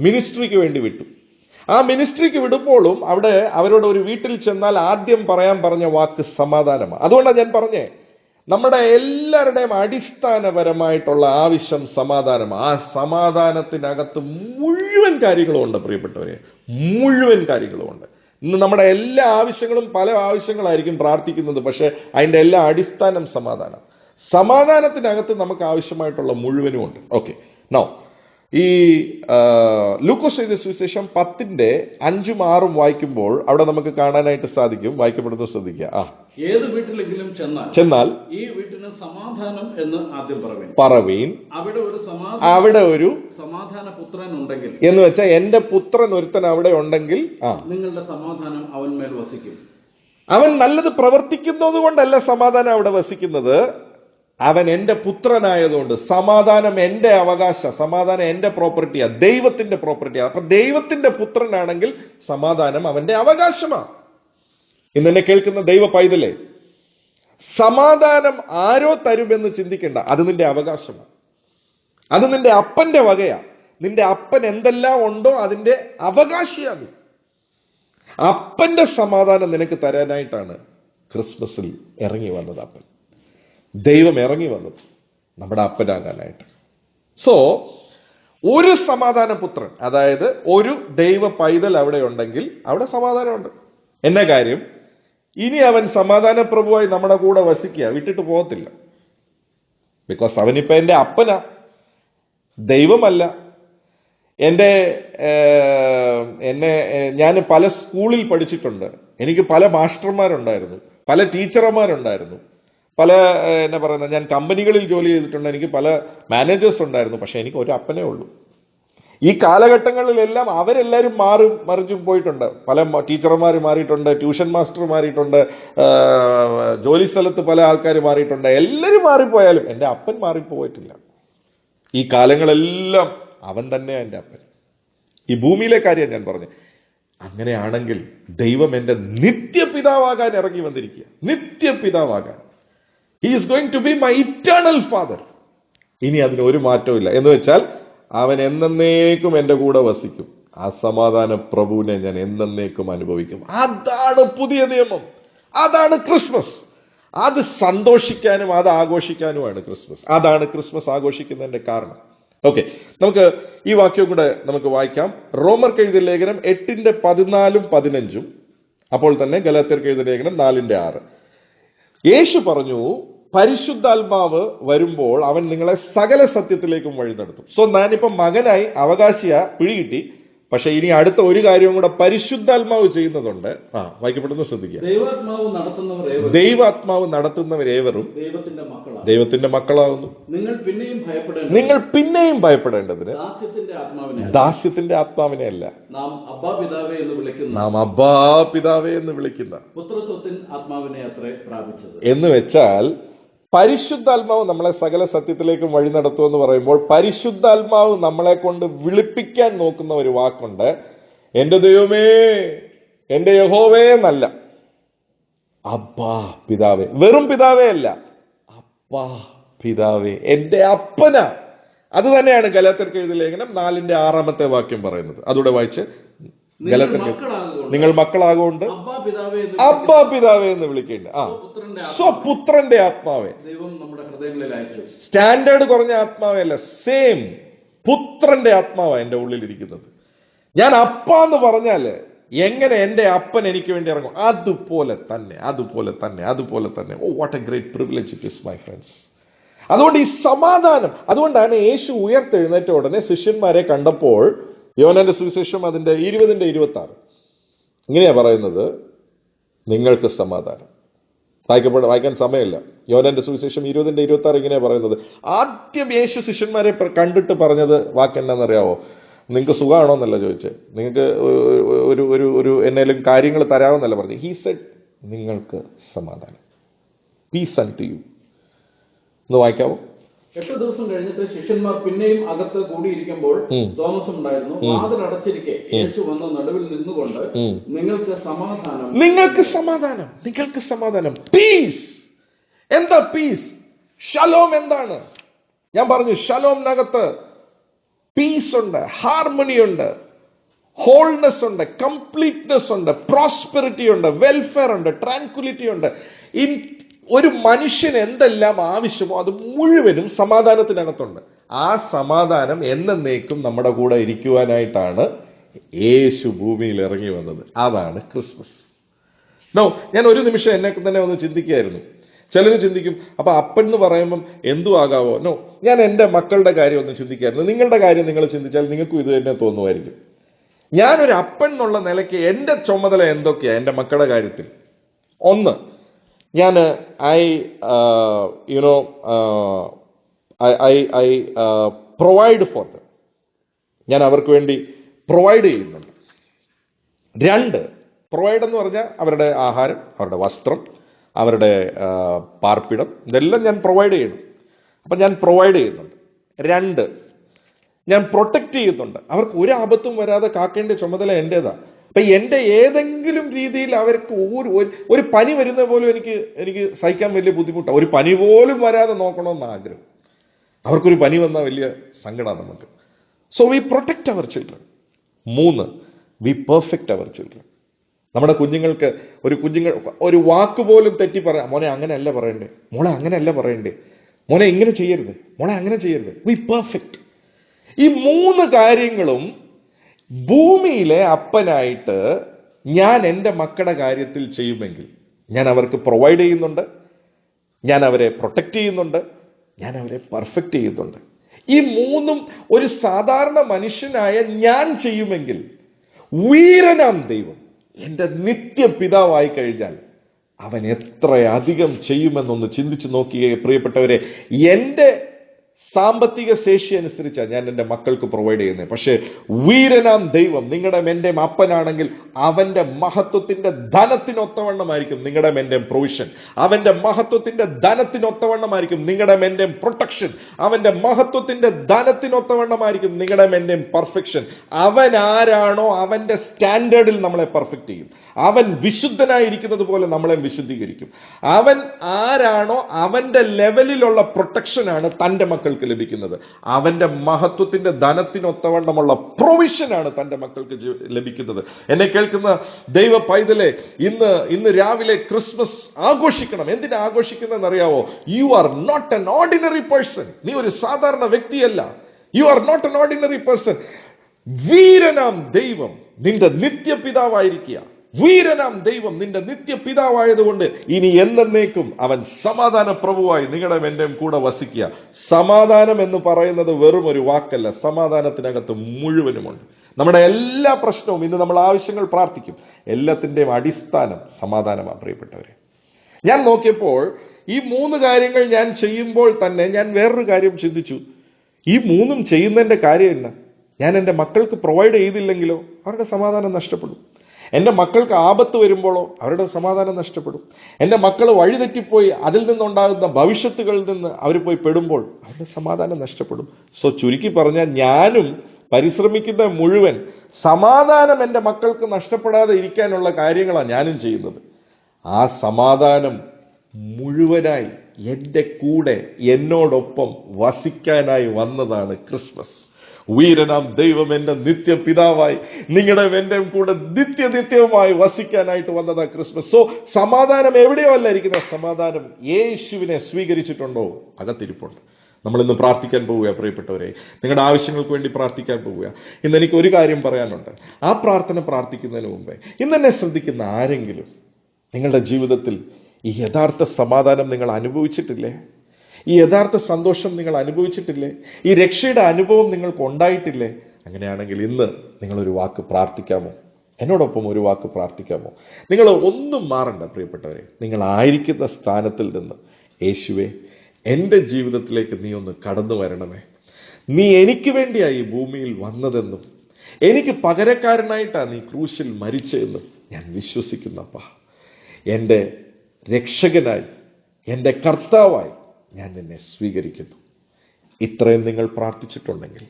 മിനിസ്ട്രിക്ക് വേണ്ടി വിട്ടു. ആ മിനിസ്ട്രിക്ക് വിടുമ്പോഴും അവിടെ അവരോട് ഒരു വീട്ടിൽ ചെന്നാൽ ആദ്യം പറയാൻ പറഞ്ഞ വാക്ക് സമാധാനമാണ്. അതുകൊണ്ടാണ് ഞാൻ പറഞ്ഞേ, നമ്മുടെ എല്ലാവരുടെയും അടിസ്ഥാനപരമായിട്ടുള്ള ആവശ്യം സമാധാനമാണ്. ആ സമാധാനത്തിനകത്ത് മുഴുവൻ കാര്യങ്ങളും ഉണ്ട് പ്രിയപ്പെട്ടവരെ, മുഴുവൻ കാര്യങ്ങളും ഉണ്ട്. ഇന്ന് നമ്മുടെ എല്ലാ ആവശ്യങ്ങളും പല ആവശ്യങ്ങളായിരിക്കും പ്രാർത്ഥിക്കുന്നത്, പക്ഷെ അതിന്റെ എല്ലാ അടിസ്ഥാനം സമാധാനം. സമാധാനത്തിനകത്ത് നമുക്ക് ആവശ്യമായിട്ടുള്ള മുഴുവനും ഉണ്ട്. ഓക്കെ, നൗ ഈ ലൂക്കോസ് എഴുതിയ സുവിശേഷം 10-ന്റെ 5-ഉം 6-ഉം വായിക്കുമ്പോൾ അവിടെ നമുക്ക് കാണാനായിട്ട് സാധിക്കും. വായിക്കപ്പെടുന്നത് ശ്രദ്ധിക്കുക. ഏത് വീട്ടിലെങ്കിലും ചെന്നാൽ ഈ വീട്ടിന് സമാധാനം എന്ന് ആദ്യം പറവീൻ. അവിടെ ഒരു സമാധാന പുത്രൻ ഉണ്ടെങ്കിൽ, എന്ന് വെച്ചാൽ എന്റെ പുത്രൻ ഒരുത്തൻ അവിടെ ഉണ്ടെങ്കിൽ നിങ്ങളുടെ സമാധാനം അവന്മേൽ വസിക്കും. അവൻ നല്ലത് പ്രവർത്തിക്കുന്നത് കൊണ്ടല്ല സമാധാനം അവിടെ വസിക്കുന്നത്, അവൻ എന്റെ പുത്രനായതുകൊണ്ട്. സമാധാനം എന്റെ അവകാശം, സമാധാനം എന്റെ പ്രോപ്പർട്ടിയാ, ദൈവത്തിന്റെ പ്രോപ്പർട്ടിയാ. അപ്പൊ ദൈവത്തിന്റെ പുത്രനാണെങ്കിൽ സമാധാനം അവന്റെ അവകാശമാണ്. ഇന്നെന്നെ കേൾക്കുന്ന ദൈവ പൈതലേ, സമാധാനം ആരോ തരുമെന്ന് ചിന്തിക്കേണ്ട, അത് നിന്റെ അവകാശമാണ്. അത് നിന്റെ അപ്പന്റെ വകയാ. നിന്റെ അപ്പൻ എന്തെല്ലാം ഉണ്ടോ അതിന്റെ അവകാശിയാണ്. അപ്പന്റെ സമാധാനം നിനക്ക് തരാനായിട്ടാണ് ക്രിസ്മസിൽ ഇറങ്ങി വന്നത് അപ്പൻ. ദൈവം ഇറങ്ങി വന്നത് നമ്മുടെ അപ്പനാകാനായിട്ട്. സോ ഒരു സമാധാന പുത്രൻ, അതായത് ഒരു ദൈവ പൈതൽ അവിടെ ഉണ്ടെങ്കിൽ അവിടെ സമാധാനമുണ്ട്. എന്ന കാര്യം, ഇനി അവൻ സമാധാന പ്രഭുവായി നമ്മുടെ കൂടെ വസിക്കുക, വിട്ടിട്ട് പോകത്തില്ല. ബിക്കോസ് അവനിപ്പോ എന്റെ അപ്പനാ, ദൈവമല്ല. ഞാൻ പല സ്കൂളിൽ പഠിച്ചിട്ടുണ്ട്, എനിക്ക് പല മാസ്റ്റർമാരുണ്ടായിരുന്നു, പല ടീച്ചർമാരുണ്ടായിരുന്നു, പല ഞാൻ കമ്പനികളിൽ ജോലി ചെയ്തിട്ടുണ്ട്, എനിക്ക് പല മാനേജേഴ്സ് ഉണ്ടായിരുന്നു. പക്ഷെ എനിക്ക് ഒരു അപ്പനേ ഉള്ളൂ. ഈ കാലഘട്ടങ്ങളിലെല്ലാം അവരെല്ലാവരും മറിച്ചും പോയിട്ടുണ്ട്. പല ടീച്ചർമാർ മാറിയിട്ടുണ്ട്, ട്യൂഷൻ മാസ്റ്റർ മാറിയിട്ടുണ്ട്, ജോലി സ്ഥലത്ത് പല ആൾക്കാർ മാറിയിട്ടുണ്ട്. എല്ലാവരും മാറിപ്പോയാലും എൻ്റെ അപ്പൻ മാറിപ്പോയിട്ടില്ല. ഈ കാലങ്ങളെല്ലാം അവൻ തന്നെയാണ് എൻ്റെ അപ്പൻ. ഈ ഭൂമിയിലെ കാര്യം ഞാൻ പറഞ്ഞു. അങ്ങനെയാണെങ്കിൽ ദൈവം എൻ്റെ നിത്യപിതാവാകാൻ ഇറങ്ങി വന്നിരിക്കുക. നിത്യപിതാവാകാൻ. He is going to be my eternal father. ഇനി അതിന് ഒരു മാറ്റവും എന്ന് വെച്ചാൽ അവൻ എന്നേക്കും എൻ്റെ കൂടെ വസിക്കും. ആ സമാധാന പ്രഭുവിനെ ഞാൻ എന്നേക്കും അനുഭവിക്കും. അതാണ് പുതിയ നിയമം, അതാണ് ക്രിസ്മസ്. അത് സന്തോഷിക്കാനും അത് ആഘോഷിക്കാനുമാണ് ക്രിസ്മസ്. അതാണ് ക്രിസ്മസ് ആഘോഷിക്കുന്നതിന്റെ കാരണം. ഓക്കെ, നമുക്ക് ഈ വാക്യം കൂടെ നമുക്ക് വായിക്കാം. റോമർക്ക് എഴുതിയ ലേഖനം 8-ന്റെ 14-ഉം 15-ഉം, അപ്പോൾ തന്നെ ഗലാത്യർക്ക് എഴുതിയ ലേഖനം 4-ന്റെ 6. യേശു പറഞ്ഞു, പരിശുദ്ധാത്മാവ് വരുമ്പോൾ അവൻ നിങ്ങളെ സകല സത്യത്തിലേക്കും വഴി നടത്തും. സോ ഞാനിപ്പോ മകനായി അവകാശിയ പിടികിട്ടി, പക്ഷെ ഇനി അടുത്ത ഒരു കാര്യവും കൂടെ പരിശുദ്ധാത്മാവ് ചെയ്യുന്നതുണ്ട്. വായിക്കപ്പെടുന്നത് ശ്രദ്ധിക്കുക. ദൈവാത്മാവ് നടത്തുന്നവരേവരും ദൈവത്തിന്റെ മക്കളാകുന്നു. നിങ്ങൾ പിന്നെയും ഭയപ്പെടേണ്ടതിന് ദാസ്യത്തിന്റെ ആത്മാവിനെ അല്ല, നാം അബ്ബാ പിതാവേ എന്ന് വിളിക്കുന്ന ആത്മാവിനെ അത്രേ പ്രാപിച്ചത്. എന്ന് വെച്ചാൽ പരിശുദ്ധാത്മാവ് നമ്മളെ സകല സത്യത്തിലേക്കും വഴി നടത്തുമെന്ന് പറയുമ്പോൾ പരിശുദ്ധാത്മാവ് നമ്മളെ കൊണ്ട് വിളിപ്പിക്കാൻ നോക്കുന്ന ഒരു വാക്കുണ്ട്. എന്റെ ദൈവമേ, എന്റെ യഹോവേ എന്നല്ല, അബ്ബാ പിതാവേ. വെറും പിതാവേ അല്ല, അബ്ബാ പിതാവേ, എന്റെ അപ്പന. അത് തന്നെയാണ് ഗലാത്യർക്ക് എഴുതിയ ലേഖനം 4:6 വാക്യം പറയുന്നത്. അതൂടെ വായിച്ച്. നിങ്ങൾ മക്കളാകൊണ്ട് അബ്ബാ പിതാവേ എന്ന് വിളിക്കേണ്ട. സ്വപുത്രന്റെ ആത്മാവേ. സ്റ്റാൻഡേർഡ് കുറഞ്ഞ ആത്മാവേ അല്ല, സെയിം പുത്രന്റെ ആത്മാവാ എന്റെ ഉള്ളിലിരിക്കുന്നത്. ഞാൻ അപ്പ എന്ന് പറഞ്ഞാല് എങ്ങനെ എന്റെ അപ്പൻ എനിക്ക് വേണ്ടി ഇറങ്ങും, അതുപോലെ തന്നെ. Oh, what a great privilege it is my friends. അതുകൊണ്ട് ഈ സമാധാനം, അതുകൊണ്ടാണ് യേശു ഉയർത്തെഴുന്നേറ്റ ഉടനെ ശിഷ്യന്മാരെ കണ്ടപ്പോൾ യോഹന്നാന്റെ സുവിശേഷം അതിന്റെ 20:26 ഇങ്ങനെയാ പറയുന്നത്, നിങ്ങൾക്ക് സമാധാനം. വായിക്കാൻ സമയമില്ല. യോഹന്നാന്റെ സുവിശേഷം 20:26 ഇങ്ങനെയാ പറയുന്നത്. ആദ്യം യേശു ശിഷ്യന്മാരെ കണ്ടിട്ട് പറഞ്ഞത് വാക്കെന്നാന്നറിയാവോ? നിങ്ങൾക്ക് സുഖമാണോ എന്നല്ല ചോദിച്ചത്, നിങ്ങൾക്ക് ഒരു എന്നേലും കാര്യങ്ങൾ തരാമെന്നല്ല പറഞ്ഞു. ഹി സെഡ്, നിങ്ങൾക്ക് സമാധാനം, പീസ് അൺടു യു. ഒന്ന് വായിക്കാവോ? 8 ദിവസം കഴിഞ്ഞിട്ട് ശിഷ്യന്മാർ പിന്നെയും അകത്ത് കൂടിയിരിക്കുമ്പോൾ തോമസ് ഉണ്ടായിരുന്നു. വാതിൽ അടച്ചിരിക്കെ യേശു വന്ന് നടുവിൽ നിന്നുകൊണ്ട്, നിങ്ങൾക്ക് സമാധാനം, പീസ്. എന്താ പീസ്? ഷലോം എന്താണ്? ഞാൻ പറഞ്ഞു, ഷലോമിനകത്ത് പീസ് ഉണ്ട്, ഹാർമണി ഉണ്ട്, ഹോൾനെസ് ഉണ്ട്, കംപ്ലീറ്റ്നെസ് ഉണ്ട്, പ്രോസ്പെറിറ്റി ഉണ്ട്, വെൽഫെയർ ഉണ്ട്, ട്രാൻക്വിലിറ്റി ഉണ്ട്. ഒരു മനുഷ്യന് എന്തെല്ലാം ആവശ്യമോ അത് മുഴുവനും സമാധാനത്തിനകത്തുണ്ട്. ആ സമാധാനം എന്നേക്കും നമ്മുടെ കൂടെ ഇരിക്കുവാനായിട്ടാണ് യേശു ഭൂമിയിൽ ഇറങ്ങി വന്നത്. അതാണ് ക്രിസ്മസ്. ഞാൻ ഒരു നിമിഷം എന്നെ തന്നെ ഒന്ന് ചിന്തിക്കുകയായിരുന്നു. ചിലർ ചിന്തിക്കും, അപ്പൊ അപ്പൻ എന്ന് പറയുമ്പം എന്തു ആകാവോ? ഞാൻ എൻ്റെ മക്കളുടെ കാര്യം ഒന്ന് ചിന്തിക്കായിരുന്നു. നിങ്ങളുടെ കാര്യം നിങ്ങൾ ചിന്തിച്ചാൽ നിങ്ങൾക്കും ഇത് തന്നെ തോന്നുമായിരിക്കും. ഞാനൊരു അപ്പൻ എന്നുള്ള നിലയ്ക്ക് എൻ്റെ ചുമതല എന്തൊക്കെയാ എൻ്റെ മക്കളുടെ കാര്യത്തിൽ? ഒന്ന്, ഞാൻ പ്രൊവൈഡ് ഫോർ ദം. ഞാൻ അവർക്ക് വേണ്ടി പ്രൊവൈഡ് ചെയ്യുന്നുണ്ട്. 2, പ്രൊവൈഡ് എന്ന് പറഞ്ഞാൽ അവരുടെ ആഹാരം, അവരുടെ വസ്ത്രം, അവരുടെ പാർപ്പിടം, ഇതെല്ലാം ഞാൻ പ്രൊവൈഡ് ചെയ്യണം. അപ്പം ഞാൻ പ്രൊവൈഡ് ചെയ്യുന്നുണ്ട്. 2, ഞാൻ പ്രൊട്ടക്റ്റ് ചെയ്യുന്നുണ്ട്. അവർക്ക് ഒരു ആപത്തും വരാതെ കാക്കേണ്ട ചുമതല എൻ്റേതാണ്. അപ്പൊ എന്റെ ഏതെങ്കിലും രീതിയിൽ അവർക്ക് ഒരു പനി വരുന്ന പോലും എനിക്ക് സഹിക്കാൻ വലിയ ബുദ്ധിമുട്ടാണ്. ഒരു പനി പോലും വരാതെ നോക്കണമെന്ന് ആഗ്രഹം. അവർക്കൊരു പനി വന്നാൽ വലിയ സങ്കടമാണ് നമുക്ക്. So we protect our children. 3, we perfect our children. നമ്മുടെ കുഞ്ഞുങ്ങൾക്ക് ഒരു വാക്ക് പോലും തെറ്റി പറയാം. മോനെ അങ്ങനെയല്ല പറയണ്ടേ, മോളെ അങ്ങനെയല്ല പറയണ്ടേ, മോനെ ഇങ്ങനെ ചെയ്യരുത്, മോളെ അങ്ങനെ ചെയ്യരുത്. We perfect. ഈ 3 കാര്യങ്ങളും ഭൂമിയിലെ അപ്പനായിട്ട് ഞാൻ എൻ്റെ മക്കളുടെ കാര്യത്തിൽ ചെയ്യുമെങ്കിൽ ഞാൻ അവർക്ക് പ്രൊവൈഡ് ചെയ്യുന്നുണ്ട്, ഞാൻ അവരെ പ്രൊട്ടക്റ്റ് ചെയ്യുന്നുണ്ട്, ഞാൻ അവരെ പെർഫെക്റ്റ് ചെയ്യുന്നുണ്ട്. ഈ 3ഉം ഒരു സാധാരണ മനുഷ്യനായ ഞാൻ ചെയ്യുമെങ്കിൽ വീരനാം ദൈവം എൻ്റെ നിത്യപിതാവായി കഴിഞ്ഞാൽ അവൻ എത്രയധികം ചെയ്യുമെന്നൊന്ന് ചിന്തിച്ചു നോക്കിയേ പ്രിയപ്പെട്ടവരെ. എൻ്റെ സാമ്പത്തിക ശേഷി അനുസരിച്ചാണ് ഞാൻ എൻ്റെ മക്കൾക്ക് പ്രൊവൈഡ് ചെയ്യുന്നത്. പക്ഷേ വീരനാം ദൈവം നിങ്ങളുടെ എൻ്റെ അപ്പനാണെങ്കിൽ അവൻ്റെ മഹത്വത്തിന്റെ ധനത്തിനൊത്തവണ്ണമായിരിക്കും നിങ്ങളുടെ എൻ്റെ പ്രൊവിഷൻ. അവൻ്റെ മഹത്വത്തിന്റെ ധനത്തിനൊത്തവണ്ണമായിരിക്കും നിങ്ങളുടെ എൻ്റെ പ്രൊട്ടക്ഷൻ. അവൻ്റെ മഹത്വത്തിന്റെ ധനത്തിനൊത്തവണ്ണമായിരിക്കും നിങ്ങളുടെ എൻ്റെ പെർഫെക്ഷൻ. അവൻ ആരാണോ അവൻ്റെ സ്റ്റാൻഡേർഡിൽ നമ്മളെ പെർഫെക്റ്റ് ചെയ്യും. അവൻ വിശുദ്ധനായിരിക്കുന്നത് പോലെ നമ്മളെ വിശുദ്ധീകരിക്കും. അവൻ ആരാണോ അവൻ്റെ ലെവലിലുള്ള പ്രൊട്ടക്ഷനാണ് തൻ്റെ മക്കൾക്ക് ലഭിക്കുന്നത്. അവന്റെ മഹത്വത്തിന്റെ ധനത്തിനൊത്തവണ്ണമുള്ള പ്രൊവിഷനാണ് തന്റെ മക്കൾക്ക് ലഭിക്കുന്നത്. എന്നെ കേൾക്കുന്ന ദൈവ പൈതലെ, ഇന്ന് രാവിലെ ക്രിസ്മസ് ആഘോഷിക്കണം. എന്തിനാ ആഘോഷിക്കുന്നതെന്ന് അറിയാവോ? You are not an ordinary person. നീ ഒരു സാധാരണ വ്യക്തിയല്ല. You are not an ordinary person. വീരനാം ദൈവം നിന്റെ നിത്യപിതാവായിരിക്കുക. വീരനാം ദൈവം നിന്റെ നിത്യപിതാവായതുകൊണ്ട് ഇനി എന്നേക്കും അവൻ സമാധാന പ്രഭുവായി നിങ്ങളുടെ എന്റെയും കൂടെ വസിക്കുക. സമാധാനം എന്ന് പറയുന്നത് വെറും ഒരു വാക്കല്ല, സമാധാനത്തിനകത്ത് മുഴുവനുമുണ്ട്. നമ്മുടെ എല്ലാ പ്രശ്നവും, ഇന്ന് നമ്മൾ ആവശ്യങ്ങൾ പ്രാർത്ഥിക്കും, എല്ലാത്തിന്റെയും അടിസ്ഥാനം സമാധാനമാണ് പ്രിയപ്പെട്ടവരെ. ഞാൻ നോക്കിയപ്പോൾ ഈ 3 കാര്യങ്ങൾ ഞാൻ ചെയ്യുമ്പോൾ തന്നെ ഞാൻ വേറൊരു കാര്യം ചിന്തിച്ചു. ഈ 3ഉം ചെയ്യുന്നതിന്റെ കാര്യം എന്നാ? ഞാൻ എൻ്റെ മക്കൾക്ക് പ്രൊവൈഡ് ചെയ്തില്ലെങ്കിലോ അവരുടെ സമാധാനം നഷ്ടപ്പെടും. എൻ്റെ മക്കൾക്ക് ആപത്ത് വരുമ്പോഴോ അവരുടെ സമാധാനം നഷ്ടപ്പെടും. എൻ്റെ മക്കൾ വഴിതെറ്റിപ്പോയി അതിൽ നിന്നുണ്ടാകുന്ന ഭവിഷ്യത്തുകളിൽ നിന്ന് അവർ പോയി പെടുമ്പോൾ അവരുടെ സമാധാനം നഷ്ടപ്പെടും. സോ ചുരുക്കി പറഞ്ഞാൽ ഞാനും പരിശ്രമിക്കുന്ന മുഴുവൻ സമാധാനം എൻ്റെ മക്കൾക്ക് നഷ്ടപ്പെടാതെ ഇരിക്കാനുള്ള കാര്യങ്ങളാണ് ഞാനും ചെയ്യുന്നത്. ആ സമാധാനം മുഴുവനായി എൻ്റെ കൂടെ എന്നോടൊപ്പം വസിക്കാനായി വന്നതാണ് ക്രിസ്മസ്. വീരനാം ദൈവം എൻ്റെ നിത്യപിതാവായി നിങ്ങളുടെ എന്റെയും കൂടെ നിത്യനിത്യവുമായി വസിക്കാനായിട്ട് വന്നതാണ് ക്രിസ്മസ്. സോ സമാധാനം എവിടെയോ അല്ല ഇരിക്കുന്ന, സമാധാനം യേശുവിനെ സ്വീകരിച്ചിട്ടുണ്ടോ അകത്തിരിപ്പുണ്ട്. നമ്മളിന്ന് പ്രാർത്ഥിക്കാൻ പോവുക പ്രിയപ്പെട്ടവരെ, നിങ്ങളുടെ ആവശ്യങ്ങൾക്ക് വേണ്ടി പ്രാർത്ഥിക്കാൻ പോവുക. ഇന്ന് എനിക്ക് ഒരു കാര്യം പറയാനുണ്ട്. ആ പ്രാർത്ഥന പ്രാർത്ഥിക്കുന്നതിന് മുമ്പേ ഇന്ന് എന്നെ ശ്രദ്ധിക്കുന്ന ആരെങ്കിലും നിങ്ങളുടെ ജീവിതത്തിൽ ഈ യഥാർത്ഥ സമാധാനം നിങ്ങൾ അനുഭവിച്ചിട്ടില്ലേ? ഈ യഥാർത്ഥ സന്തോഷം നിങ്ങൾ അനുഭവിച്ചിട്ടില്ലേ? ഈ രക്ഷയുടെ അനുഭവം നിങ്ങൾക്ക് ഉണ്ടായിട്ടില്ലേ? അങ്ങനെയാണെങ്കിൽ ഇന്ന് നിങ്ങളൊരു വാക്ക് പ്രാർത്ഥിക്കാമോ? എന്നോടൊപ്പം ഒരു വാക്ക് പ്രാർത്ഥിക്കാമോ? നിങ്ങൾ ഒന്നും മാറണ്ട പ്രിയപ്പെട്ടവരെ. നിങ്ങൾ ആയിരിക്കുന്ന സ്ഥാനത്തിൽ നിന്ന്, യേശുവേ എൻ്റെ ജീവിതത്തിലേക്ക് നീ ഒന്ന് കടന്നു വരണമേ. നീ എനിക്ക് വേണ്ടിയായി ഈ ഭൂമിയിൽ വന്നതെന്നും എനിക്ക് പകരക്കാരനായിട്ടാണ് നീ ക്രൂശിൽ മരിച്ചതെന്നും ഞാൻ വിശ്വസിക്കുന്നപ്പാ. എൻ്റെ രക്ഷകനായി, എൻ്റെ കർത്താവായി ഞാൻ നിന്നെ സ്വീകരിക്കുന്നു. ഇത്രയും നിങ്ങൾ പ്രാർത്ഥിച്ചിട്ടുണ്ടെങ്കിൽ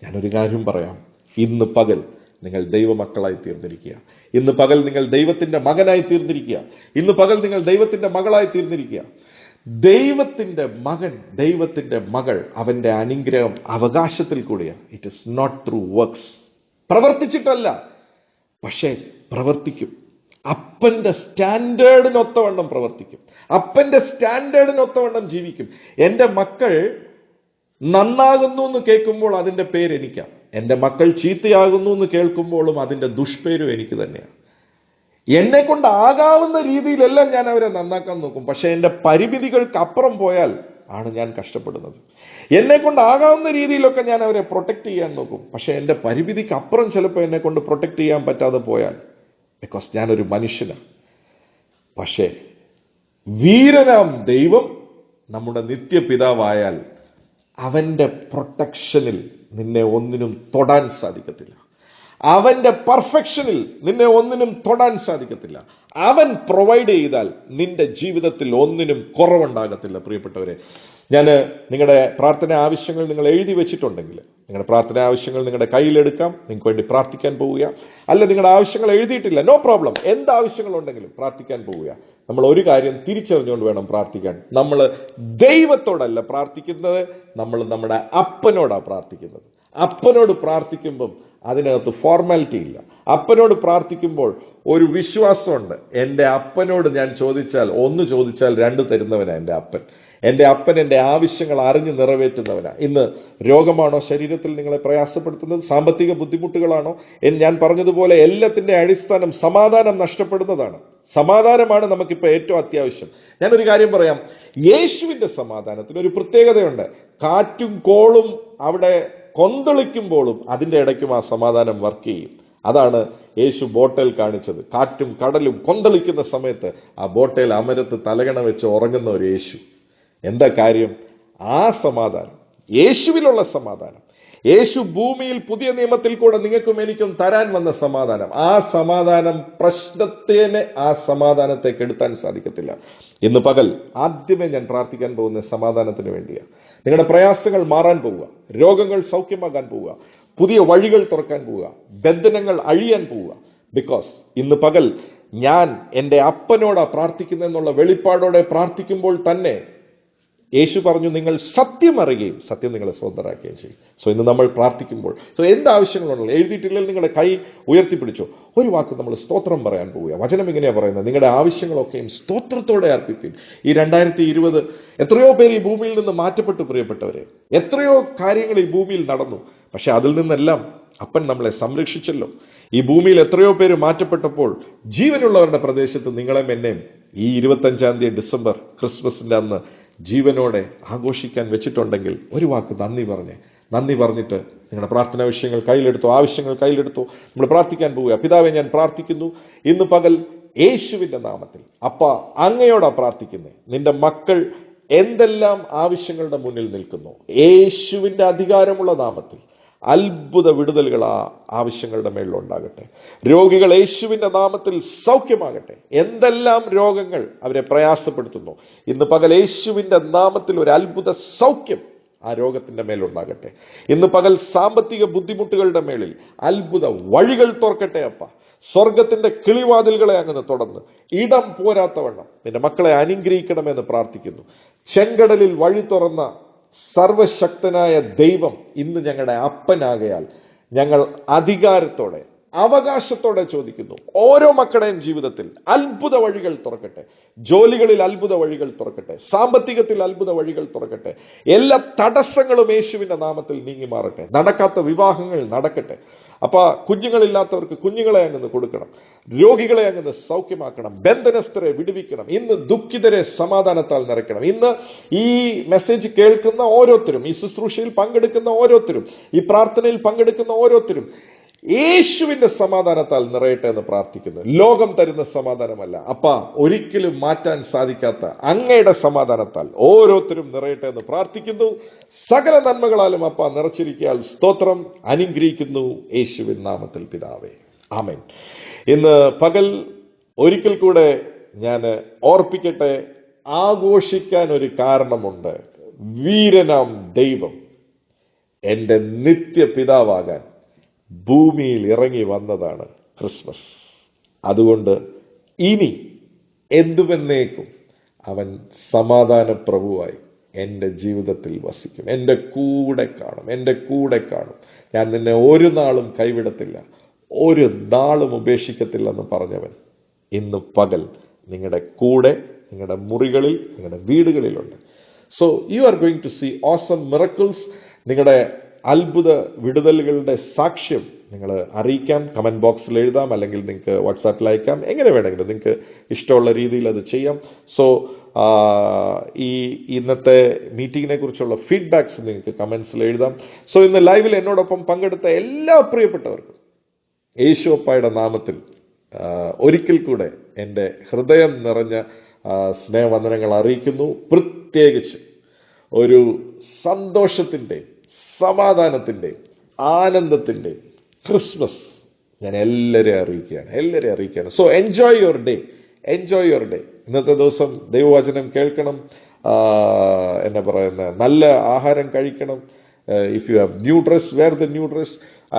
ഞാനൊരു കാര്യം പറയാം. ഇന്ന് പകൽ നിങ്ങൾ ദൈവമക്കളായി തീർന്നിരിക്കുക. ഇന്ന് പകൽ നിങ്ങൾ ദൈവത്തിന്റെ മകനായി തീർന്നിരിക്കുക. ഇന്ന് പകൽ നിങ്ങൾ ദൈവത്തിന്റെ മകളായി തീർന്നിരിക്കുക. ദൈവത്തിന്റെ മകൻ, ദൈവത്തിന്റെ മകൾ, അവന്റെ അനുഗ്രഹം അവകാശത്തിൽ കൂടിയാണ്. It is not through works. പ്രവർത്തിച്ചിട്ടല്ല, പക്ഷേ പ്രവർത്തിക്കും. അപ്പന്റെ സ്റ്റാൻഡേർഡിനൊത്തവണ്ണം പ്രവർത്തിക്കും. അപ്പന്റെ സ്റ്റാൻഡേർഡിനൊത്തവണ്ണം ജീവിക്കും. എൻ്റെ മക്കൾ നന്നാകുന്നു എന്ന് കേൾക്കുമ്പോൾ അതിൻ്റെ പേര് എനിക്കാണ്. എൻ്റെ മക്കൾ ചീത്തയാകുന്നു എന്ന് കേൾക്കുമ്പോഴും അതിൻ്റെ ദുഷ്പേരും എനിക്ക് തന്നെയാണ്. എന്നെ കൊണ്ടാകാവുന്ന രീതിയിലെല്ലാം ഞാൻ അവരെ നന്നാക്കാൻ നോക്കും. പക്ഷെ എൻ്റെ പരിമിതികൾക്ക് അപ്പുറം പോയാൽ ആണ് ഞാൻ കഷ്ടപ്പെടുന്നത്. എന്നെ കൊണ്ടാകാവുന്ന രീതിയിലൊക്കെ ഞാൻ അവരെ പ്രൊട്ടക്ട് ചെയ്യാൻ നോക്കും. പക്ഷെ എൻ്റെ പരിമിതിക്ക് അപ്പുറം ചിലപ്പോൾ എന്നെ കൊണ്ട് പ്രൊട്ടക്ട് ചെയ്യാൻ പറ്റാതെ പോയാൽ, ബിക്കോസ് ഞാനൊരു മനുഷ്യനാണ്. പക്ഷേ വീരനാം ദൈവം നമ്മുടെ നിത്യപിതാവായാൽ അവന്റെ പ്രൊട്ടക്ഷനിൽ നിന്നെ ഒന്നിനും തൊടാൻ സാധിക്കത്തില്ല. അവന്റെ പെർഫെക്ഷനിൽ നിന്നെ ഒന്നിനും തൊടാൻ സാധിക്കത്തില്ല. അവൻ പ്രൊവൈഡ് ചെയ്താൽ നിന്റെ ജീവിതത്തിൽ ഒന്നിനും കുറവുണ്ടാകത്തില്ല. പ്രിയപ്പെട്ടവരെ, ഞാൻ നിങ്ങളുടെ പ്രാർത്ഥന ആവശ്യങ്ങൾ നിങ്ങൾ എഴുതി വെച്ചിട്ടുണ്ടെങ്കിൽ നിങ്ങളുടെ പ്രാർത്ഥന ആവശ്യങ്ങൾ നിങ്ങളുടെ കയ്യിലെടുക്കാം. നിങ്ങൾക്ക് വേണ്ടി പ്രാർത്ഥിക്കാൻ പോവുക. അല്ല, നിങ്ങളുടെ ആവശ്യങ്ങൾ എഴുതിയിട്ടില്ല, നോ പ്രോബ്ലം. എന്താവശ്യങ്ങളുണ്ടെങ്കിലും പ്രാർത്ഥിക്കാൻ പോവുക. നമ്മൾ ഒരു കാര്യം തിരിച്ചറിഞ്ഞുകൊണ്ട് വേണം പ്രാർത്ഥിക്കാൻ. നമ്മൾ ദൈവത്തോടല്ല പ്രാർത്ഥിക്കുന്നത്, നമ്മൾ നമ്മുടെ അപ്പനോടാണ് പ്രാർത്ഥിക്കുന്നത്. അപ്പനോട് പ്രാർത്ഥിക്കുമ്പം അതിനകത്ത് ഫോർമാലിറ്റി ഇല്ല. അപ്പനോട് പ്രാർത്ഥിക്കുമ്പോൾ ഒരു വിശ്വാസമുണ്ട്. എൻ്റെ അപ്പനോട് ഞാൻ ചോദിച്ചാൽ, ഒന്ന് ചോദിച്ചാൽ 2 തരുന്നവനാണ് എൻ്റെ അപ്പൻ. എൻ്റെ അപ്പൻ എൻ്റെ ആവശ്യങ്ങൾ അറിഞ്ഞ് നിറവേറ്റുന്നവനാണ്. ഇന്ന് രോഗമാണോ ശരീരത്തിൽ നിങ്ങളെ പ്രയാസപ്പെടുത്തുന്നത്? സാമ്പത്തിക ബുദ്ധിമുട്ടുകളാണോ? ഞാൻ പറഞ്ഞതുപോലെ എല്ലാത്തിൻ്റെ അടിസ്ഥാനം സമാധാനം നഷ്ടപ്പെടുന്നതാണ്. സമാധാനമാണ് നമുക്കിപ്പോൾ ഏറ്റവും അത്യാവശ്യം. ഞാനൊരു കാര്യം പറയാം. യേശുവിൻ്റെ സമാധാനത്തിന് ഒരു പ്രത്യേകതയുണ്ട്. കാറ്റും കോളും അവിടെ കൊന്തളിക്കുമ്പോഴും അതിൻ്റെ ഇടയ്ക്കും ആ സമാധാനം വർക്ക് ചെയ്യും. അതാണ് യേശു ബോട്ടേൽ കാണിച്ചത്. കാറ്റും കടലും കൊന്തളിക്കുന്ന സമയത്ത് ആ ബോട്ടേൽ അമരത്ത് തലകണ വെച്ച് ഉറങ്ങുന്ന ഒരു യേശു. എന്താ കാര്യം? ആ സമാധാനം, യേശുവിലുള്ള സമാധാനം, യേശു ഭൂമിയിൽ പുതിയ നിയമത്തിൽ കൂടെ നിങ്ങൾക്കും എനിക്കും തരാൻ വന്ന സമാധാനം, ആ സമാധാനം പ്രശ്നത്തേനെ ആ സമാധാനത്തെ കെടുത്താൻ സാധിക്കത്തില്ല. ഇന്ന് പകൽ ആദ്യമേ ഞാൻ പ്രാർത്ഥിക്കാൻ പോകുന്ന സമാധാനത്തിന് വേണ്ടിയാണ്. നിങ്ങളുടെ പ്രയാസങ്ങൾ മാറാൻ പോവുക, രോഗങ്ങൾ സൗഖ്യമാകാൻ പോവുക, പുതിയ വഴികൾ തുറക്കാൻ പോവുക, ബന്ധനങ്ങൾ അഴിയാൻ പോവുക. ബിക്കോസ് ഇന്ന് പകൽ ഞാൻ എൻ്റെ അപ്പനോടാ പ്രാർത്ഥിക്കുന്നതെന്നുള്ള വെളിപ്പാടോടെ പ്രാർത്ഥിക്കുമ്പോൾ തന്നെ യേശു പറഞ്ഞു, നിങ്ങൾ സത്യം അറിയുകയും സത്യം നിങ്ങളെ സ്വതന്ത്രരാക്കുകയും ചെയ്യും. സോ ഇന്ന് നമ്മൾ പ്രാർത്ഥിക്കുമ്പോൾ എന്താവശ്യങ്ങളുണ്ടല്ലോ എഴുതിയിട്ടില്ലെങ്കിൽ നിങ്ങളുടെ കൈ ഉയർത്തിപ്പിടിച്ചോ. ഒരു വാക്ക് നമ്മൾ സ്തോത്രം പറയാൻ പോവുക. വചനം ഇങ്ങനെയാണ് പറയുന്നത്, നിങ്ങളുടെ ആവശ്യങ്ങളൊക്കെയും സ്തോത്രത്തോടെ അർപ്പിപ്പിൻ. ഈ 2020 എത്രയോ പേര് ഈ ഭൂമിയിൽ നിന്ന് മാറ്റപ്പെട്ടു പ്രിയപ്പെട്ടവരെ. എത്രയോ കാര്യങ്ങൾ ഈ ഭൂമിയിൽ നടന്നു. പക്ഷെ അതിൽ നിന്നെല്ലാം അപ്പൻ നമ്മളെ സംരക്ഷിച്ചല്ലോ. ഈ ഭൂമിയിൽ എത്രയോ പേര് മാറ്റപ്പെട്ടപ്പോൾ ജീവനുള്ളവരുടെ പ്രദേശത്ത് നിങ്ങളെയും എന്നെയും ഈ 25 തീയതി ഡിസംബർ ക്രിസ്മസിന്റെ അന്ന് ജീവനോടെ ആഘോഷിക്കാൻ വെച്ചിട്ടുണ്ടെങ്കിൽ ഒരു വാക്ക് നന്ദി പറഞ്ഞിട്ട് നിങ്ങളുടെ പ്രാർത്ഥനാ വിഷയങ്ങൾ കയ്യിലെടുത്തോ, ആവശ്യങ്ങൾ കയ്യിലെടുത്തോ. നമ്മൾ പ്രാർത്ഥിക്കാൻ പോവുക. പിതാവേ, ഞാൻ പ്രാർത്ഥിക്കുന്നു ഇന്ന് പകൽ യേശുവിന്റെ നാമത്തിൽ. അപ്പ അങ്ങയോടാ പ്രാർത്ഥിക്കുന്നേ. നിന്റെ മക്കൾ എന്തെല്ലാം ആവശ്യങ്ങളുടെ മുന്നിൽ നിൽക്കുന്നു, യേശുവിന്റെ അധികാരമുള്ള നാമത്തിൽ അത്ഭുത വിടുതലുകൾ ആ ആവശ്യങ്ങളുടെ മേളിലുണ്ടാകട്ടെ. രോഗികൾ യേശുവിന്റെ നാമത്തിൽ സൗഖ്യമാകട്ടെ. എന്തെല്ലാം രോഗങ്ങൾ അവരെ പ്രയാസപ്പെടുത്തുന്നു, ഇന്ന് പകൽ യേശുവിന്റെ നാമത്തിൽ ഒരു അത്ഭുത സൗഖ്യം ആ രോഗത്തിന്റെ മേലുണ്ടാകട്ടെ. ഇന്ന് പകൽ സാമ്പത്തിക ബുദ്ധിമുട്ടുകളുടെ മേളിൽ അത്ഭുത വഴികൾ തുറക്കട്ടെ. അപ്പ സ്വർഗത്തിന്റെ കിളിവാതിലുകളെ അങ്ങനെ തുടർന്ന് ഇടം പോരാത്തവണ്ണം നിന്റെ മക്കളെ അനുഗ്രഹിക്കണമെന്ന് പ്രാർത്ഥിക്കുന്നു. ചെങ്കടലിൽ വഴി തുറന്ന സർവശക്തനായ ദൈവം ഇന്ന് ഞങ്ങളുടെ അപ്പനാകയാൽ ഞങ്ങൾ അധികാരത്തോടെ അവകാശത്തോടെ ചോദിക്കുന്നു, ഓരോ മക്കളുടെയും ജീവിതത്തിൽ അത്ഭുത വഴികൾ തുറക്കട്ടെ. ജോലികളിൽ അത്ഭുത വഴികൾ തുറക്കട്ടെ. സാമ്പത്തികത്തിൽ അത്ഭുത വഴികൾ തുറക്കട്ടെ. എല്ലാ തടസ്സങ്ങളും യേശുവിന്റെ നാമത്തിൽ നീങ്ങി മാറട്ടെ. നടക്കാത്ത വിവാഹങ്ങൾ നടക്കട്ടെ. അപ്പൊ കുഞ്ഞുങ്ങളില്ലാത്തവർക്ക് കുഞ്ഞുങ്ങളെ അങ്ങ് കൊടുക്കണം. രോഗികളെ അങ്ങ് സൗഖ്യമാക്കണം. ബന്ധനസ്ഥരെ വിടുവിക്കണം. ഇന്ന് ദുഃഖിതരെ സമാധാനത്താൽ നിറയ്ക്കണം. ഇന്ന് ഈ മെസ്സേജ് കേൾക്കുന്ന ഓരോരുത്തരും, ഈ ശുശ്രൂഷയിൽ പങ്കെടുക്കുന്ന ഓരോരുത്തരും, ഈ പ്രാർത്ഥനയിൽ പങ്കെടുക്കുന്ന ഓരോരുത്തരും യേശുവിന്റെ സമാധാനത്താൽ നിറയട്ടെ എന്ന് പ്രാർത്ഥിക്കുന്നു. ലോകം തരുന്ന സമാധാനമല്ല അപ്പ, ഒരിക്കലും മാറ്റാൻ സാധിക്കാത്ത അങ്ങയുടെ സമാധാനത്താൽ ഓരോരുത്തരും നിറയട്ടെ എന്ന് പ്രാർത്ഥിക്കുന്നു. സകല നന്മകളാലും അപ്പ നിറച്ചിരിക്കാൻ സ്തോത്രം. അനുഗ്രഹിക്കുന്നു യേശുവിൻ നാമത്തിൽ പിതാവേ, ആമേൻ. ഇന്ന് പകൽ ഒരിക്കൽ കൂടെ ഞാൻ ഓർപ്പിക്കട്ടെ, ആഘോഷിക്കാൻ ഒരു കാരണമുണ്ട്. വീരനാം ദൈവം എന്റെ നിത്യപിതാവാകാൻ ഭൂമിയിൽ ഇറങ്ങി വന്നതാണ് ക്രിസ്മസ്. അതുകൊണ്ട് ഇനി എന്തുവെന്നേക്കും അവൻ സമാധാന പ്രഭുവായി എൻ്റെ ജീവിതത്തിൽ വസിക്കും. എൻ്റെ കൂടെ കാണും. ഞാൻ നിന്നെ ഒരു നാളും കൈവിടത്തില്ല, ഒരു നാളും ഉപേക്ഷിക്കത്തില്ലെന്ന് പറഞ്ഞവൻ ഇന്ന് പകൽ നിങ്ങളുടെ കൂടെ, നിങ്ങളുടെ മുറികളിൽ, നിങ്ങളുടെ വീടുകളിലുണ്ട്. So you are going to see awesome miracles. നിങ്ങളുടെ അത്ഭുത വിടുതലുകളുടെ സാക്ഷ്യം നിങ്ങൾ അറിയിക്കാം. കമന്റ് ബോക്സിൽ എഴുതാം, അല്ലെങ്കിൽ നിങ്ങൾക്ക് വാട്സാപ്പിൽ അയക്കാം. എങ്ങനെ വേണമെങ്കിലും നിങ്ങൾക്ക് ഇഷ്ടമുള്ള രീതിയിൽ അത് ചെയ്യാം. സോ ഈ ഇന്നത്തെ മീറ്റിങ്ങിനെ കുറിച്ചുള്ള ഫീഡ്ബാക്സ് നിങ്ങൾക്ക് കമന്റ്സിൽ എഴുതാം. സോ ഇന്ന് ലൈവിൽ എന്നോടൊപ്പം പങ്കെടുത്ത എല്ലാ പ്രിയപ്പെട്ടവർക്കും യേശുവപ്പായുടെ നാമത്തിൽ ഒരിക്കൽ കൂടെ എൻ്റെ ഹൃദയം നിറഞ്ഞ സ്നേഹവന്ദനങ്ങൾ അറിയിക്കുന്നു. പ്രത്യേകിച്ച് ഒരു സന്തോഷത്തിൻ്റെ, സമാധാനത്തിൻ്റെ, ആനന്ദത്തിൻ്റെ ക്രിസ്മസ് ഞാൻ എല്ലാവരെയും അറിയിക്കുകയാണ്. So enjoy your day. ഇന്നത്തെ ദിവസം ദൈവവചനം കേൾക്കണം, എന്നാ പറയുന്ന നല്ല ആഹാരം കഴിക്കണം. If you have new dress, wear the new dress.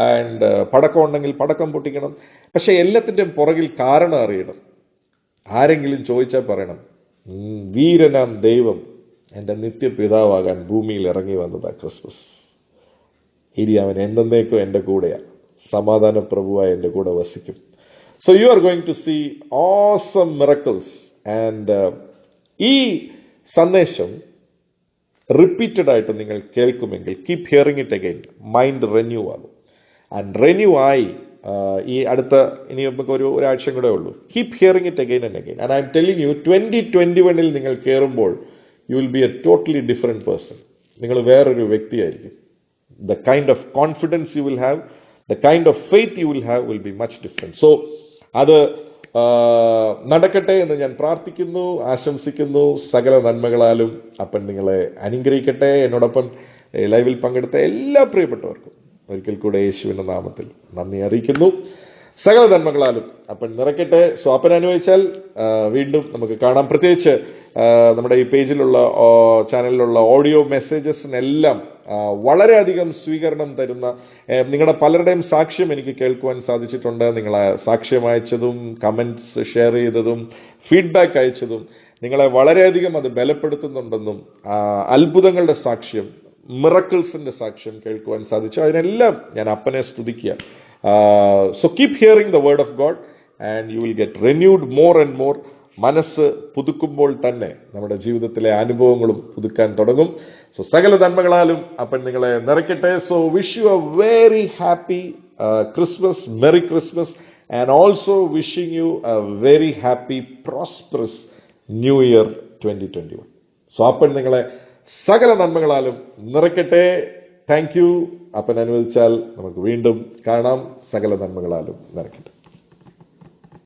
And പടക്കം ഉണ്ടെങ്കിൽ പടക്കം പൊട്ടിക്കണം. പക്ഷെ എല്ലാത്തിൻ്റെയും പുറകിൽ കാരണം അറിയണം. ആരെങ്കിലും ചോദിച്ചാൽ പറയണം, വീരനാം ദൈവം എൻ്റെ നിത്യപിതാവാകാൻ ഭൂമിയിൽ ഇറങ്ങി വന്നതാ ക്രിസ്മസ്. ഇനി അവൻ എന്നേക്കും എൻ്റെ കൂടെയാണ്, സമാധാന പ്രഭുവായി എൻ്റെ കൂടെ വസിക്കും. So you are going to see awesome miracles. And ഈ സന്ദേശം റിപ്പീറ്റഡ് ആയിട്ട് നിങ്ങൾ കേൾക്കുമെങ്കിൽ keep hearing it again. Mind renew ആകും. ആൻഡ് റിന്യൂ ആയി ഈ അടുത്ത ഇനി നമുക്ക് ഒരാഴ്ച കൂടെ ഉള്ളൂ. Keep hearing it again and again. And I'm telling you, 2021 നിങ്ങൾ കയറുമ്പോൾ you will be a totally different person. നിങ്ങൾ വേറൊരു വ്യക്തിയായിരിക്കും. The kind of confidence you will have, the kind of faith you will have will be much different. So അത് നടക്കട്ടെ എന്ന് ഞാൻ പ്രാർത്ഥിക്കുന്നു, ആശംസിക്കുന്നു. സകല നന്മകളാലും അപ്പൻ നിങ്ങളെ അനുഗ്രഹിക്കട്ടെ. എന്നോടൊപ്പം ലൈവിൽ പങ്കെടുത്ത എല്ലാ പ്രിയപ്പെട്ടവർക്കും ഒരിക്കൽ കൂടെ യേശുവിന്റെ നാമത്തിൽ നന്ദി അറിയിക്കുന്നു. സകല നന്മകളാലും അപ്പൻ നിറയ്ക്കട്ടെ. സോ അപ്പൻ അനുവദിച്ചാൽ വീണ്ടും നമുക്ക് കാണാം. പ്രത്യേകിച്ച് നമ്മുടെ ഈ പേജിലുള്ള, ചാനലിലുള്ള ഓഡിയോ മെസ്സേജസിനെല്ലാം വളരെയധികം സ്വീകരണം തരുന്ന നിങ്ങളുടെ പലരുടെയും സാക്ഷ്യം എനിക്ക് കേൾക്കുവാൻ സാധിച്ചിട്ടുണ്ട്. നിങ്ങളെ സാക്ഷ്യം അയച്ചതും, കമന്റ്സ് ഷെയർ ചെയ്തതും, ഫീഡ്ബാക്ക് അയച്ചതും നിങ്ങളെ വളരെയധികം അത് ബലപ്പെടുത്തുന്നുണ്ടെന്നും, അത്ഭുതങ്ങളുടെ സാക്ഷ്യം, മിറക്കിൾസിന്റെ സാക്ഷ്യം കേൾക്കുവാൻ സാധിച്ചു. അതിനെല്ലാം ഞാൻ അപ്പനെ സ്തുതിക്കുക. So keep hearing the word of God and you will get renewed more and more. മനസ്സ് പുതുക്കുമ്പോൾ തന്നെ നമ്മുടെ ജീവിതത്തിലെ അനുഭവങ്ങളും പുതുക്കാൻ തുടങ്ങും. സോ സകല നന്മകളാലും അപ്പൻ നിങ്ങളെ നിറയ്ക്കട്ടെ. So wish you a very happy Christmas, Merry Christmas, and also wishing you a very happy, prosperous New Year 2021. So അപ്പൻ നിങ്ങളെ സകല നന്മകളാലും നിറയ്ക്കട്ടെ. Thank you. അപ്പൻ അനുവദിച്ചാൽ നമുക്ക് വീണ്ടും കാണാം. സകല നന്മകളാലും നിറയ്ക്കട്ടെ.